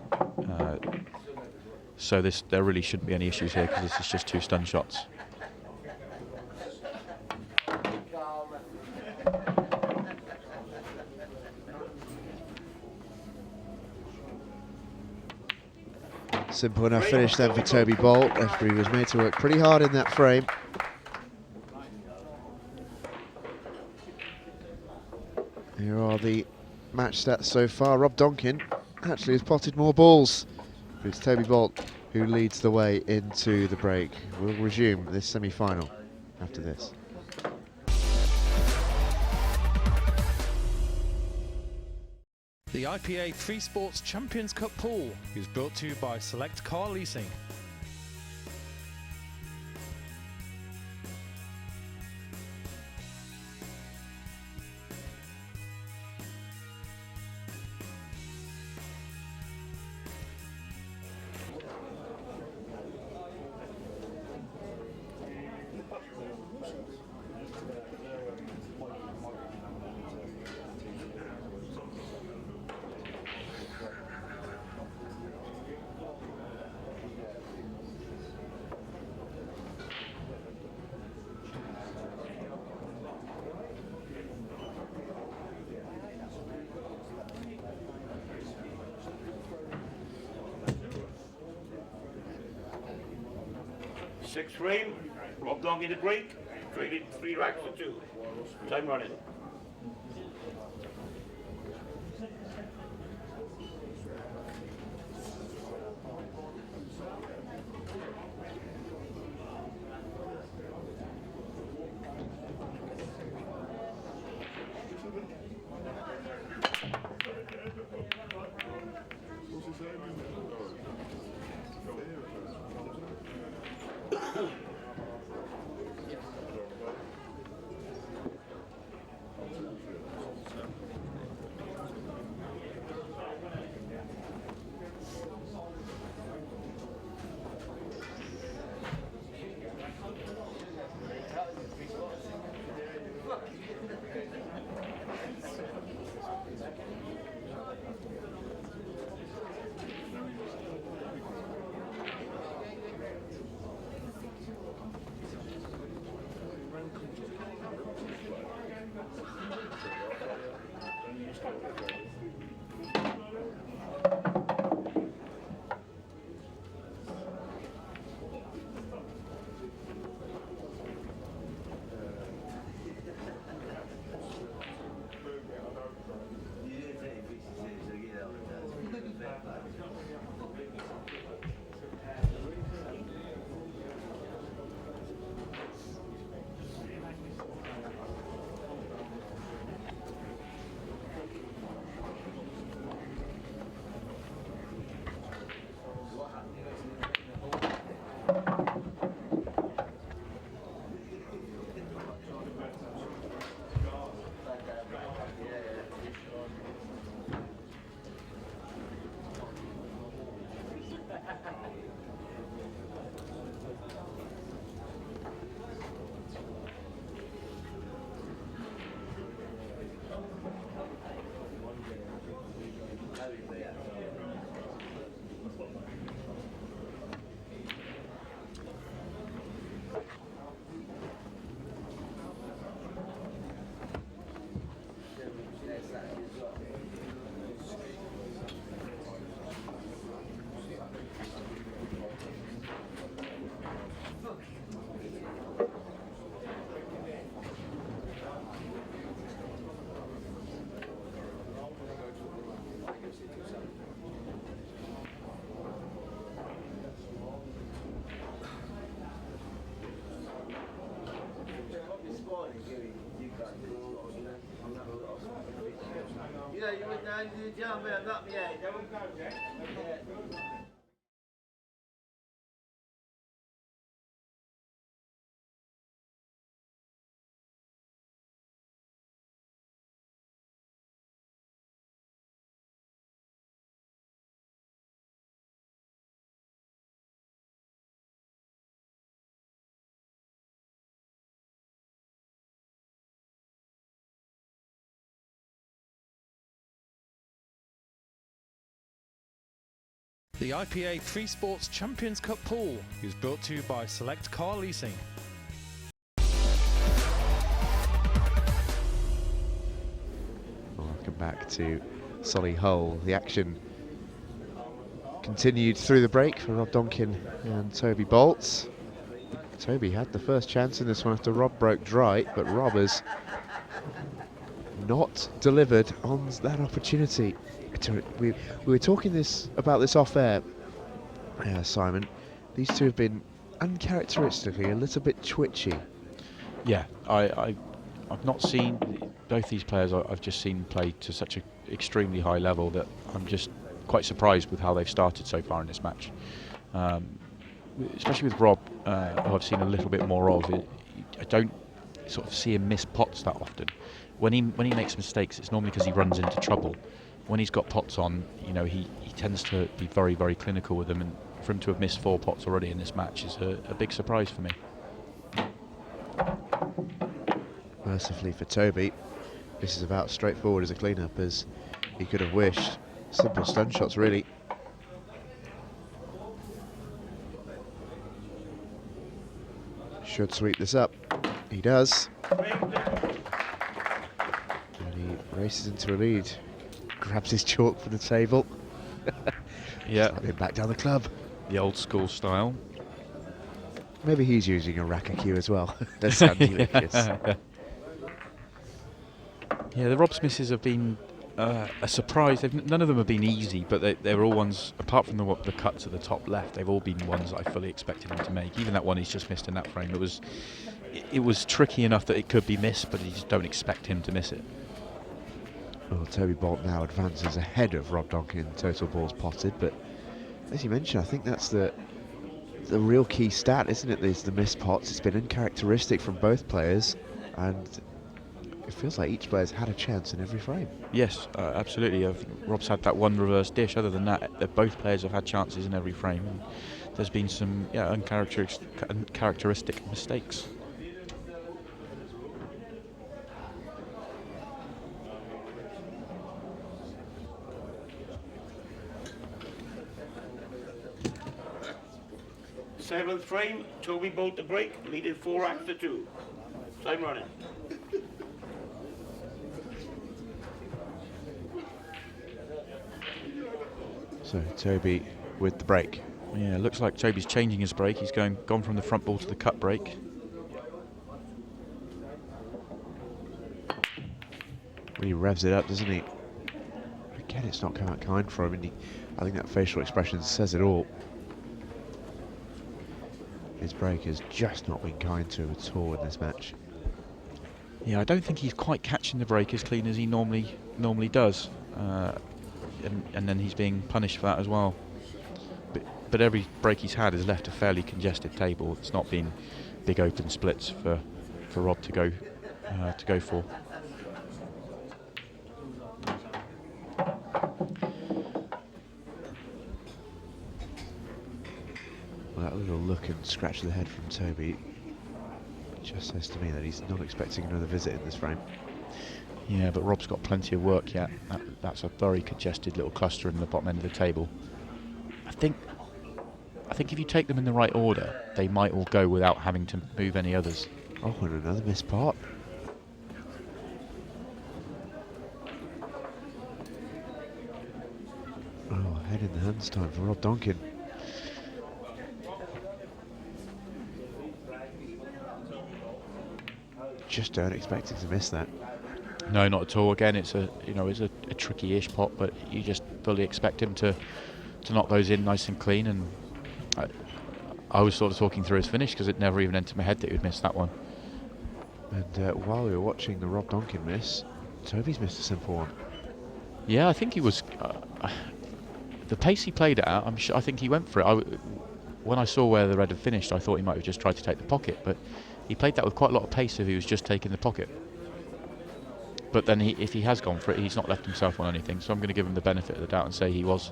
so there really shouldn't be any issues here, because this is just 2 stun shots. Simple enough finish then for Toby Bolt after he was made to work pretty hard in that frame. Here are the match stats so far. Rob Donkin actually has potted more balls. But it's Toby Bolt who leads the way into the break. We'll resume this semi-final after this. The IPA Freesports Champions Cup pool is brought to you by Select Car Leasing. 6-3. Rob Donkin the Greek. Three racks to 2. Time running. You went down to the jump, man, not yet. The IPA Freesports Champions Cup pool is brought to you by Select Car Leasing. Welcome back to Solihull. The action continued through the break for Rob Donkin and Toby Bolts. Toby had the first chance in this one after Rob broke dry, but Rob has not delivered on that opportunity. We were talking about this off air, Simon. These two have been uncharacteristically a little bit twitchy. Yeah, I've not seen both these players. I've just seen play to such an extremely high level that I'm just quite surprised with how they've started so far in this match. Especially with Rob, who I've seen a little bit more of. I don't sort of see him miss pots that often. When he makes mistakes, it's normally because he runs into trouble. When he's got pots on, you know, he tends to be very, very clinical with them, and for him to have missed 4 pots already in this match is a big surprise for me. Mercifully for Toby, this is about as straightforward as a clean-up as he could have wished. Simple stun shots, really. Should sweep this up. He does. And he races into a lead. Grabs his chalk from the table. Yeah, back down the club. the old school style. Maybe he's using a racket cue as well. That's Andy Lucas. Yeah, the Rob's misses have been a surprise. None of them have been easy, but they were all ones, apart from the cuts at the top left, they've all been ones that I fully expected him to make. Even that one he's just missed in that frame, it was tricky enough that it could be missed, but you just don't expect him to miss it. Well, Toby Bolt now advances ahead of Rob Donkin in total balls potted, but as you mentioned, I think that's the real key stat, isn't it? There's the missed pots. It's been uncharacteristic from both players, and it feels like each player's had a chance in every frame. Yes, absolutely. I think Rob's had that one reverse dish. Other than that, both players have had chances in every frame. And there's been some uncharacteristic mistakes. Seventh frame, Toby Bolt to break, leading 4-2. Time running. So Toby with the break. Yeah, looks like Toby's changing his break. He's gone from the front ball to the cut break. Really revs it up, doesn't he? Again, it's not come out kind for him, and I think that facial expression says it all. His break has just not been kind to him at all in this match. Yeah, I don't think he's quite catching the break as clean as he normally does, and then he's being punished for that as well. But every break he's had has left a fairly congested table. It's not been big open splits for Rob to go for. Well, that little look and scratch of the head from Toby just says to me that he's not expecting another visit in this frame. Yeah, but Rob's got plenty of work yet. That's a very congested little cluster in the bottom end of the table. I think if you take them in the right order, they might all go without having to move any others. Oh, and another missed pot. Oh, head in the hands time for Rob Donkin. Just don't expect him to miss that. No, not at all. Again, it's a tricky-ish pot, but you just fully expect him to knock those in nice and clean. And I was sort of talking through his finish because it never even entered my head that he would miss that one. And while we were watching the Rob Donkin miss, Toby's missed a simple one. Yeah, I think he was. The pace he played it at, I think he went for it. When I saw where the red had finished, I thought he might have just tried to take the pocket, but he played that with quite a lot of pace if he was just taking the pocket. But then if he has gone for it, he's not left himself on anything, so I'm going to give him the benefit of the doubt and say he was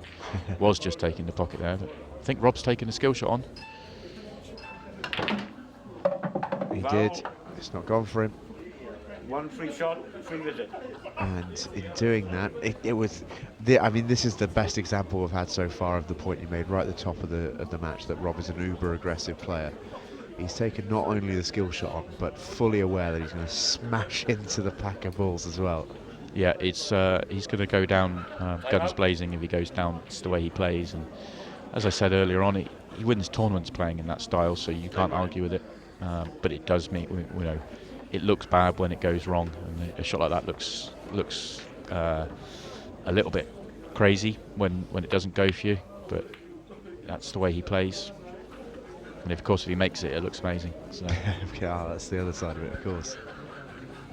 just taking the pocket there. But I think Rob's taken a skill shot on. He did. It's not gone for him. One free shot, free visit. And in doing that, it was. I mean, this is the best example we've had so far of the point you made right at the top of the match, that Rob is an uber aggressive player. He's taken not only the skill shot on, but fully aware that he's going to smash into the pack of balls as well. Yeah, he's going to go down guns blazing if he goes down. It's the way he plays, and as I said earlier on, he wins tournaments playing in that style, so you can't argue with it. But it does mean, it looks bad when it goes wrong, and a shot like that looks a little bit crazy when it doesn't go for you. But that's the way he plays. And of course, if he makes it, it looks amazing. So. Yeah, that's the other side of it, of course.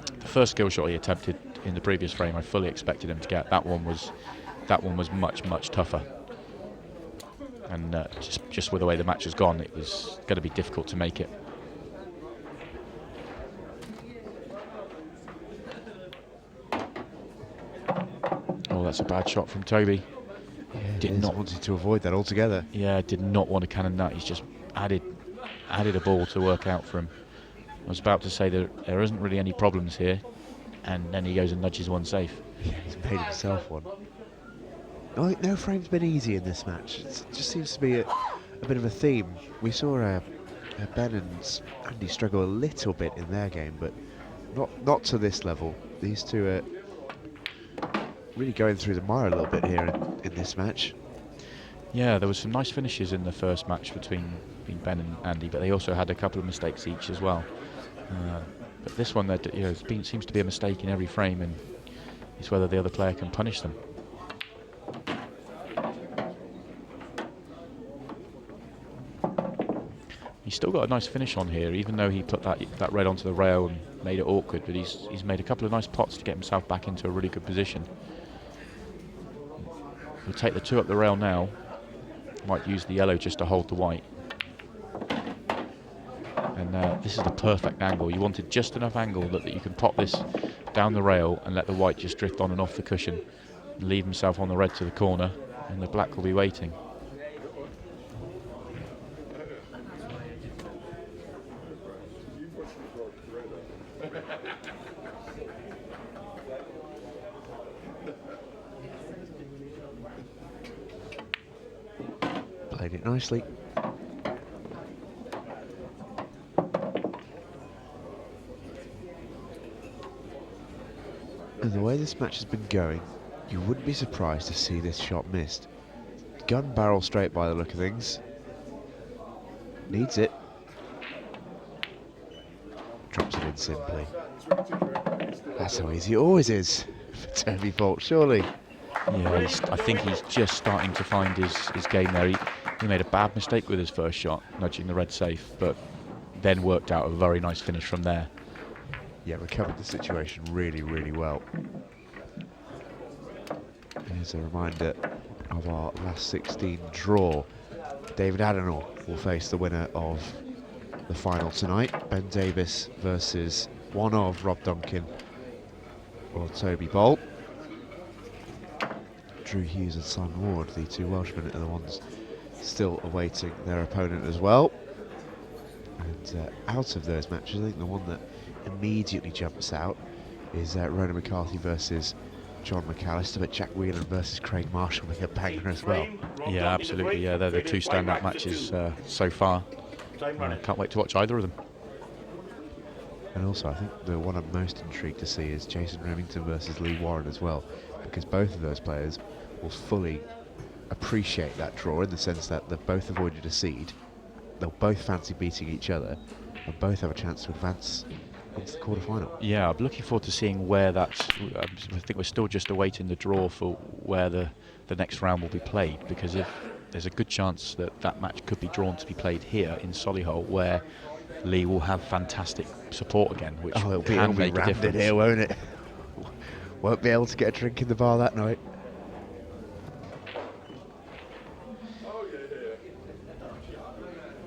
The first skill shot he attempted in the previous frame, I fully expected him to get. That one was much tougher. And just with the way the match has gone, it was going to be difficult to make it. Oh, that's a bad shot from Toby. Yeah, Did not wanted to avoid that altogether. Yeah, did not want to cannon that. He's just added a ball to work out for him. I was about to say that there isn't really any problems here, and then he goes and nudges one safe. Yeah, he's made himself one. No frame's been easy in this match. It just seems to be a bit of a theme. We saw Ben and Andy struggle a little bit in their game, but not to this level. These two are really going through the mire a little bit here in this match. Yeah, there was some nice finishes in the first match between Ben and Andy, but they also had a couple of mistakes each as well. But this one, seems to be a mistake in every frame, and it's whether the other player can punish them. He's still got a nice finish on here, even though he put that red onto the rail and made it awkward, but he's made a couple of nice pots to get himself back into a really good position. He'll take the 2 up the rail now. Might use the yellow just to hold the white. And this is the perfect angle. You wanted just enough angle that you can pop this down the rail and let the white just drift on and off the cushion, and leave himself on the red to the corner, and the black will be waiting. Played it nicely. And the way this match has been going, you wouldn't be surprised to see this shot missed. Gun barrel straight by the look of things. Needs it. Drops it in simply. That's how easy it always is for Toby Bolt, surely. Yeah, I think he's just starting to find his game there. He made a bad mistake with his first shot, nudging the red safe, but then worked out a very nice finish from there. Yeah, recovered the situation really, really well. Here's a reminder of our last 16 draw. David Adenall will face the winner of the final tonight. Ben Davis versus one of Rob Donkin or Toby Bolt. Drew Hughes and Simon Ward, the 2 Welshmen, are the ones still awaiting their opponent as well. And out of those matches, I think the one that immediately jumps out is Ronan McCarthy versus John McAllister, but Jack Whelan versus Craig Marshall being a banger as well. Yeah, absolutely. Yeah, they're the 2 standout matches so far. I can't wait to watch either of them. And also, I think the one I'm most intrigued to see is Jason Remington versus Lee Warren as well, because both of those players will fully appreciate that draw in the sense that they've both avoided a seed, they'll both fancy beating each other, and both have a chance to advance into the quarter-final. Yeah, I'm looking forward to seeing where that's... I think we're still just awaiting the draw for where the next round will be played, because if there's a good chance that match could be drawn to be played here in Solihull, where Lee will have fantastic support again, which it'll be make a difference. here, won't it? Won't be able to get a drink in the bar that night.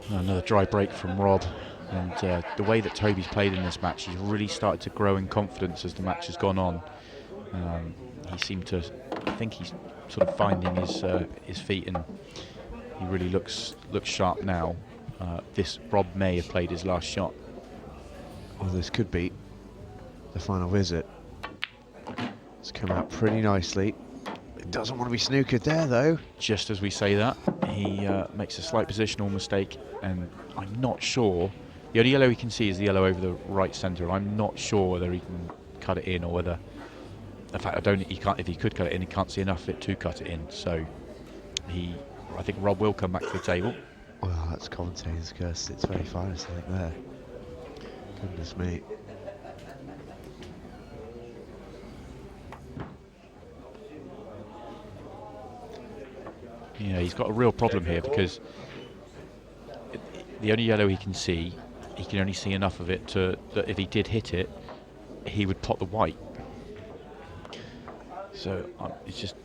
Another dry break from Rob, and the way that Toby's played in this match, he's really started to grow in confidence as the match has gone on. He seemed to, I think he's sort of finding his feet, and he really looks sharp now. Rob may have played his last shot. Well, this could be the final visit. It's come out pretty nicely. It doesn't want to be snookered there, though. Just as we say that, he makes a slight positional mistake, and I'm not sure. The only yellow he can see is the yellow over the right centre, and I'm not sure whether he can cut it in or whether... In fact, he can't. If he could cut it in, he can't see enough of it to cut it in. So I think Rob will come back to the table. Well, that's commentator's curse. It's very finest, I think, there. Goodness me. Yeah, he's got a real problem here because the only yellow he can see, he can only see enough of it that if he did hit it, he would pot the white. So it's just...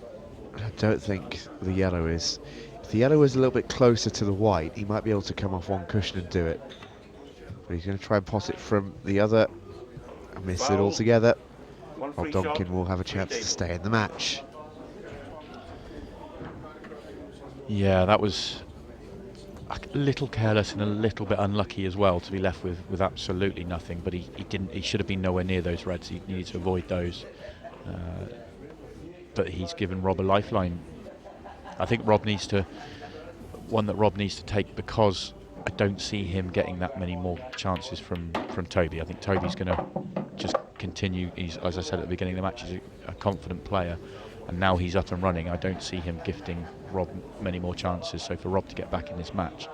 I don't think the yellow is... If the yellow was a little bit closer to the white, he might be able to come off one cushion and do it. But he's going to try and pot it from the other and miss it altogether. Rob Donkin will have a chance to stay in the match. Yeah, that was a little careless and a little bit unlucky as well to be left with absolutely nothing. But he didn't. He should have been nowhere near those reds. He needed to avoid those. But he's given Rob a lifeline. I think Rob needs to take, because I don't see him getting that many more chances from Toby. I think Toby's going to just continue. As I said at the beginning of the match, he's a confident player, and now he's up and running. I don't see him gifting Rob many more chances. So for Rob to get back in this match,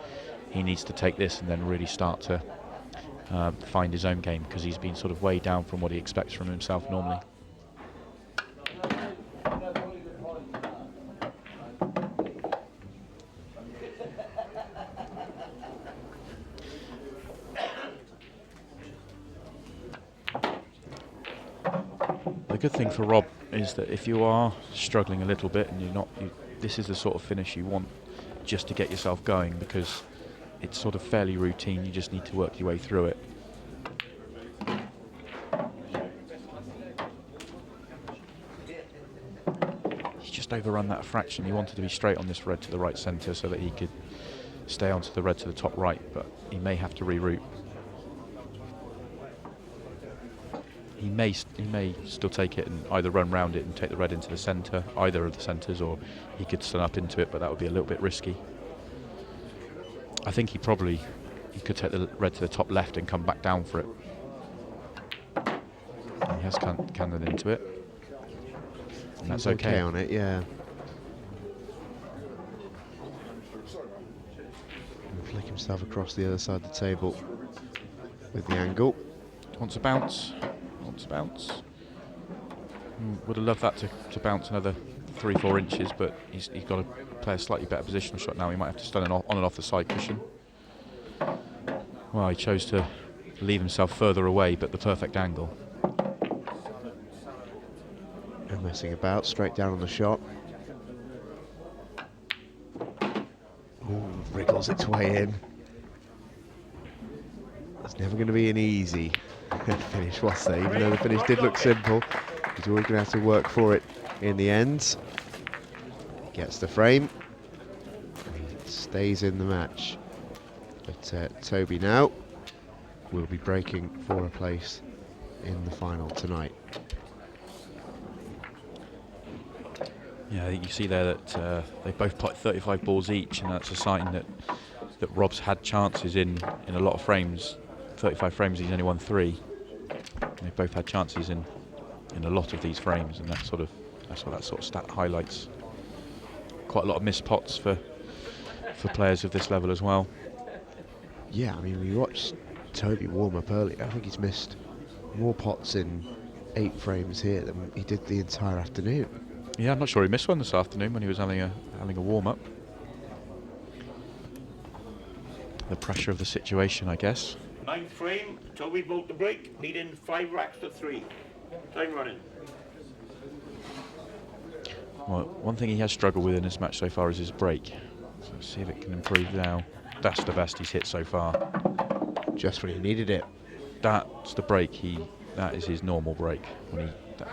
he needs to take this and then really start to find his own game, because he's been sort of way down from what he expects from himself normally. The good thing for Rob is that if you are struggling a little bit and this is the sort of finish you want just to get yourself going, because it's sort of fairly routine. You just need to work your way through it. He's just overrun that a fraction. He wanted to be straight on this red to the right centre so that he could stay onto the red to the top right, but he may have to reroute. He may still take it and either run round it and take the red into the centre, either of the centres, or he could stun up into it, but that would be a little bit risky. I think he could take the red to the top left and come back down for it. He has cannoned into it, and that's okay on it, yeah. And flick himself across the other side of the table with the angle. Wants a bounce. Bounce. Would have loved that to bounce another 3-4 inches, but he's got to play a slightly better positional shot now. He might have to stun on and off the side cushion. Well, he chose to leave himself further away, but the perfect angle. And messing about, straight down on the shot. Ooh, wriggles its way in. It's never going to be an easy finish, was there? Even though the finish did look simple, he's always going to have to work for it in the end. Gets the frame, he stays in the match. But Toby now will be breaking for a place in the final tonight. Yeah, I think you see there that they both put 35 balls each, and that's a sign that Rob's had chances in a lot of frames. 35 frames, he's only won 3. They've both had chances in a lot of these frames, and that's what that sort of stat highlights. Quite a lot of missed pots for players of this level as well. Yeah, I mean, we watched Toby warm up earlier. I think he's missed more pots in 8 frames here than he did the entire afternoon. Yeah, I'm not sure he missed one this afternoon when he was having a warm up. The pressure of the situation, I guess. 9th frame, Toby broke the break, needing 5 racks to 3. Time running. Well, one thing he has struggled with in this match so far is his break. So let's see if it can improve now. That's the best he's hit so far. Just when he needed it. That's the break. That is his normal break.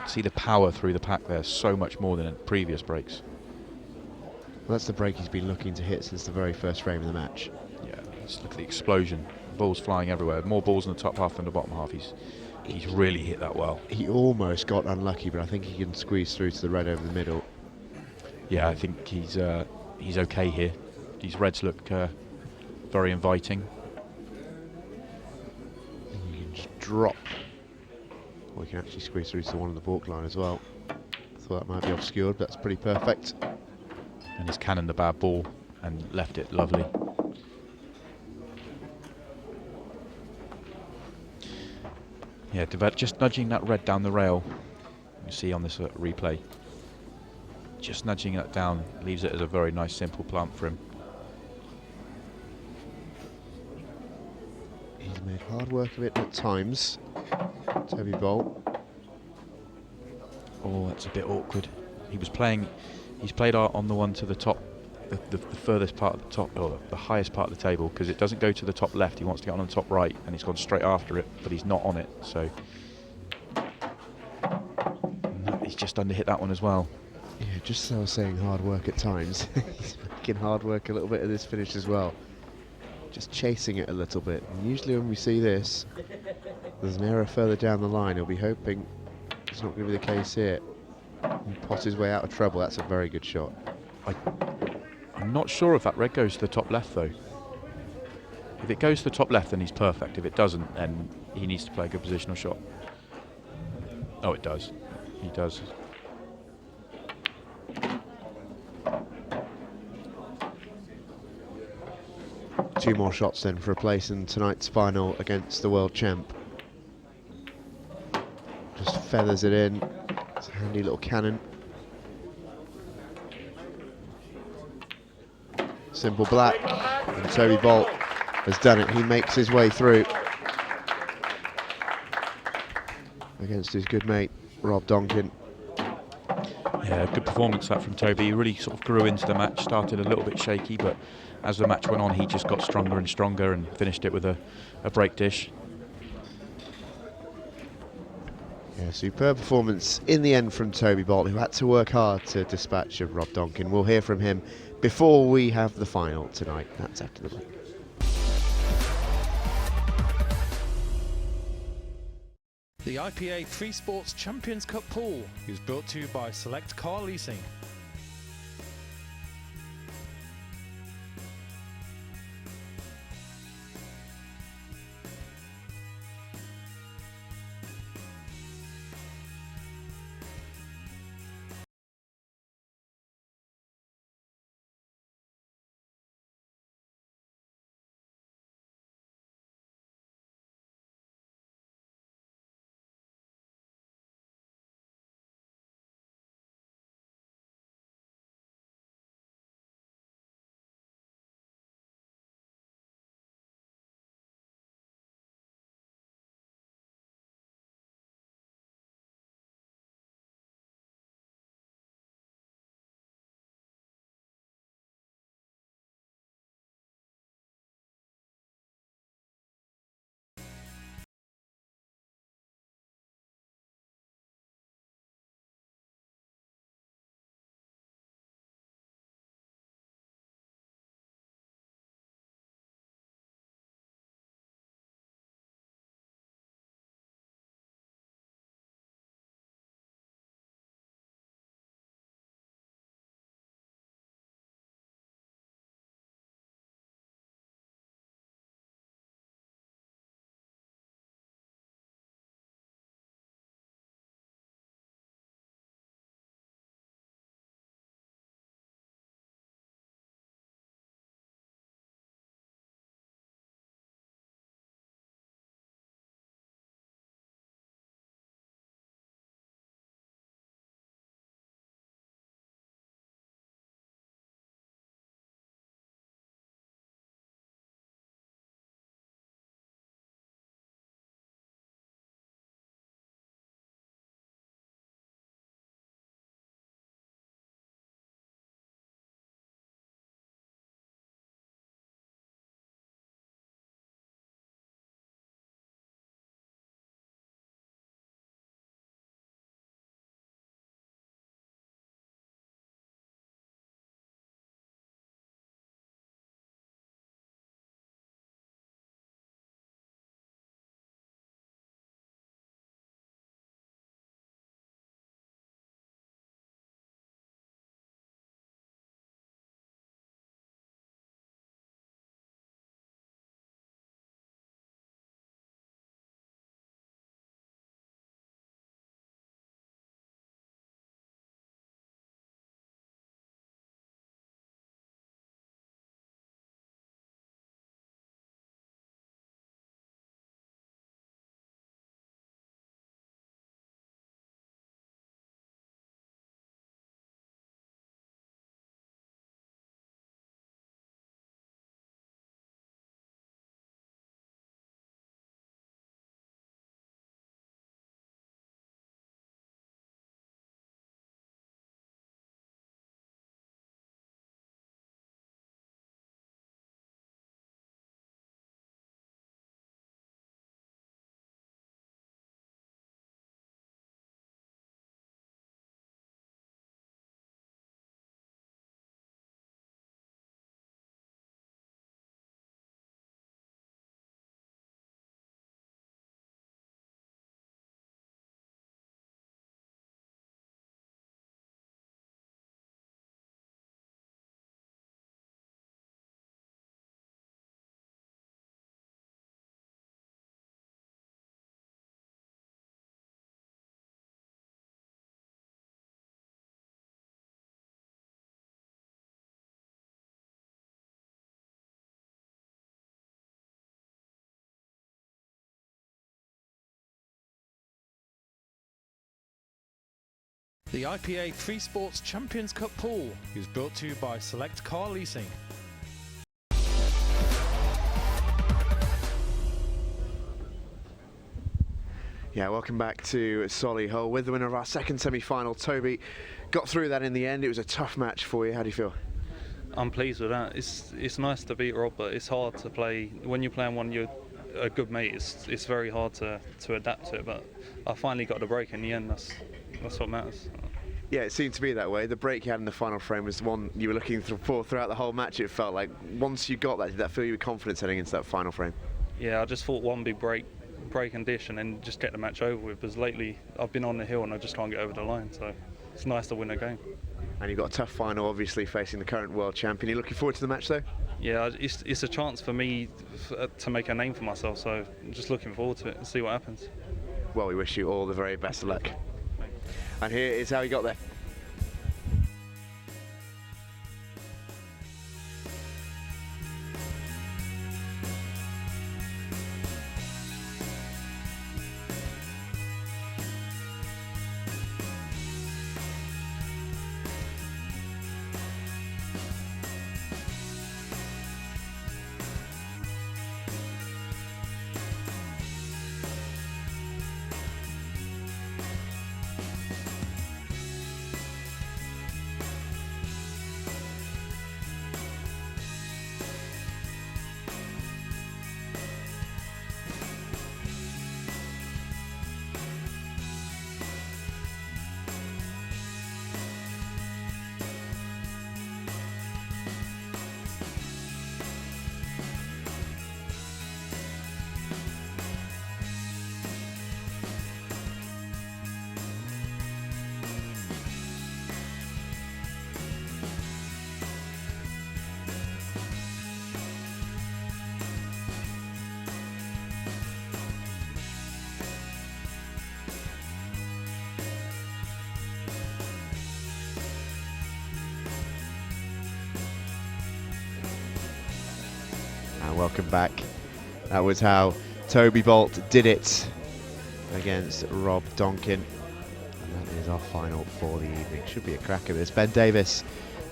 See the power through the pack there, so much more than in previous breaks. Well, that's the break he's been looking to hit since the very first frame of the match. Yeah, let's look at the explosion. Balls flying everywhere. More balls in the top half than the bottom half. He's really hit that well. He almost got unlucky, but I think he can squeeze through to the red over the middle. Yeah, I think he's okay here. These reds look very inviting. And you can just drop. Or you can actually squeeze through to one of the balk line as well. Thought that might be obscured, but that's pretty perfect. And he's cannoned the bad ball and left it lovely. Yeah, just nudging that red down the rail. You see on this replay. Just nudging that down leaves it as a very nice simple plant for him. He's made hard work of it at times. Toby Bolt. Oh, that's a bit awkward. He's played on the one to the top, the furthest part of the top, or the highest part of the table, because it doesn't go to the top left. He wants to get on the top right, and he's gone straight after it, but he's not on it, so he's just underhit that one as well. Yeah, just as I was saying, hard work at times. He's making hard work a little bit of this finish as well. Just chasing it a little bit. And usually when we see this, there's an error further down the line. He'll be hoping it's not going to be the case here. And pot his way out of trouble. That's a very good shot. I'm not sure if that red goes to the top left though. If it goes to the top left, then he's perfect. If it doesn't, then he needs to play a good positional shot. Oh, it does. He does. 2 more shots then for a place in tonight's final against the world champ. Just feathers it in. It's a handy little cannon. Simple black, and Toby Bolt has done it. He makes his way through against his good mate Rob Donkin. Yeah, good performance that from Toby. He really sort of grew into the match, started a little bit shaky, but as the match went on he just got stronger and stronger and finished it with a break dish. Yeah, superb performance in the end from Toby Bolt, who had to work hard to dispatch of Rob Donkin. We'll hear from him before we have the final tonight. That's after the break. The IPA Freesports Champions Cup pool is brought to you by Select Car Leasing. The IPA Freesports Champions Cup pool is brought to you by Select Car Leasing. Yeah, welcome back to Solihull with the winner of our second semi-final. Toby got through that in the end. It was a tough match for you. How do you feel? I'm pleased with that. It's nice to beat Rob, but it's hard to play when you're playing one you're a good mate. It's very hard to adapt to it. But I finally got the break in the end. That's what matters. Yeah, it seemed to be that way. The break you had in the final frame was the one you were looking for throughout the whole match. It felt like once you got that, did that fill you with confidence heading into that final frame? Yeah, I just thought one big break and dish, and then just get the match over with. Because lately I've been on the hill and I just can't get over the line. So it's nice to win a game. And you've got a tough final, obviously, facing the current world champion. Are you looking forward to the match, though? Yeah, it's a chance for me to make a name for myself. So I'm just looking forward to it and see what happens. Well, we wish you all the very best of luck. And here is how he got there. Welcome back. That was how Toby Bolt did it against Rob Donkin. And that is our final for the evening. Should be a cracker this. Ben Davis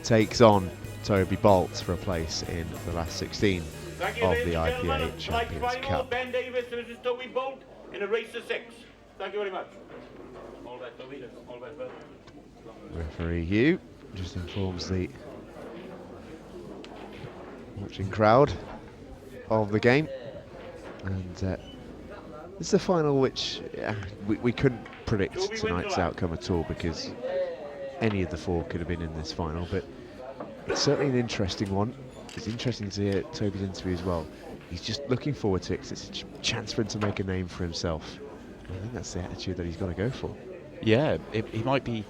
takes on Toby Bolt for a place in the last 16 of the IPA Champions Cup. Ben Davis versus Toby Bolt in a race to 6. Thank you very much. All right, Toby. All right, well. Referee Hugh just informs the watching crowd of the game, and it's the final which we couldn't predict tonight's outcome at all, because any of the four could have been in this final, but it's certainly an interesting one. It's interesting to hear Toby's interview as well. He's just looking forward to it because it's a chance for him to make a name for himself. I think that's the attitude that he's got to go for. Yeah, he might be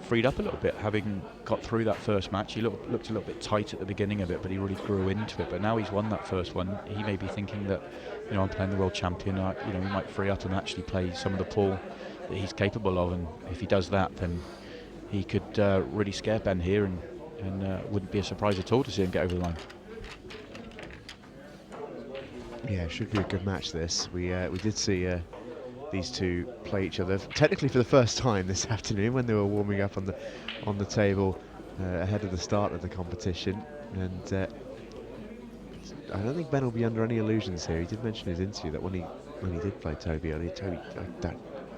freed up a little bit, having got through that first match. He looked a little bit tight at the beginning of it, but he really grew into it. But now he's won that first one, he may be thinking that, I'm playing the world champion. He might free up and actually play some of the pool that he's capable of. And if he does that, then he could really scare Ben here, and wouldn't be a surprise at all to see him get over the line. Yeah, it should be a good match. This we did see these two play each other technically for the first time this afternoon when they were warming up on the table ahead of the start of the competition, and I don't think Ben will be under any illusions here. He did mention in his interview that when he did play Toby earlier, Toby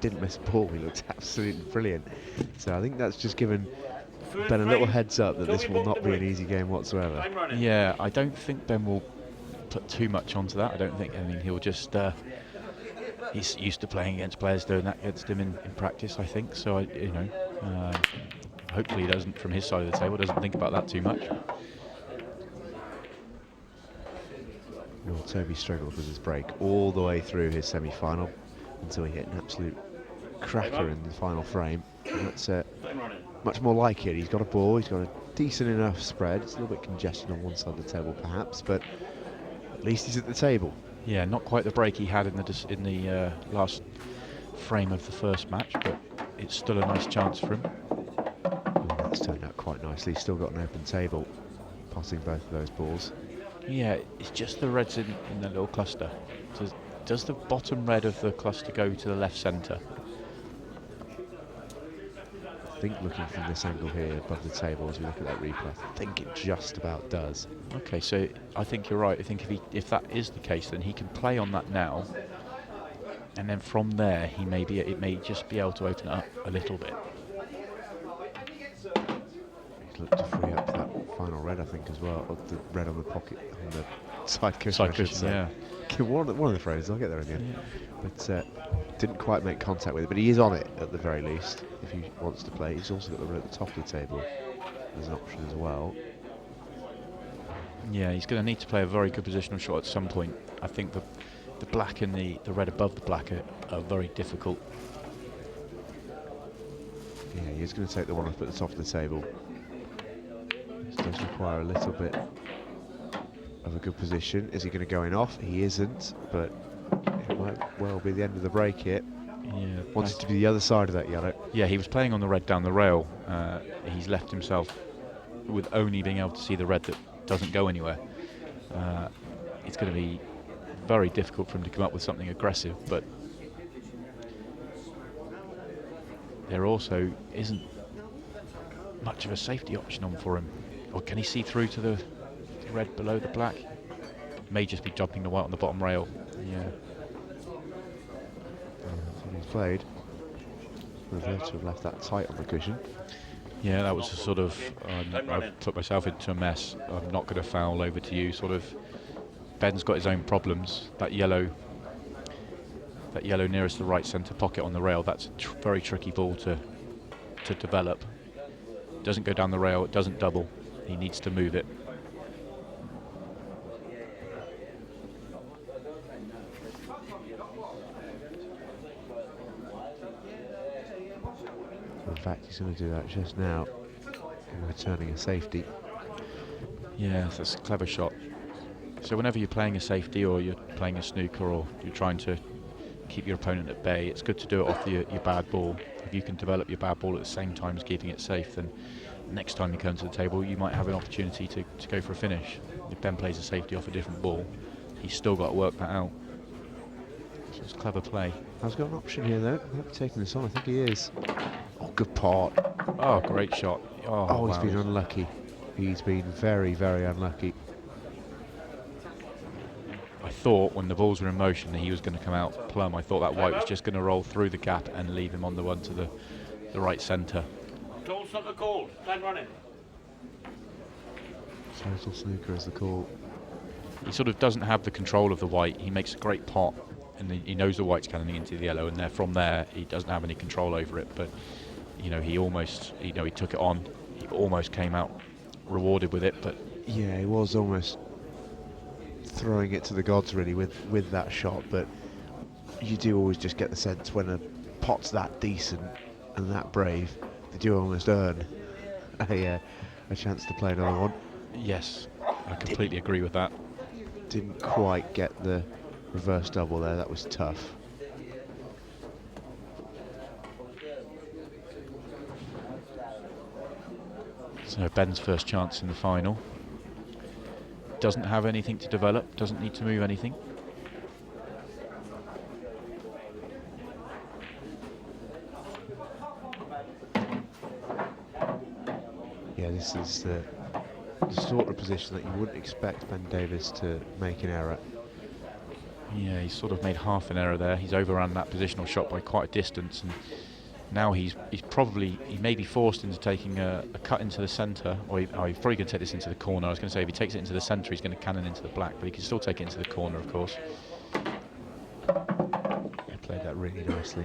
didn't miss a ball. He looked absolutely brilliant. So I think that's just given Ben a little heads up that this will not be an easy game whatsoever. Yeah, I don't think Ben will put too much onto that. I mean, he'll just he's used to playing against players doing that against him in practice, I think. So hopefully he doesn't, from his side of the table, doesn't think about that too much. Well, Toby struggled with his break all the way through his semi-final until he hit an absolute cracker in the final frame. And that's much more like it. He's got a ball, he's got a decent enough spread. It's a little bit congested on one side of the table perhaps, but at least he's at the table. Yeah, not quite the break he had in the last frame of the first match, but it's still a nice chance for him. Ooh, that's turned out quite nicely. He's still got an open table, passing both of those balls. Yeah, it's just the reds in the little cluster. Does the bottom red of the cluster go to the left centre? I think looking from this angle here above the table as we look at that replay, I think it just about does. Okay, so I think you're right. I think if that is the case, then he can play on that now, and then from there it may just be able to open it up a little bit. He's looked to free up that final red, I think, as well. Or the red on the pocket, on the side cushion. Side cushion, yeah. One of the phrases, I'll get there in the end. Yeah. But didn't quite make contact with it. But he is on it at the very least. If he wants to play, he's also got the red at the top of the table as an option as well. Yeah, he's going to need to play a very good positional shot at some point. I think the black and the red above the black are very difficult. Yeah, he is going to take the one up at the top of the table. This does require a little bit of a good position. Is he going to go in off? He isn't, but it might well be the end of the break here. Yeah, Wanted to be the other side of that yellow. Yeah, he was playing on the red down the rail. He's left himself with only being able to see the red that doesn't go anywhere. It's going to be very difficult for him to come up with something aggressive, but there also isn't much of a safety option on for him. Or can he see through to the red below the black? May just be jumping the white on the bottom rail. Yeah. He's played. Would have loved to have left that tight on the cushion. Yeah, that was a sort of, I've put myself into a mess. I'm not going to foul, over to you, sort of. Ben's got his own problems. That yellow nearest the right centre pocket on the rail, that's a very tricky ball to develop. Doesn't go down the rail, it doesn't double. He needs to move it. In fact, he's going to do that just now, returning a safety. Yeah, that's a clever shot. So whenever you're playing a safety or you're playing a snooker or you're trying to keep your opponent at bay, it's good to do it off your bad ball. If you can develop your bad ball at the same time as keeping it safe, then next time you come to the table you might have an opportunity to go for a finish. If Ben plays a safety off a different ball, he's still got to work that out. So it's clever play. Has got an option here though. I might be taking this on, I think he is. Oh, good part. Oh, great shot. Oh, He's wow. been unlucky. He's been very, very unlucky. I thought when the balls were in motion that he was going to come out plumb. I thought that white was just going to roll through the gap and leave him on the one to the right centre. Close up the call. Stand running. Total snooker is the call. He sort of doesn't have the control of the white. He makes a great pot and he knows the white's cannoning into the yellow, and there from there he doesn't have any control over it. But he almost, he took it on. He almost came out rewarded with it, but yeah, he was almost throwing it to the gods really with that shot. But you do always just get the sense when a pot's that decent and that brave, they do almost earn a chance to play another one. Yes, I completely agree with that. Didn't quite get the reverse double there. That was tough. So Ben's first chance in the final. Doesn't have anything to develop, doesn't need to move anything. Yeah, this is the sort of position that you wouldn't expect Ben Davis to make an error. Yeah, he's sort of made half an error there. He's overrun that positional shot by quite a distance, and now he may be forced into taking a cut into the centre, or he's probably going to take this into the corner. I was going to say if he takes it into the centre he's going to cannon into the black, but he can still take it into the corner, of course. He played that really nicely.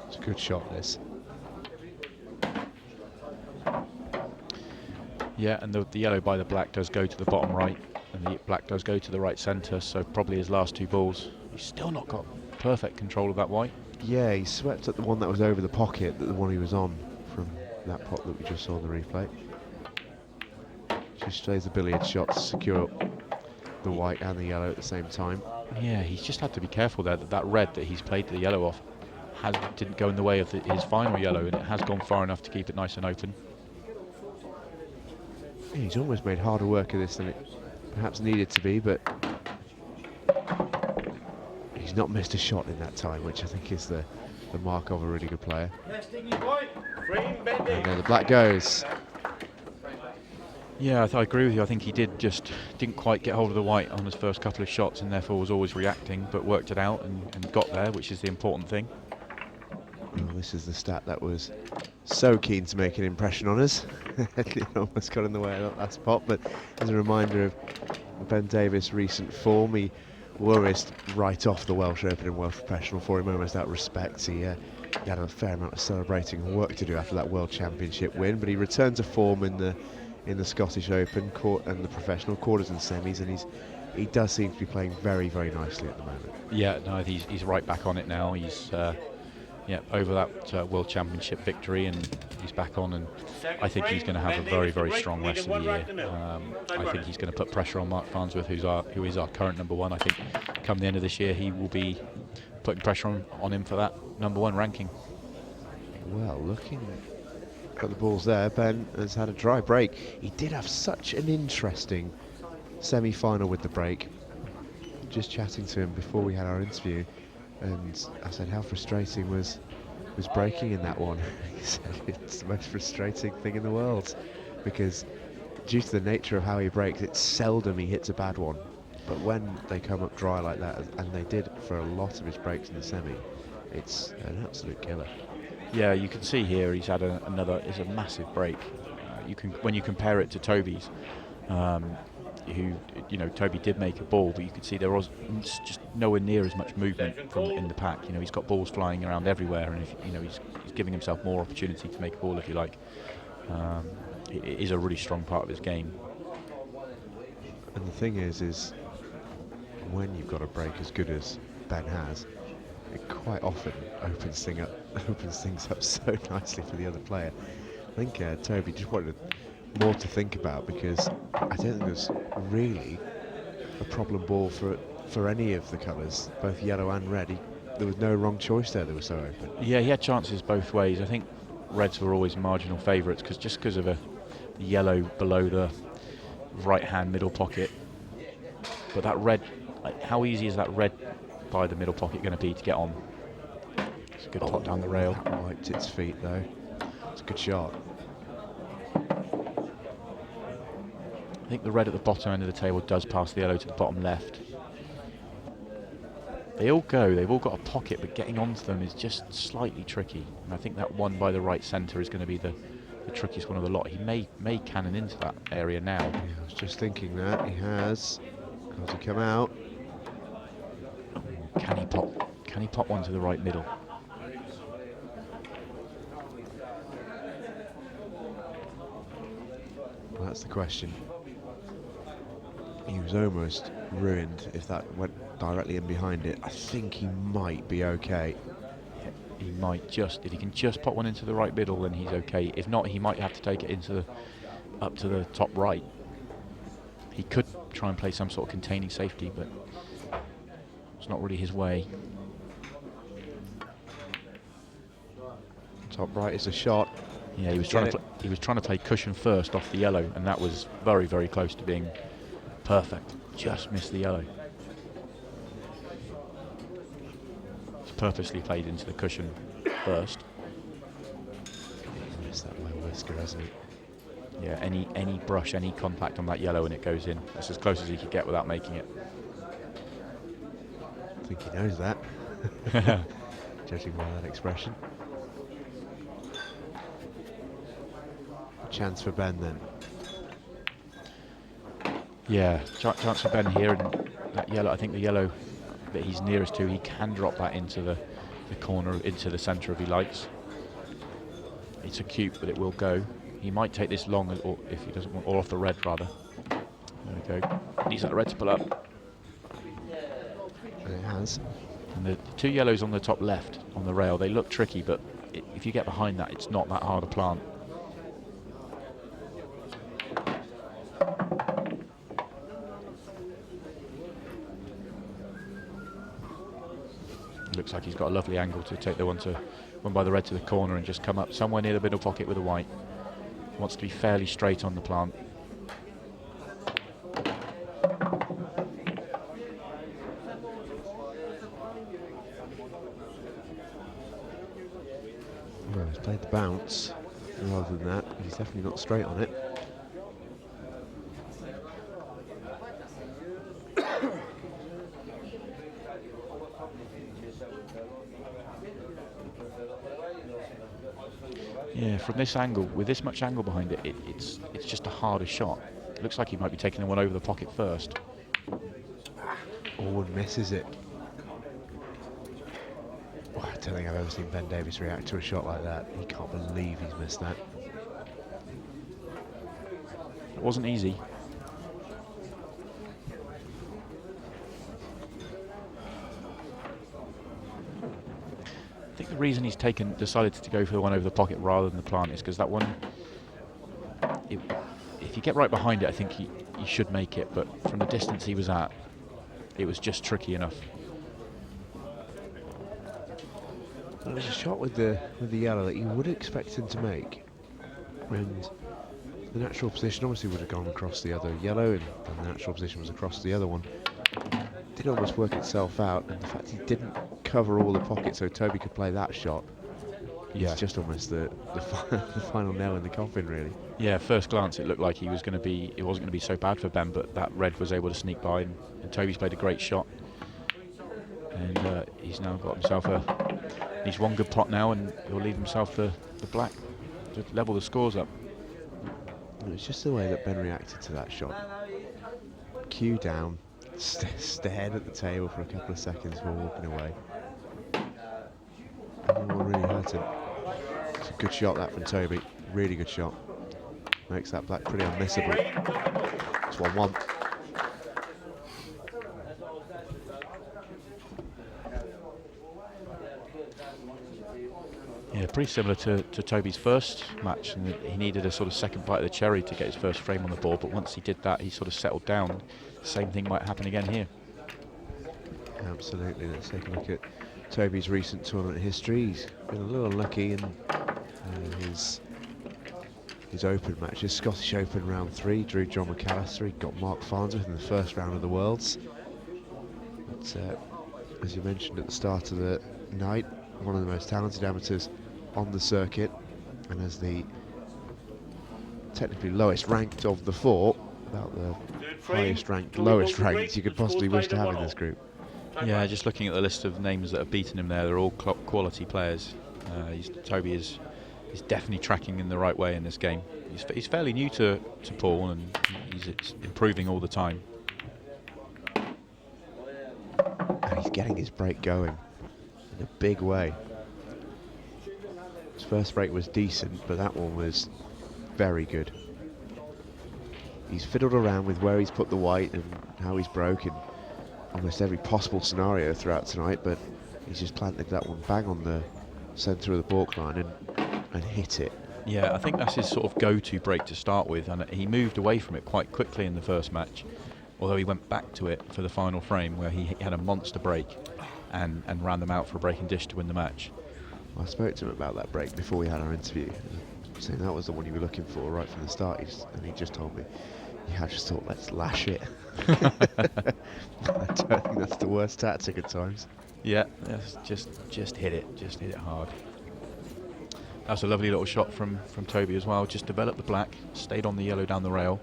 It's a good shot, this. Yeah, and the yellow by the black does go to the bottom right, and the black does go to the right centre, so probably his last two balls. He's still not got perfect control of that white. Yeah, he swept at the one that was over the pocket, the one he was on from that pot that we just saw in the replay. Just plays a billiard shot to secure the white and the yellow at the same time. Yeah, he's just had to be careful there that red that he's played the yellow off didn't go in the way of his final yellow, and it has gone far enough to keep it nice and open. He's almost made harder work of this than it perhaps needed to be, but he's not missed a shot in that time, which I think is the mark of a really good player. And there the black goes. Yeah, I agree with you. I think he didn't quite get hold of the white on his first couple of shots, and therefore was always reacting, but worked it out and got there, which is the important thing. Well, this is the stat that was so keen to make an impression on us. It almost got in the way of that last pot, but as a reminder of Ben Davies' recent form, he worried right off the Welsh Open and Welsh Professional for him, almost out of respect. He had a fair amount of celebrating and work to do after that World Championship win, but he returned to form in the Scottish Open and the professional quarters and semis, and he does seem to be playing very, very nicely at the moment. Yeah, no, he's right back on it now. He's over that World Championship victory, and he's back on, and I think he's going to have a very, very strong rest of the year. I think he's going to put pressure on Mark Farnsworth, who is our current number one. I think come the end of this year, he will be putting pressure on him for that number one ranking. Well, looking at the balls there, Ben has had a dry break. He did have such an interesting semi-final with the break. Just chatting to him before we had our interview, and I said how frustrating was breaking in that one. He said it's the most frustrating thing in the world, because due to the nature of how he breaks, it's seldom he hits a bad one. But when they come up dry like that, and they did for a lot of his breaks in the semi, it's an absolute killer. Yeah, you can see here he's had it's a massive break. When you compare it to Toby's, who, Toby did make a ball, but you could see there was just nowhere near as much movement in the pack. He's got balls flying around everywhere, and he's giving himself more opportunity to make a ball, if you like. It is a really strong part of his game. And the thing is when you've got a break as good as Ben has, it quite often opens things up so nicely for the other player. I think Toby just wanted more to think about, because I don't think there's really a problem ball for any of the colours, both yellow and red. There was no wrong choice there. They were so open. Yeah, he had chances both ways. I think reds were always marginal favourites because of the yellow below the right-hand middle pocket. But that red, how easy is that red by the middle pocket going to be to get on? It's a good pot down the rail. That wiped its feet though. It's a good shot. I think the red at the bottom end of the table does pass the yellow to the bottom left. They all go, they've all got a pocket, but getting onto them is just slightly tricky. And I think that one by the right centre is going to be the trickiest one of the lot. He may cannon into that area now. Yeah, I was just thinking that. He has. Has he come out? Can he pop one to the right middle? Well, that's the question. He was almost ruined if that went directly in behind it. I think he might be okay. Yeah, he might if he can just pop one into the right middle, then he's okay. If not, he might have to take it up to the top right. He could try and play some sort of containing safety, but it's not really his way. Top right is a shot. Yeah, he was trying to play cushion first off the yellow, and that was very, very close to being perfect. Just missed the yellow. He's purposely played into the cushion first. Missed that low whisker, hasn't he? Yeah, any brush, any contact on that yellow, and it goes in. That's as close as he could get without making it. I think he knows that, judging by that expression. Chance for Ben then. Yeah, chance for Ben here, and that yellow. I think the yellow that he's nearest to, he can drop that into the corner, into the centre if he likes. It's acute, but it will go. He might take this long, or if he doesn't want, or off the red rather. There we go. Needs that red to pull up. And it has. And the two yellows on the top left on the rail, they look tricky, but if you get behind that, it's not that hard a plant. Looks like he's got a lovely angle to take the one by the red to the corner and just come up somewhere near the middle pocket with the white. Wants to be fairly straight on the plant. he's played the bounce rather than that. He's definitely not straight on it. Yeah, from this angle, with this much angle behind it, it's just a harder shot. It looks like he might be taking the one over the pocket first. Oh, and misses it. Oh, I don't think I've ever seen Ben Davies react to a shot like that. He can't believe he's missed that. It wasn't easy. I think the reason he's decided to go for the one over the pocket rather than the plant is because that one, if you get right behind it, I think he should make it, but from the distance he was at, it was just tricky enough. Well, there's a shot with the yellow that you would expect him to make, and the natural position obviously would have gone across the other yellow, and the natural position was across the other one. Did almost work itself out, and the fact he didn't cover all the pockets so Toby could play that shot, Yeah, it's just almost the final nail in the coffin, really. yeah. First glance, it looked like it wasn't going to be so bad for Ben, but that red was able to sneak by, and Toby's played a great shot, and he's now got himself he's one good pot now, and he'll leave himself the black to level the scores up. And it's just the way that Ben reacted to that shot. Cue down, stared at the table for a couple of seconds before walking away. And it will really hurt him. It's a good shot that from Toby, really good shot. Makes that black pretty unmissable. It's 1-1. Yeah, pretty similar to Toby's first match, and he needed a sort of second bite of the cherry to get his first frame on the board, but once he did that, he sort of settled down. Same thing might happen again here. Absolutely. Let's take a look at Toby's recent tournament history. He's been a little unlucky in his Open matches. Scottish Open round 3, drew John McAllister. He got Mark Farnsworth in the first round of the Worlds. But as you mentioned at the start of the night, one of the most talented amateurs on the circuit, and as the technically lowest ranked of the 4, about the highest ranked, lowest ranked you could possibly wish to have in this group. Yeah, just looking at the list of names that have beaten him there, they're all quality players. Toby is definitely tracking in the right way in this game. He's fairly new to Paul, and he's improving all the time. And he's getting his break going in a big way. His first break was decent, but that one was very good. He's fiddled around with where he's put the white and how he's broken almost every possible scenario throughout tonight, but he's just planted that one bang on the centre of the balk line and hit it. Yeah, I think that's his sort of go-to break to start with, and he moved away from it quite quickly in the first match, although he went back to it for the final frame where he had a monster break and ran them out for a break and dish to win the match. Well, I spoke to him about that break before we had our interview, saying that was the one you were looking for right from the start, and he just told me, yeah, I just thought, let's lash it. I don't think that's the worst tactic at times. Yeah, just hit it hard. That's a lovely little shot from Toby as well. Just developed the black, stayed on the yellow down the rail.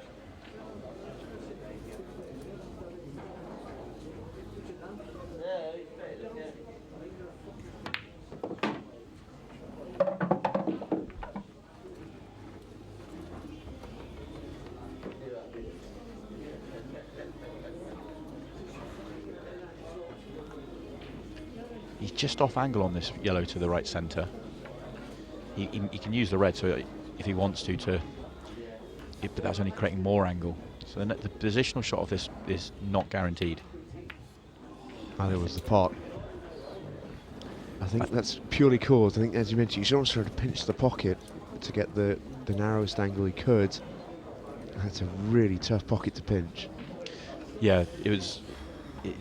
He's just off angle on this yellow to the right centre. He can use the red, so if he wants to, but that's only creating more angle. So the positional shot of this is not guaranteed. And it was the pot. I think that's purely caused. I think, as you mentioned, you should almost try to pinch the pocket to get the narrowest angle he could. That's a really tough pocket to pinch. Yeah, it's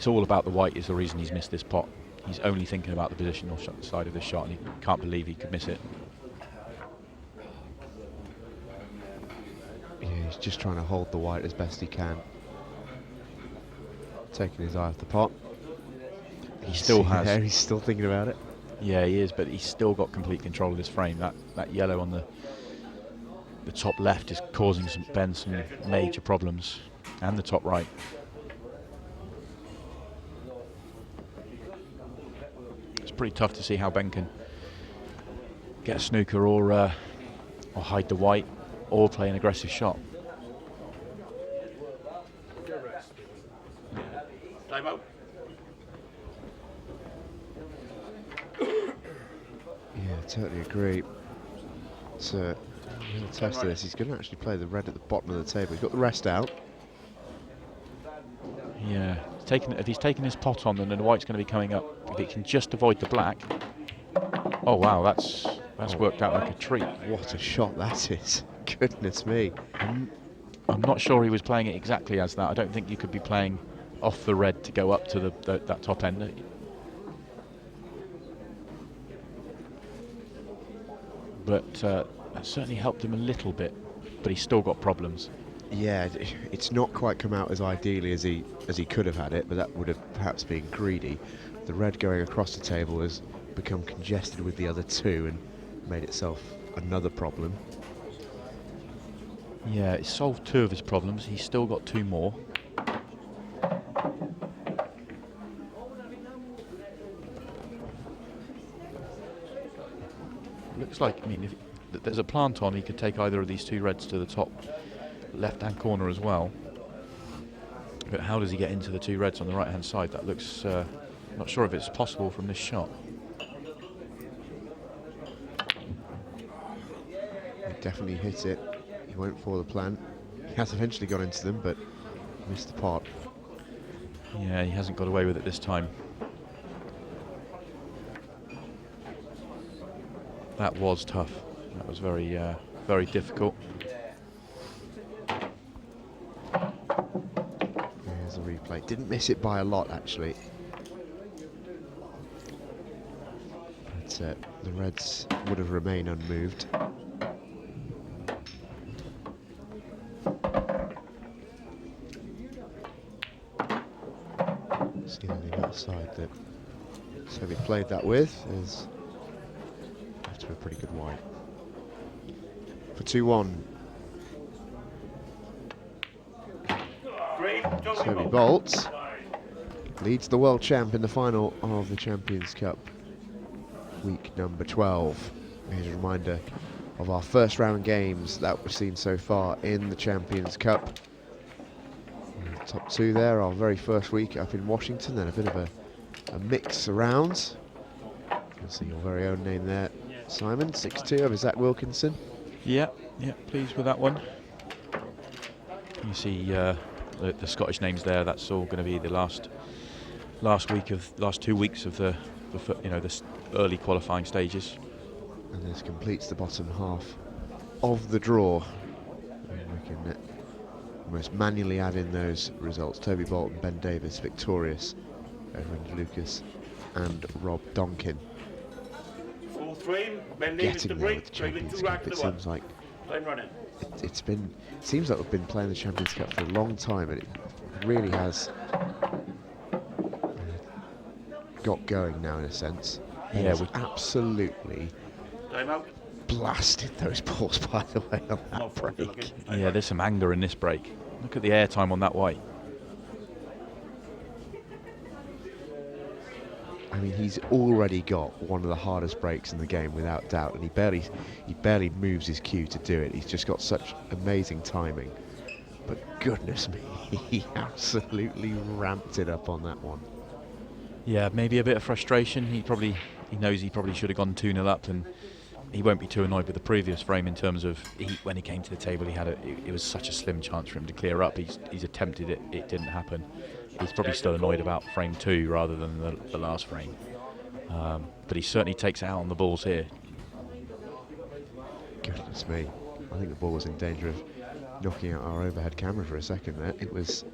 all about the white is the reason he's missed this pot. He's only thinking about the positional side of this shot, and he can't believe he could miss it. Yeah, he's just trying to hold the white as best he can. Taking his eye off the pot. He still has. There, he's still thinking about it. Yeah, he is, but he's still got complete control of this frame. That yellow on the top left is causing Ben some major problems, and the top right. It's pretty tough to see how Ben can get a snooker or hide the white or play an aggressive shot. Time out. Yeah, totally agree. It's a real test of this. He's going to actually play the red at the bottom of the table. He's got the rest out. Yeah, if he's taking his pot on, then the white's going to be coming up. If he can just avoid the black. Oh wow, that's worked out like a treat. What a shot that is. Goodness me. I'm not sure he was playing it exactly as that. I don't think you could be playing off the red to go up to that top end. But that certainly helped him a little bit, but he's still got problems. Yeah, it's not quite come out as ideally as he could have had it, but that would have perhaps been greedy. The red going across the table has become congested with the other two and made itself another problem. Yeah, it's solved 2 of his problems. He's still got 2 more. Looks like, I mean, if there's a plant on, he could take either of these 2 reds to the top left-hand corner as well. But how does he get into the 2 reds on the right-hand side? That looks, not sure if it's possible from this shot. He definitely hit it. He went for the plant. He has eventually got into them, but missed the pot. Yeah, he hasn't got away with it this time. That was tough. That was very, very difficult. There's a replay. Didn't miss it by a lot, actually. But the reds would have remained unmoved. See the other side that Soviet played that with is after a pretty good white. For 2-1. Toby Bolt leads the world champ in the final of the Champions Cup, week number 12. Here's a reminder of our first round games that we've seen so far in the Champions Cup. Top 2 there, our very first week up in Washington, then a bit of a mix around. You'll see your very own name there, Simon, 6-2 over Zach Wilkinson. Yeah, pleased with that one. You see the Scottish names there. That's all going to be the last 2 weeks of the this early qualifying stages. And this completes the bottom half of the draw. And we can almost manually add in those results. Toby Bolt and Ben Davis victorious over Lucas and Rob Donkin. Full frame, Ben Davis to Getting there with break, the trailing Champions 2 Cup. racks It to 1. seems like Time running. it seems like we've been playing the Champions Cup for a long time, and it really has got going now in a sense. Yeah, we absolutely Time out. blasted those balls, by the way, on that break. Yeah, there's some anger in this break. Look at the air time on that white. I mean, he's already got one of the hardest breaks in the game, without doubt, and he barely moves his cue to do it. He's just got such amazing timing. But goodness me, he absolutely ramped it up on that one. Yeah, maybe a bit of frustration. He knows he probably should have gone 2-0 up, and he won't be too annoyed with the previous frame in terms of when he came to the table, it was such a slim chance for him to clear up. He's attempted it, it didn't happen. He's probably still annoyed about frame 2 rather than the last frame. But he certainly takes it out on the balls here. Goodness me, I think the ball was in danger of knocking out our overhead camera for a second there. It was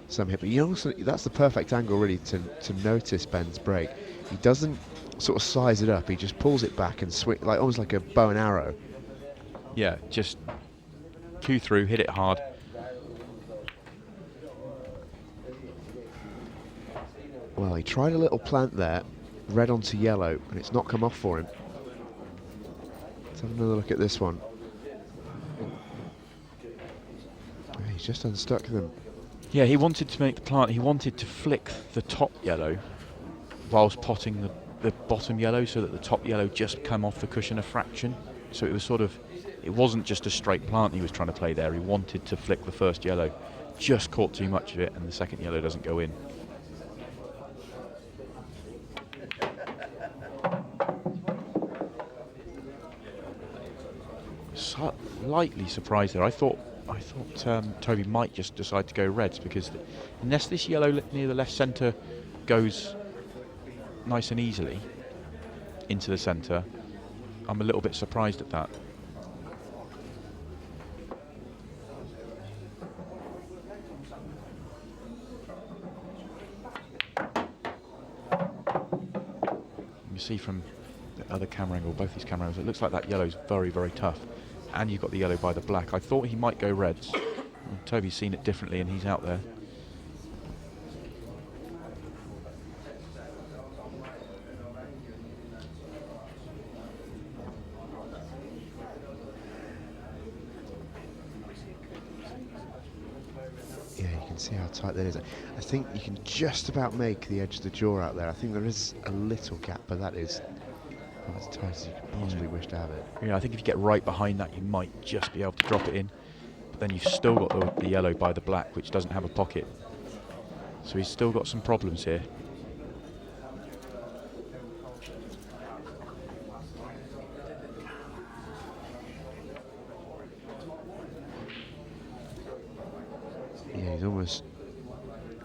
some hit, but you know, that's the perfect angle really to notice Ben's break. He doesn't sort of size it up, he just pulls it back and swing, like almost like a bow and arrow. Yeah, just cue through, hit it hard. Well, he tried a little plant there, red onto yellow, and it's not come off for him. Let's have another look at this one. He's just unstuck them. Yeah, he wanted to make the plant. He wanted to flick the top yellow whilst potting the bottom yellow, so that the top yellow just come off the cushion a fraction. So it was sort of, it wasn't just a straight plant he was trying to play there. He wanted to flick the first yellow, just caught too much of it, and the second yellow doesn't go in. Slightly surprised there. I thought Toby might just decide to go reds, because unless this yellow near the left centre goes nice and easily into the centre, I'm a little bit surprised at that. You see from the other camera angle, both these camera angles, it looks like that yellow's very, very tough. And you've got the yellow by the black. I thought he might go reds. Toby's seen it differently, and he's out there. Yeah, you can see how tight that is. I think you can just about make the edge of the jaw out there. I think there is a little gap, but that is as tight as you could possibly wish to have it. Yeah, I think if you get right behind that, you might just be able to drop it in. But then you've still got the yellow by the black, which doesn't have a pocket. So he's still got some problems here. Yeah, he's almost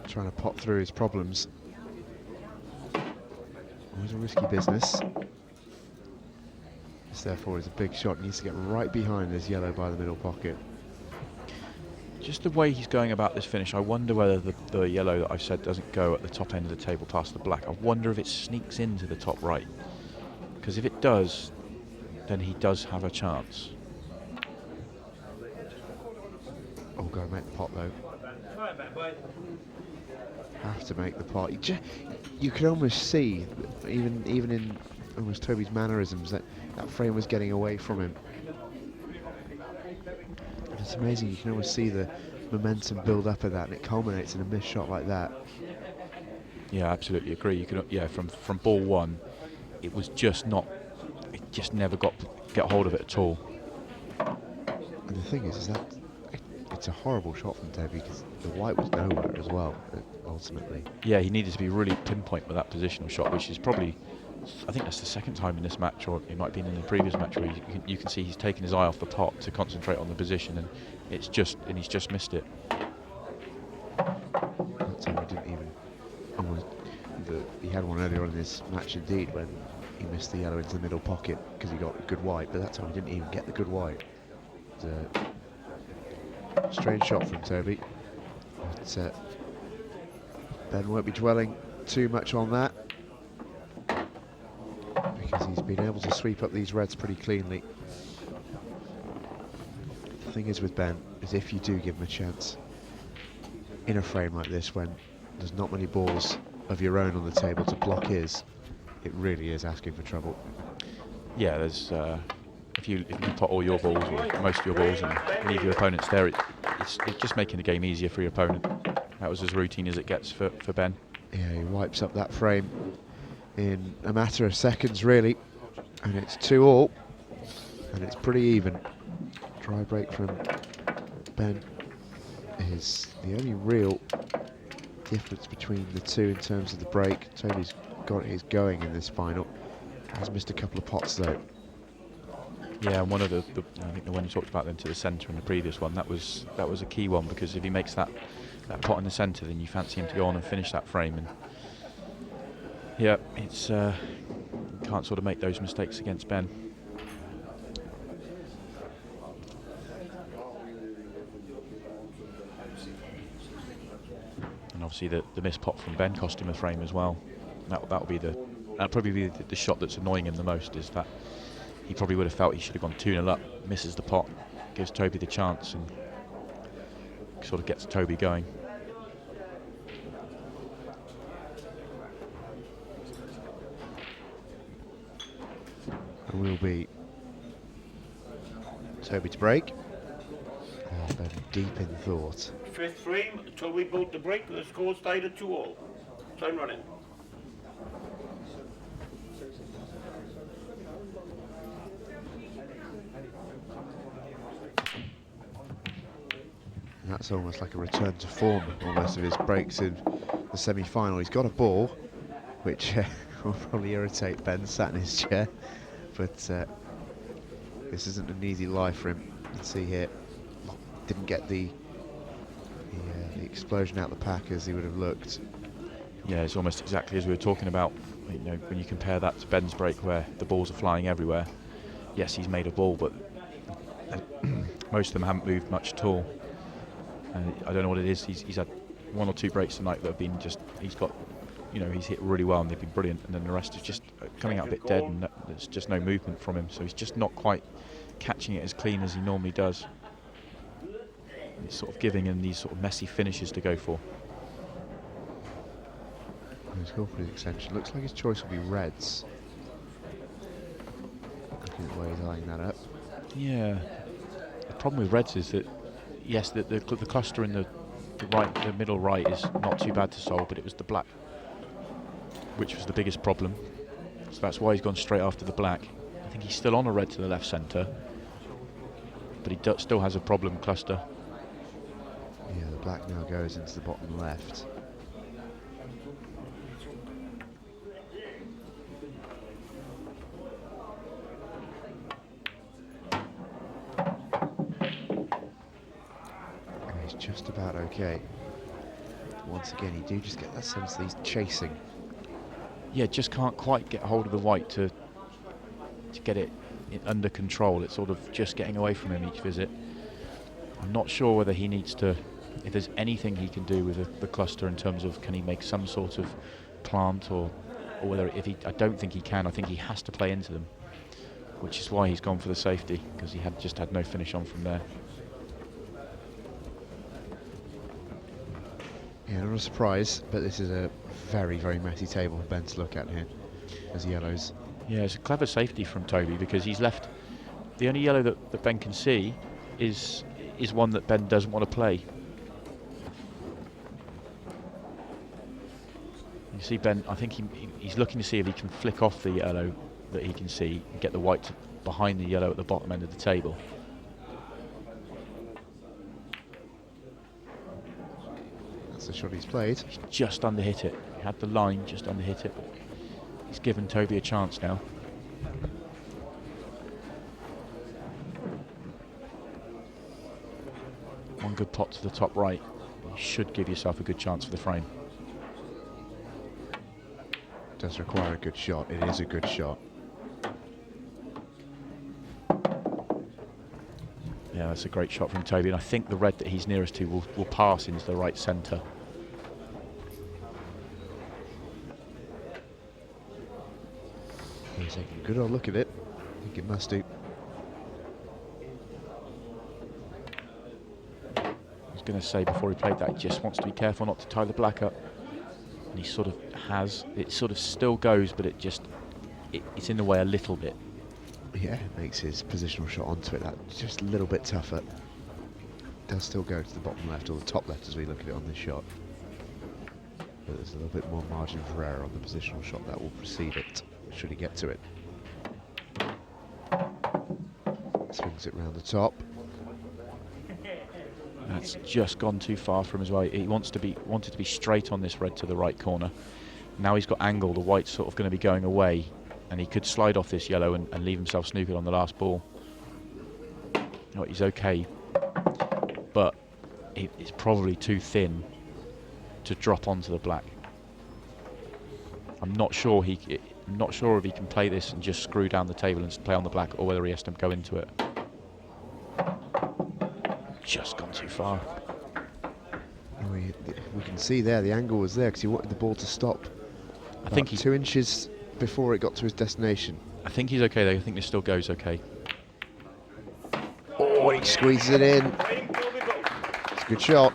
trying to pop through his problems. Always a risky business. This therefore is a big shot. He needs to get right behind this yellow by the middle pocket. Just the way he's going about this finish, I wonder whether the yellow that I've said doesn't go at the top end of the table past the black. I wonder if it sneaks into the top right. Because if it does, then he does have a chance. Oh, go and make the pot though. Have to make the pot. You can almost see, even in almost Toby's mannerisms, that frame was getting away from him. And it's amazing, you can almost see the momentum build up of that, and it culminates in a missed shot like that. Yeah, absolutely agree. You can, yeah, from ball one, it was just not, it just never get hold of it at all. And the thing is that it's a horrible shot from Toby, because the white was nowhere as well, ultimately. Yeah, he needed to be really pinpoint with that positional shot, which is probably, I think that's the second time in this match, or it might have been in the previous match, where you can see he's taken his eye off the pot to concentrate on the position, and he's just missed it. That time he didn't even he had one earlier on in this match indeed, when he missed the yellow into the middle pocket because he got a good white, but that time he didn't even get the good white. It was a strange shot from Toby, but Ben won't be dwelling too much on that, because he's been able to sweep up these reds pretty cleanly. The thing is with Ben, is if you do give him a chance in a frame like this, when there's not many balls of your own on the table to block his, it really is asking for trouble. Yeah, there's if you pot all your balls, or most of your balls, and leave your opponents there, it's just making the game easier for your opponent. That was as routine as it gets for Ben. Yeah, he wipes up that frame in a matter of seconds, really, and it's 2-all, and it's pretty even. Dry break from Ben is the only real difference between the two in terms of the break. Toby's got his going in this final. Has missed a couple of pots though. Yeah, and one of I think the one you talked about then to the centre in the previous one, that was a key one, because if he makes that pot in the centre, then you fancy him to go on and finish that frame. And yeah, it's you can't sort of make those mistakes against Ben. And obviously the missed pot from Ben cost him a frame as well. That'll probably be the shot that's annoying him the most, is that he probably would have felt he should have gone 2-0 up, misses the pot, gives Toby the chance, and sort of gets Toby going. will be Toby to break. Ben deep in thought. Fifth frame, Toby boat to break. The score stayed at 2-all. Time running. And that's almost like a return to form, almost, of his breaks in the semi-final. He's got a ball, which will probably irritate Ben sat in his chair, but this isn't an easy life for him. You can see here, didn't get the explosion out the pack as he would have looked. Yeah, it's almost exactly as we were talking about. You know, when you compare that to Ben's break, where the balls are flying everywhere. Yes, he's made a ball, but most of them haven't moved much at all. I don't know what it is. He's had 1 or 2 breaks tonight that have been just, he's got, you know, he's hit really well and they've been brilliant, and then the rest is just coming out a bit dead, and there's just no movement from him, so he's just not quite catching it as clean as he normally does. He's sort of giving him these sort of messy finishes to go for. He's gone for his extension. Looks like his choice will be reds. Looking at the way he's eyeing that up. Yeah. The problem with reds is that, yes, the cluster in the middle right is not too bad to solve, but it was the black which was the biggest problem. So that's why he's gone straight after the black. I think he's still on a red to the left centre, but he still has a problem cluster. Yeah, the black now goes into the bottom left. And he's just about okay. Once again, you do just get that sense that he's chasing. Yeah, just can't quite get hold of the white to get it under control. It's sort of just getting away from him each visit. I'm not sure whether he needs to, if there's anything he can do with the cluster in terms of, can he make some sort of plant, or whether I don't think he can. I think he has to play into them, which is why he's gone for the safety, because he just had no finish on from there. Yeah, not a surprise, but this is a very, very messy table for Ben to look at here as yellows. Yeah, it's a clever safety from Toby, because he's left the only yellow that Ben can see is one that Ben doesn't want to play. You see Ben, I think he's looking to see if he can flick off the yellow that he can see and get the white behind the yellow at the bottom end of the table. That's the shot he's played. He's just underhit it. He had the line, just underhit it. He's given Toby a chance now. One good pot to the top right. You should give yourself a good chance for the frame. Does require a good shot. It is a good shot. Yeah, that's a great shot from Toby, and I think the red that he's nearest to will pass into the right centre. He's taking a good old look at it. I think it must do. I was going to say before he played that, he just wants to be careful not to tie the black up. And he sort of has. It sort of still goes, but it's in the way a little bit. Yeah, it makes his positional shot onto it that just a little bit tougher. Does still go to the bottom left, or the top left as we look at it on this shot. But there's a little bit more margin for error on the positional shot that will precede it, should he get to it. Swings it round the top. That's just gone too far from his way. He wanted to be straight on this red to the right corner. Now he's got angle, the white's sort of going to be going away, and he could slide off this yellow and leave himself snookered on the last ball. You know, he's okay, but it's probably too thin to drop onto the black. I'm not sure if he can play this and just screw down the table and play on the black, or whether he has to go into it. Just gone too far. We can see there the angle was there because he wanted the ball to stop. I think 2 inches before it got to his destination. I think he's okay though. I think this still goes okay. Oh, he squeezes it in. It's a good shot.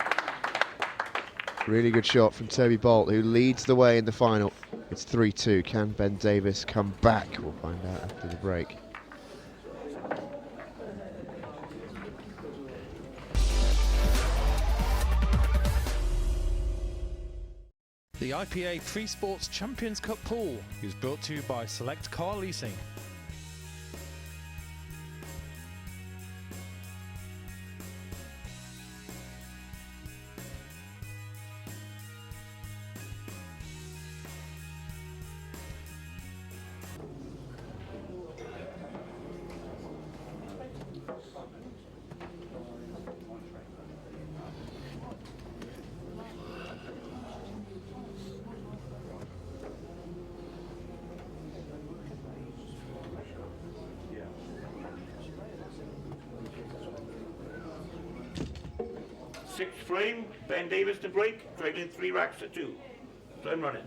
Really good shot from Toby Bolt, who leads the way in the final. It's 3-2. Can Ben Davis come back? We'll find out after the break. IPA Freesports Champions Cup pool is brought to you by Select Car Leasing. Sixth frame, Ben Davis to break, trailing 3 racks to 2. Time running.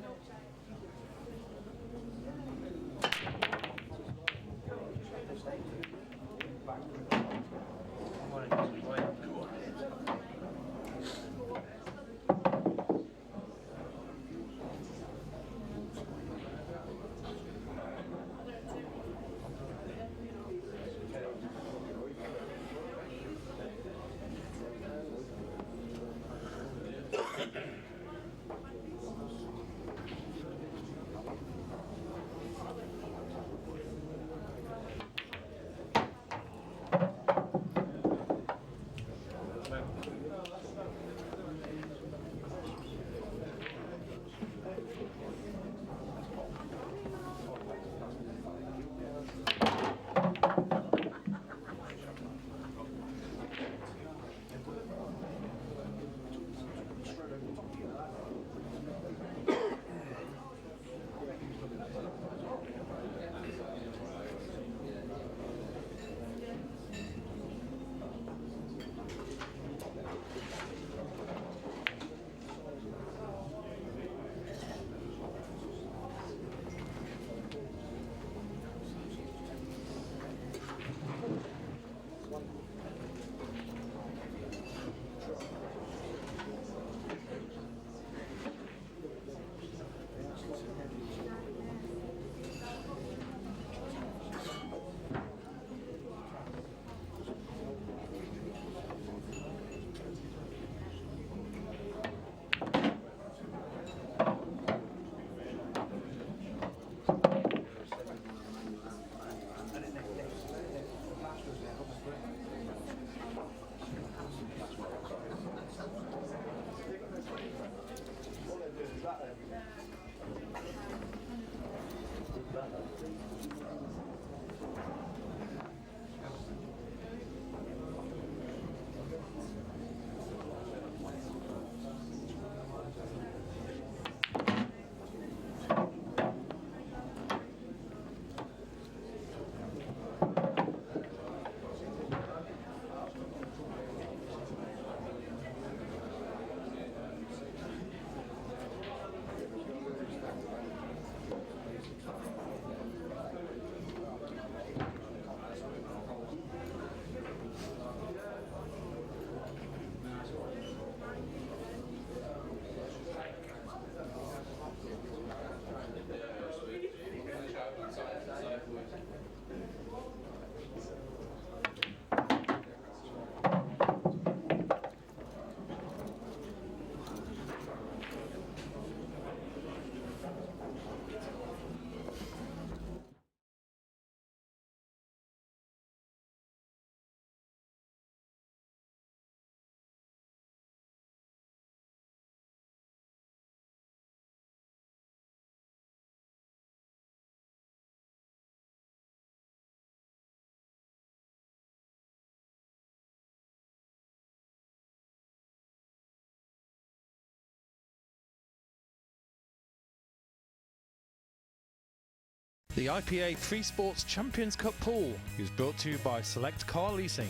The IPA Freesports Champions Cup pool is brought to you by Select Car Leasing.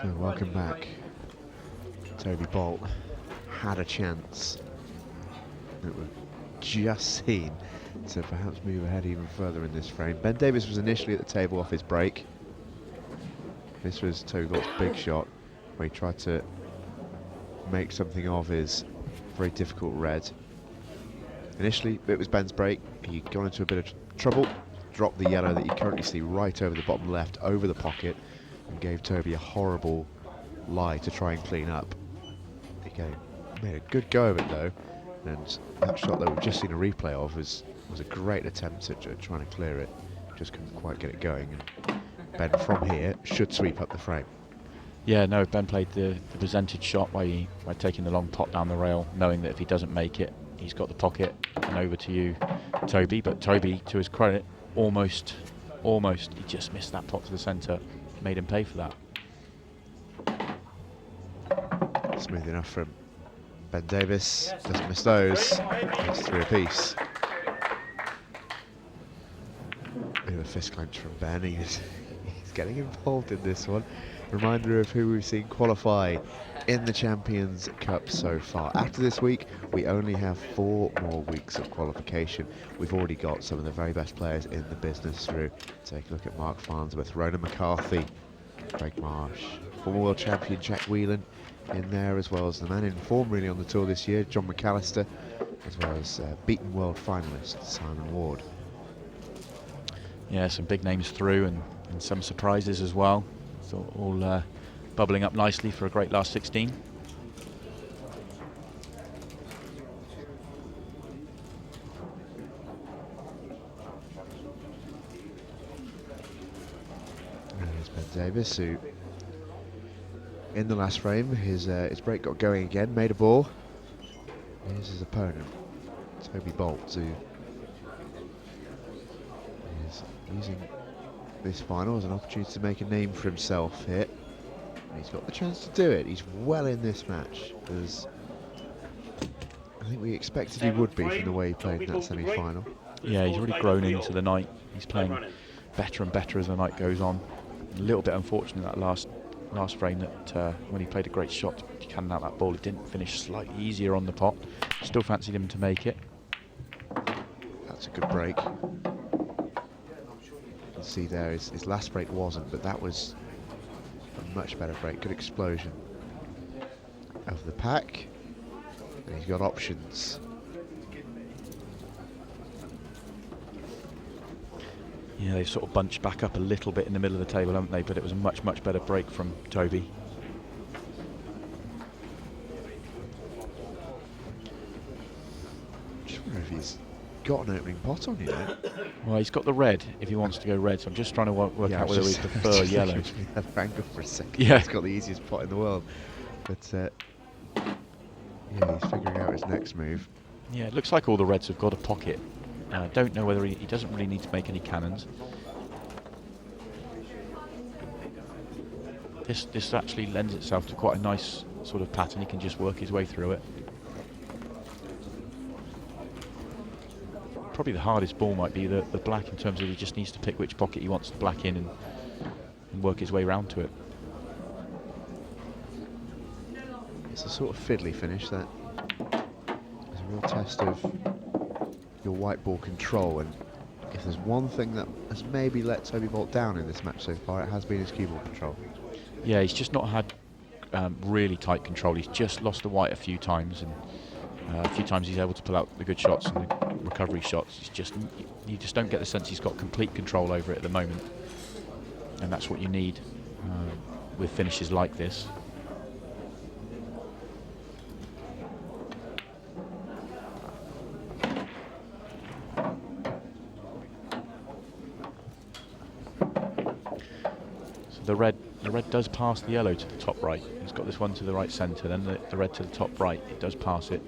So welcome back. Toby Bolt had a chance that we've just seen to perhaps move ahead even further in this frame. Ben Davis was initially at the table off his break. This was Toby Bolt's big shot where he tried to make something of his very difficult red. Initially it was Ben's break, he got into a bit of trouble, dropped the yellow that you currently see right over the bottom left, over the pocket, and gave Toby a horrible lie to try and clean up. He made a good go of it though, and that shot that we've just seen a replay of was a great attempt at trying to clear it. Just couldn't quite get it going, and Ben from here should sweep up the frame. Yeah, no, Ben played the presented shot by taking the long pot down the rail, knowing that if he doesn't make it, he's got the pocket. And over to you, Toby. But Toby, to his credit, almost, he just missed that pot to the centre, made him pay for that. Smooth enough from Ben Davis, doesn't miss those. It's 3 apiece. Bit of a fist clench from Ben. He's getting involved in this one. Reminder of who we've seen qualify in the Champions Cup so far. After this week, we only have 4 more weeks of qualification. We've already got some of the very best players in the business through. Take a look at Mark Farnsworth, Ronan McCarthy, Craig Marsh, former world champion Jack Whelan in there, as well as the man in form really on the tour this year, John McAllister, as well as beaten world finalist Simon Ward. Yeah, some big names through and some surprises as well. So all bubbling up nicely for a great last 16. There's Ben Davis, who in the last frame his break got going again, made a ball. Here's his opponent, Toby Bolt, who is using this final as an opportunity to make a name for himself here. And he's got the chance to do it. He's well in this match, as I think we expected he would be from the way he played in that semi-final. Yeah, he's really grown into the night. He's playing better and better as the night goes on. A little bit unfortunate that last frame that when he played a great shot to cannon out that ball, it didn't finish slightly easier on the pot. Still fancied him to make it. That's a good break. You can see there his last break wasn't, but that was a much better break. Good explosion of the pack, and he's got options. Yeah, they've sort of bunched back up a little bit in the middle of the table, haven't they? But it was a much better break from Toby. Just wonder if he's got an opening pot on, you know. Well, he's got the red if he wants to go red, so I'm just trying to work out whether we prefer yellow. That angle for a second. Yeah. He's got the easiest pot in the world, but yeah, he's figuring out his next move. Yeah, it looks like all the reds have got a pocket. I don't know whether he doesn't really need to make any cannons. This actually lends itself to quite a nice sort of pattern. He can just work his way through it. Probably the hardest ball might be the black, in terms of he just needs to pick which pocket he wants the black in and work his way round to it. It's a sort of fiddly finish, that. It's a real test of your white ball control, and if there's one thing that has maybe let Toby Bolt down in this match so far, it has been his cue ball control. Yeah, he's just not had really tight control. He's just lost the white a few times, and a few times he's able to pull out the good shots and the recovery shots. You just don't get the sense he's got complete control over it at the moment, and that's what you need with finishes like this. The red does pass the yellow to the top right. He's got this one to the right centre, then the red to the top right. It does pass it.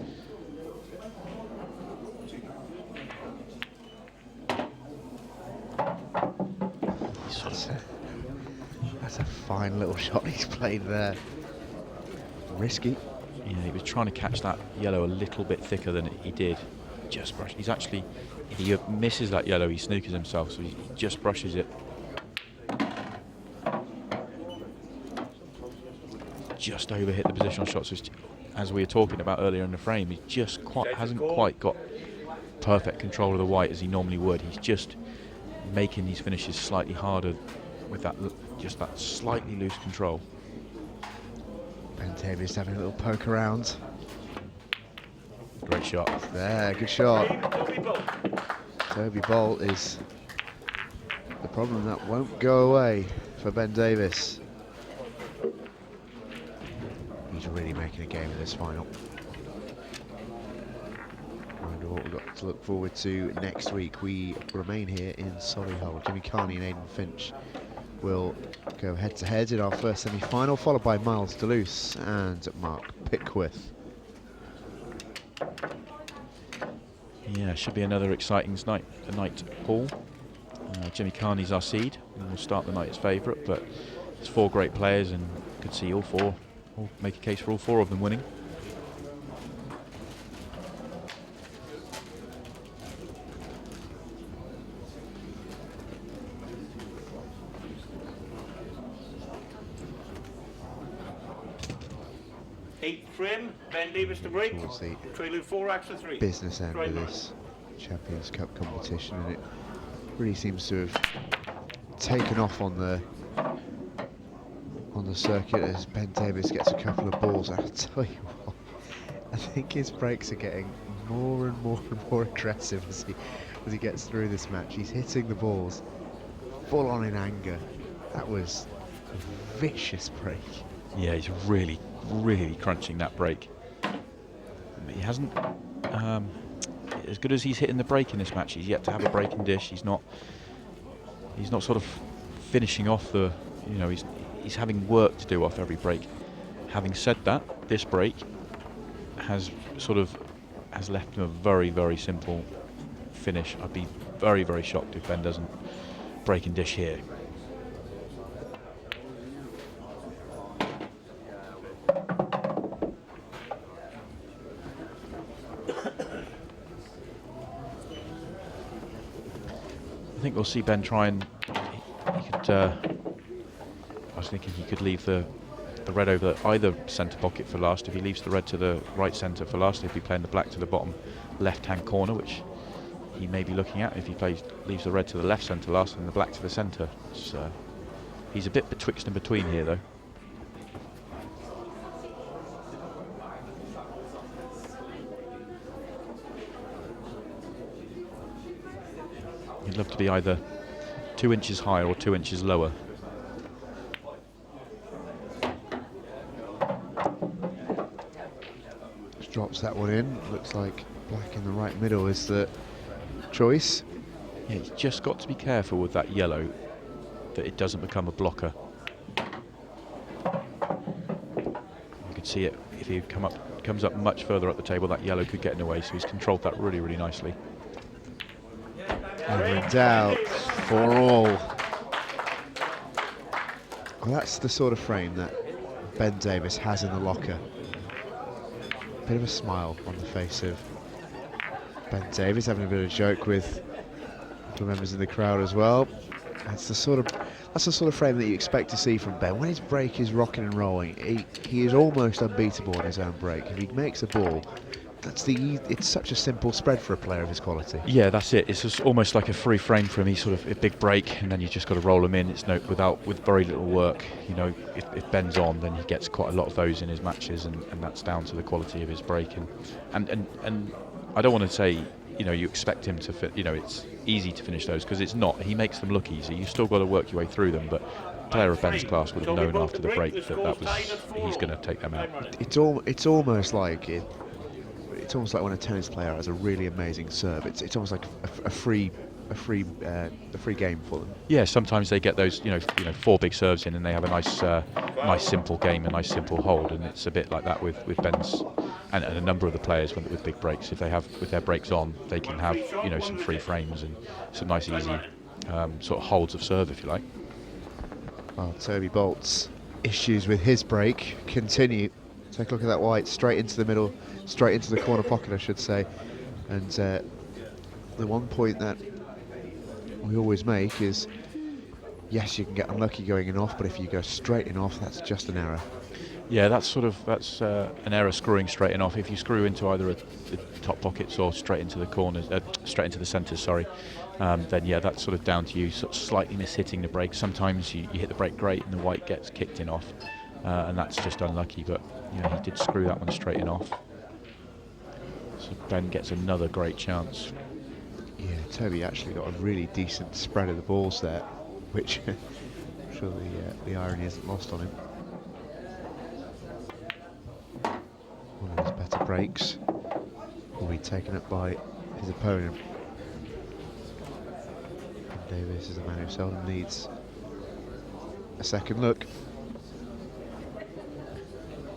That's a fine little shot he's played there. Risky. Yeah, he was trying to catch that yellow a little bit thicker than he did. Just brush. He's actually, if he misses that yellow, he snookers himself, so he just brushes it. Just over hit the positional shots, which, as we were talking about earlier in the frame, he just hasn't quite got perfect control of the white as he normally would. He's just making these finishes slightly harder with that just that slightly loose control. Ben Davis having a little poke around. Great shot. There, good shot. Toby Bolt is the problem that won't go away for Ben Davis. he's really making a game of this final. And what we've got to look forward to next week. We remain here in Solihull. Jimmy Carney and Aidan Finch will go head to head in our first semi-final, followed by Miles Deleuze and Mark Pickworth. Yeah, should be another exciting night, Paul. Jimmy Carney's our seed, and we'll start the night as favourite, but there's 4 great players, and could see all make a case for all 4 of them winning. Eighth frame, Ben Davis to break. Towards the Prelude 4, Action 3. business end Straight of line. this Champions Cup competition, and it really seems to have taken off on the circuit as Ben Davis gets a couple of balls. I'll tell you what, I think his breaks are getting more and more and more aggressive as he gets through this match. He's hitting the balls full on in anger. That was a vicious break. Yeah, he's really crunching that break. He hasn't, as good as he's hitting the break in this match, he's yet to have a breaking dish. He's not sort of finishing off the, he's having work to do off every break. Having said that, this break has left him a very simple finish. I'd be very shocked if Ben doesn't break and dish here. I think we'll see Ben try and he could. I was thinking he could leave the red over either centre pocket for last. If he leaves the red to the right centre for last, he'd be playing the black to the bottom left-hand corner, which he may be looking at. If he leaves the red to the left centre last and the black to the centre, he's a bit betwixt and between here, though. He'd love to be either 2 inches higher or 2 inches lower. Just drops that one in. Looks like black in the right middle is the choice. Yeah, he's just got to be careful with that yellow, that it doesn't become a blocker. You could see it, if he comes up much further up the table, that yellow could get in the way, so he's controlled that really nicely. Over and out for all. Well, that's the sort of frame that Ben Davis has in the locker. Bit of a smile on the face of Ben Davis, having a bit of a joke with the members in the crowd as well. That's the sort of frame that you expect to see from Ben. When his break is rocking and rolling, he is almost unbeatable on his own break. If he makes a ball, it's such a simple spread for a player of his quality. Yeah, that's it. It's just almost like a free frame for him. He's sort of a big break, and then you just got to roll him in. It's with very little work. If Ben's on, then he gets quite a lot of those in his matches, and that's down to the quality of his break. And I don't want to say, you expect him to it's easy to finish those, because it's not. He makes them look easy. You've still got to work your way through them, but a player of Ben's class would have known after the break that he's going to take them out. It's almost like when a tennis player has a really amazing serve. It's almost like a free game for them. Yeah, sometimes they get those 4 big serves in, and they have a nice simple game, a nice simple hold, and it's a bit like that with Ben's and a number of the players with big breaks. If they have with their breaks on, they can have some free frames and some nice easy sort of holds of serve, if you like. Well, Toby Bolt's issues with his break continue. Take a look at that white, straight into the middle, straight into the corner pocket, I should say. And the one point that we always make is, yes, you can get unlucky going in off, but if you go straight in off, that's just an error. Yeah, that's an error screwing straight in off. If you screw into either the top pockets or straight into the corners, straight into the centres, sorry, then yeah, that's sort of down to you sort of slightly mishitting the break. Sometimes you hit the break great and the white gets kicked in off, and that's just unlucky. But he did screw that one straight in off. So Ben gets another great chance. Yeah, Toby actually got a really decent spread of the balls there, which I'm sure the irony isn't lost on him. breaks will be taken up by his opponent. And Davis is a man who seldom needs a second look.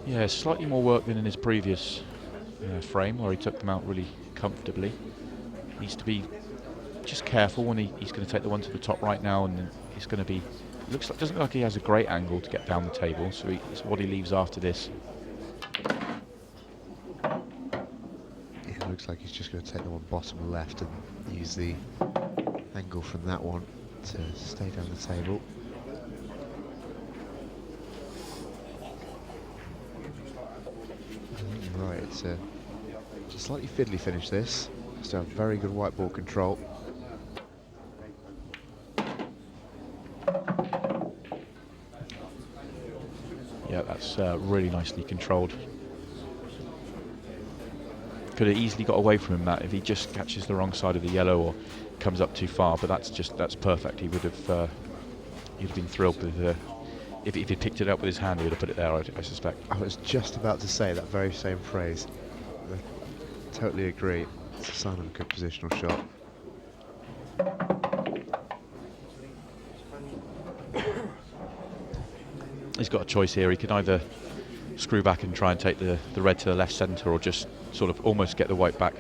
Yeah, slightly more work than in his previous frame, where he took them out really comfortably. Needs to be just careful when he's going to take the one to the top right now, and then he's going to be. Doesn't look like he has a great angle to get down the table, so it's what he leaves after this. It looks like he's just going to take the one bottom left and use the angle from that one to stay down the table. I think you're right, it's a slightly fiddly finish this. Still have very good white ball control. Yeah, that's really nicely controlled. Could have easily got away from him that if he just catches the wrong side of the yellow or comes up too far, but that's perfect. He would have he'd have been thrilled with if he picked it up with his hand, he would have put it there, I suspect. I was just about to say that very same phrase. I totally agree. It's a sign of a good positional shot. He's got a choice here. He can either screw back and try and take the red to the left centre, or just sort of almost get the white back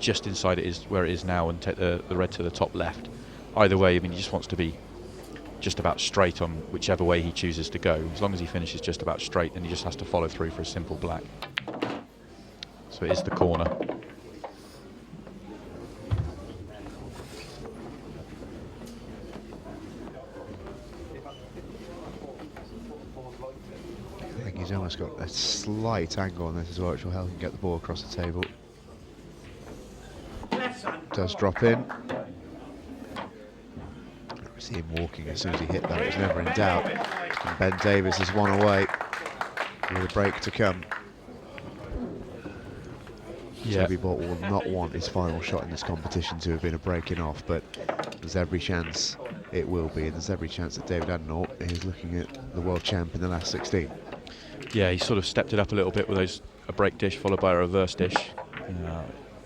just inside where it is now and take the red to the top left. Either way, I mean, he just wants to be just about straight on whichever way he chooses to go. As long as he finishes just about straight, then he just has to follow through for a simple black. So it is the corner. I think he's almost got a slight angle on this as well, which will help him get the ball across the table. Does drop in. See him walking as soon as he hit that, it was never in doubt. And Ben Davis has one away with a break to come. Yeah. Toby Bolt will not want his final shot in this competition to have been a breaking off, but there's every chance it will be, and there's every chance that David Adnall is looking at the world champ in the last 16. Yeah, he sort of stepped it up a little bit with a break dish followed by a reverse dish.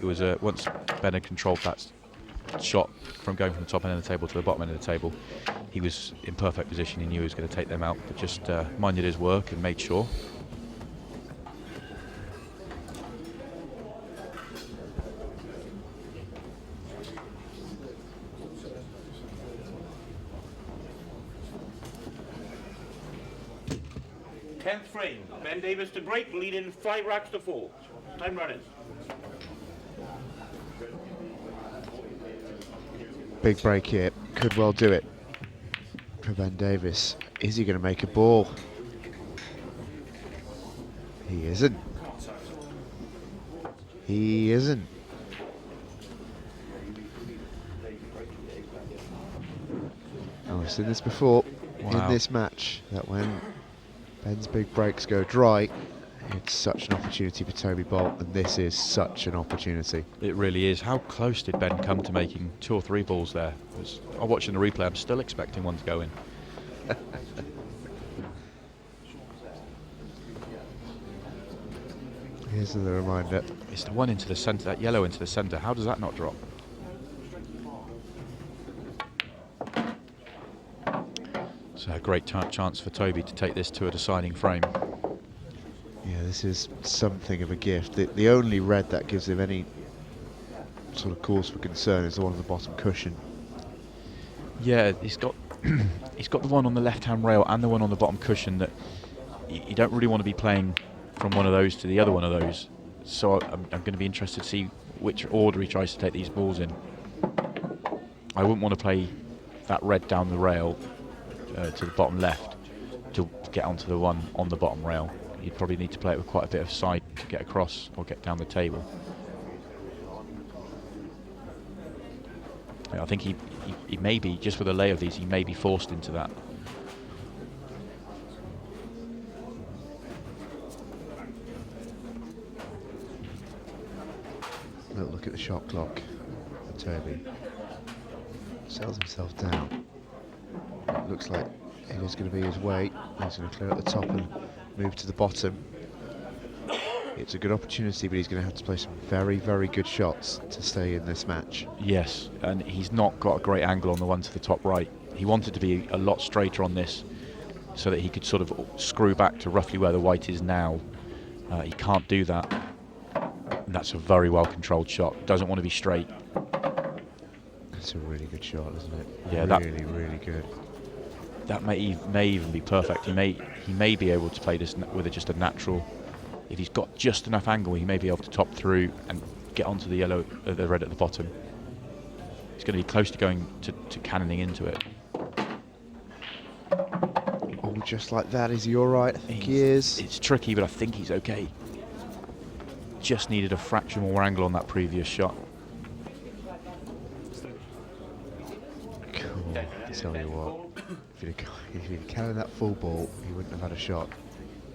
It was once Ben had controlled that shot from going from the top end of the table to the bottom end of the table, he was in perfect position. He knew he was going to take them out, but just minded his work and made sure. Tenth frame. Ben Davis to break, leading 5 racks to 4. Time running. Big break here, could well do it for Ben Davis. Is he going to make a ball? He isn't. He isn't. Oh, we've seen this before in this match, that when Ben's big breaks go dry, it's such an opportunity for Toby Bolt, and this is such an opportunity. It really is. How close did Ben come to making 2 or 3 balls there? I'm watching the replay, I'm still expecting one to go in. Here's the reminder. It's the one into the centre, that yellow into the centre. How does that not drop? It's a great chance for Toby to take this to a deciding frame. Yeah, this is something of a gift. The only red that gives him any sort of cause for concern is the one on the bottom cushion. Yeah, he's got he's got the one on the left-hand rail and the one on the bottom cushion that you don't really want to be playing from one of those to the other one of those. So I'm going to be interested to see which order he tries to take these balls in. I wouldn't want to play that red down the rail to the bottom left to get onto the one on the bottom rail. You'd probably need to play it with quite a bit of side to get across or get down the table. Yeah, I think he may be, just with the lay of these, he may be forced into that. Look at the shot clock for Toby. Settles himself down. It looks like it is going to be his way. He's going to clear at the top and move to the bottom. it's a good opportunity, but he's going to have to play some very, very good shots to stay in this match. Yes, and he's not got a great angle on the one to the top right. He wanted to be a lot straighter on this so that he could sort of screw back to roughly where the white is now. He can't do that. And that's a very well controlled shot. Doesn't want to be straight. That's a really good shot, isn't it? Yeah, really, really good. That may even be perfect. He may be able to play this with just a natural. If he's got just enough angle, he may be able to top through and get onto the yellow, the red at the bottom. He's going to be close to going to cannoning into it. Oh, just like that. Is he all right? I think he is. It's tricky, but I think he's okay. Just needed a fraction more angle on that previous shot. Cool. I tell you what, if he'd cannoned that full ball, he wouldn't have had a shot.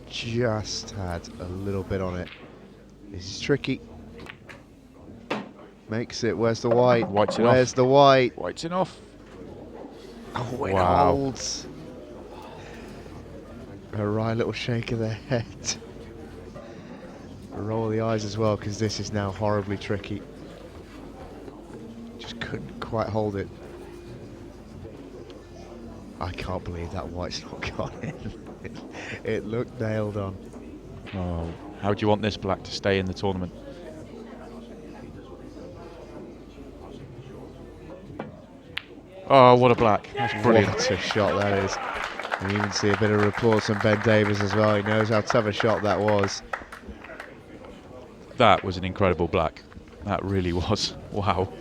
Just had a little bit on it. This is tricky. Makes it. Where's the white? White's Where's the white? White's enough. Oh, it Wow. holds. A wry little shake of the head. Roll the eyes as well, because this is now horribly tricky. Just couldn't quite hold it. I can't believe that white's not gone in. It looked nailed on. Oh, how do you want this black to stay in the tournament? Oh, what a black. That's brilliant. What a shot that is. And you even see a bit of applause from Ben Davies as well. He knows how tough a shot that was. That was an incredible black. That really was. Wow.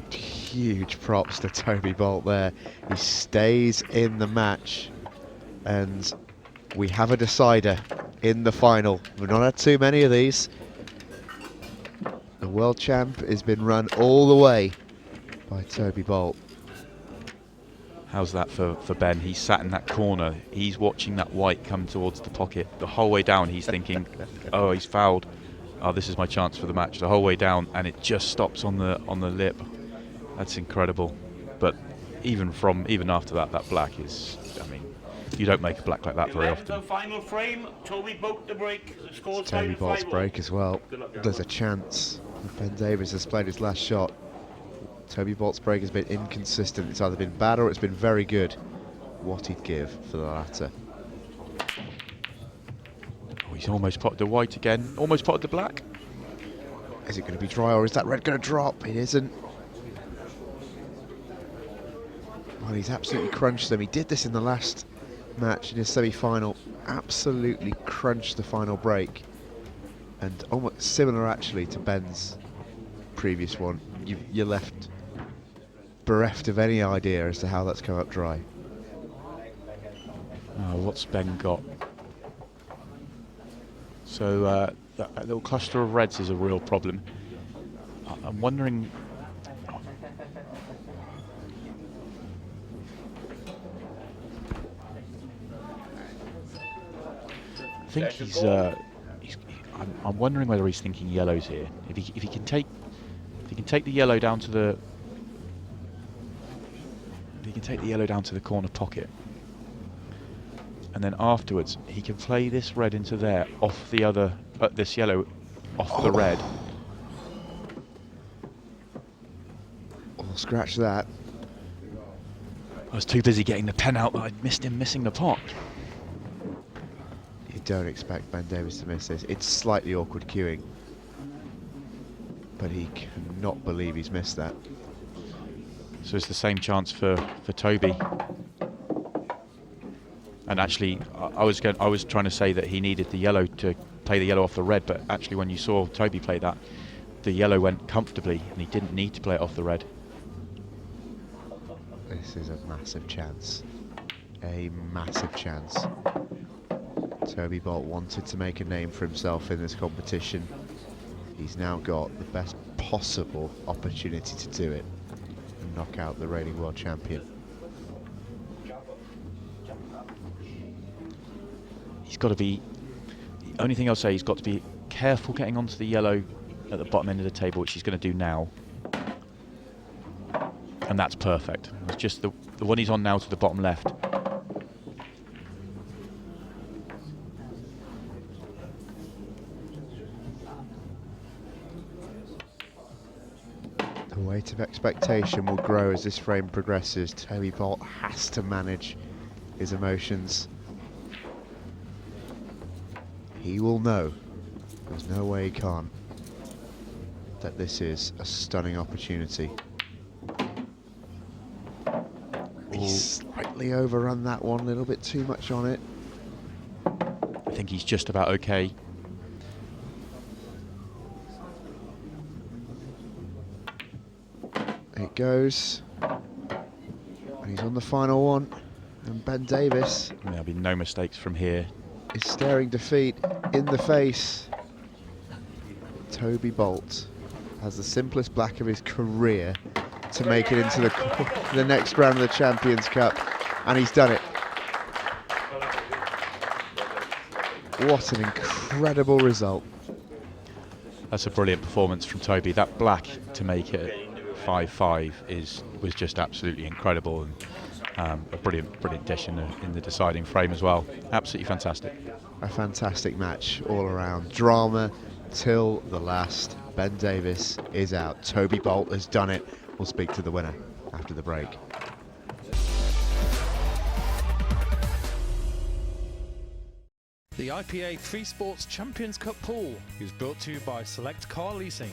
Huge props to Toby Bolt there. He stays in the match. And we have a decider in the final. We've not had too many of these. The world champ has been run all the way by Toby Bolt. How's that for Ben? He's sat in that corner. He's watching that white come towards the pocket. The whole way down he's thinking, oh, he's fouled. Oh, this is my chance for the match. The whole way down, and it just stops on the lip. That's incredible. But even after that, that black is, I mean, you don't make a black like that very often. The final frame, Toby Bolt the break. The score's Toby Bolt's 5-5. break as well. There's a chance. Ben Davies has played his last shot. Toby Bolt's break has been inconsistent. It's either been bad or it's been very good. What he'd give for the latter. Oh, he's almost potted the white again. Almost potted the black. Is it going to be dry or is that red going to drop? It isn't. Well, he's absolutely crunched them. He did this in the last match in his semi-final. Absolutely crunched the final break. And almost similar actually to Ben's previous one. You're left bereft of any idea as to how that's come up dry. Oh, what's Ben got? So that little cluster of reds is a real problem. I'm wondering. I think I'm wondering whether he's thinking yellows here. If he can take the yellow down to the. If he can take the yellow down to the corner pocket, and then afterwards he can play this red into there off the other, this yellow off the red. Oh, scratch that. I was too busy getting the pen out that I missed him missing the pot. You don't expect Ben Davies to miss this. It's slightly awkward queuing, but he cannot believe he's missed that. So it's the same chance for Toby. And actually, I was trying to say that he needed the yellow to play the yellow off the red, but actually when you saw Toby play that, the yellow went comfortably and he didn't need to play it off the red. This is a massive chance. A massive chance. Toby Bolt wanted to make a name for himself in this competition. He's now got the best possible opportunity to do it and knock out the reigning world champion. He's got to be, the only thing I'll say, he's got to be careful getting onto the yellow at the bottom end of the table, which he's going to do now. And that's perfect. It's just the one he's on now to the bottom left. weight of expectation will grow as this frame progresses. Toby Bolt has to manage his emotions. He will know, there's no way he can't, that this is a stunning opportunity. He's slightly overrun that one, a little bit too much on it. I think he's just about okay. It goes, and he's on the final one, and Ben Davis There'll be no mistakes from here. is staring defeat in the face. Toby Bolt has the simplest black of his career to make it into the next round of the Champions Cup, and he's done it. What an incredible result. That's a brilliant performance from Toby. That black to make it 5-5 was just absolutely incredible, and a brilliant dish in the deciding frame as well. Absolutely fantastic. A fantastic match all around. Drama till the last. Ben Davis is out. Toby Bolt has done it. We'll speak to the winner after the break. The IPA Freesports Champions Cup pool is brought to you by Select Car Leasing.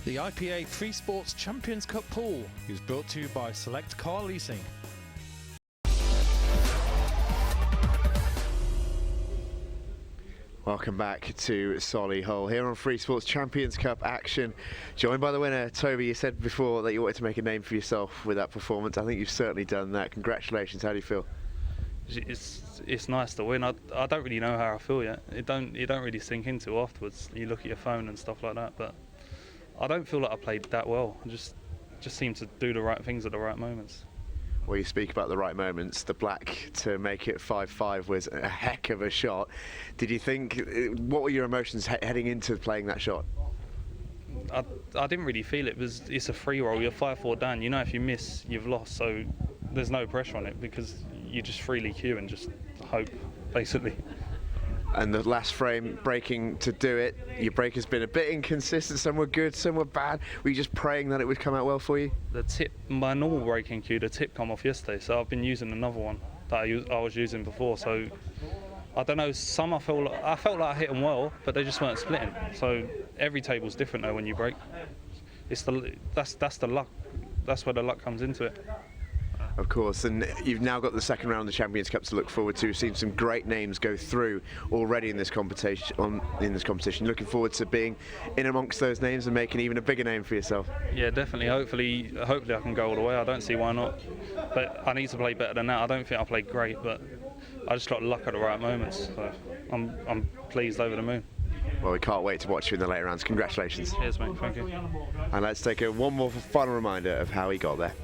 The IPA Freesports Champions Cup pool is brought to you by Select Car Leasing. Welcome back to Solihull here on Freesports Champions Cup action. Joined by the winner, Toby. You said before that you wanted to make a name for yourself with that performance. I think you've certainly done that. Congratulations. How do you feel? It's nice to win. I don't really know how I feel yet. You don't really sink into afterwards. You look at your phone and stuff like that, but I don't feel like I played that well. I just seem to do the right things at the right moments. Well, you speak about the right moments. The black to make it 5-5 was a heck of a shot. Did you think, what were your emotions heading into playing that shot? I didn't really feel it. It's a free roll. You're 5-4 down. You know if you miss, you've lost. So there's no pressure on it because you just freely cue and just hope, basically. And the last frame breaking to do it. Your break has been a bit inconsistent. Some were good, some were bad. Were you just praying that it would come out well for you? The tip, my normal breaking cue, the tip come off yesterday, so I've been using another one that I was using before. So I don't know. Some I felt like I hit them well, but they just weren't splitting. So every table's different though when you break. That's the luck. That's where the luck comes into it. Of course, and you've now got the second round of the Champions Cup to look forward to. We've seen some great names go through already in this competition. Looking forward to being in amongst those names and making even a bigger name for yourself. Yeah, definitely. Hopefully I can go all the way. I don't see why not. But I need to play better than that. I don't think I played great, but I just got luck at the right moments. So I'm pleased, over the moon. Well, we can't wait to watch you in the later rounds. Congratulations. Cheers, mate. Thank you. And let's take one more final reminder of how he got there.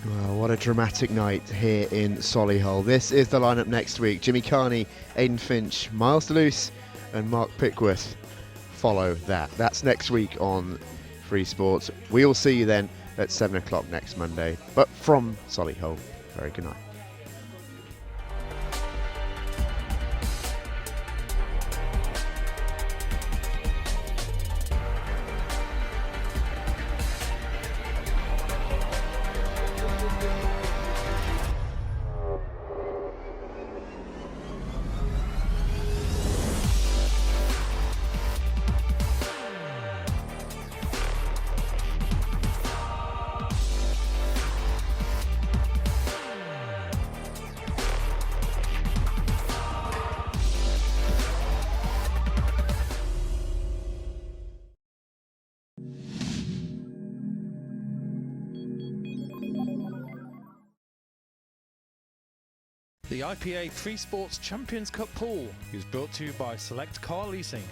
Well, what a dramatic night here in Solihull. This is the lineup next week. Jimmy Carney, Aidan Finch, Miles Deleuze and Mark Pickworth follow that. That's next week on Freesports. We'll see you then at 7 o'clock next Monday. But from Solihull, very good night. The IPA Freesports Champions Cup pool is brought to you by Select Car Leasing.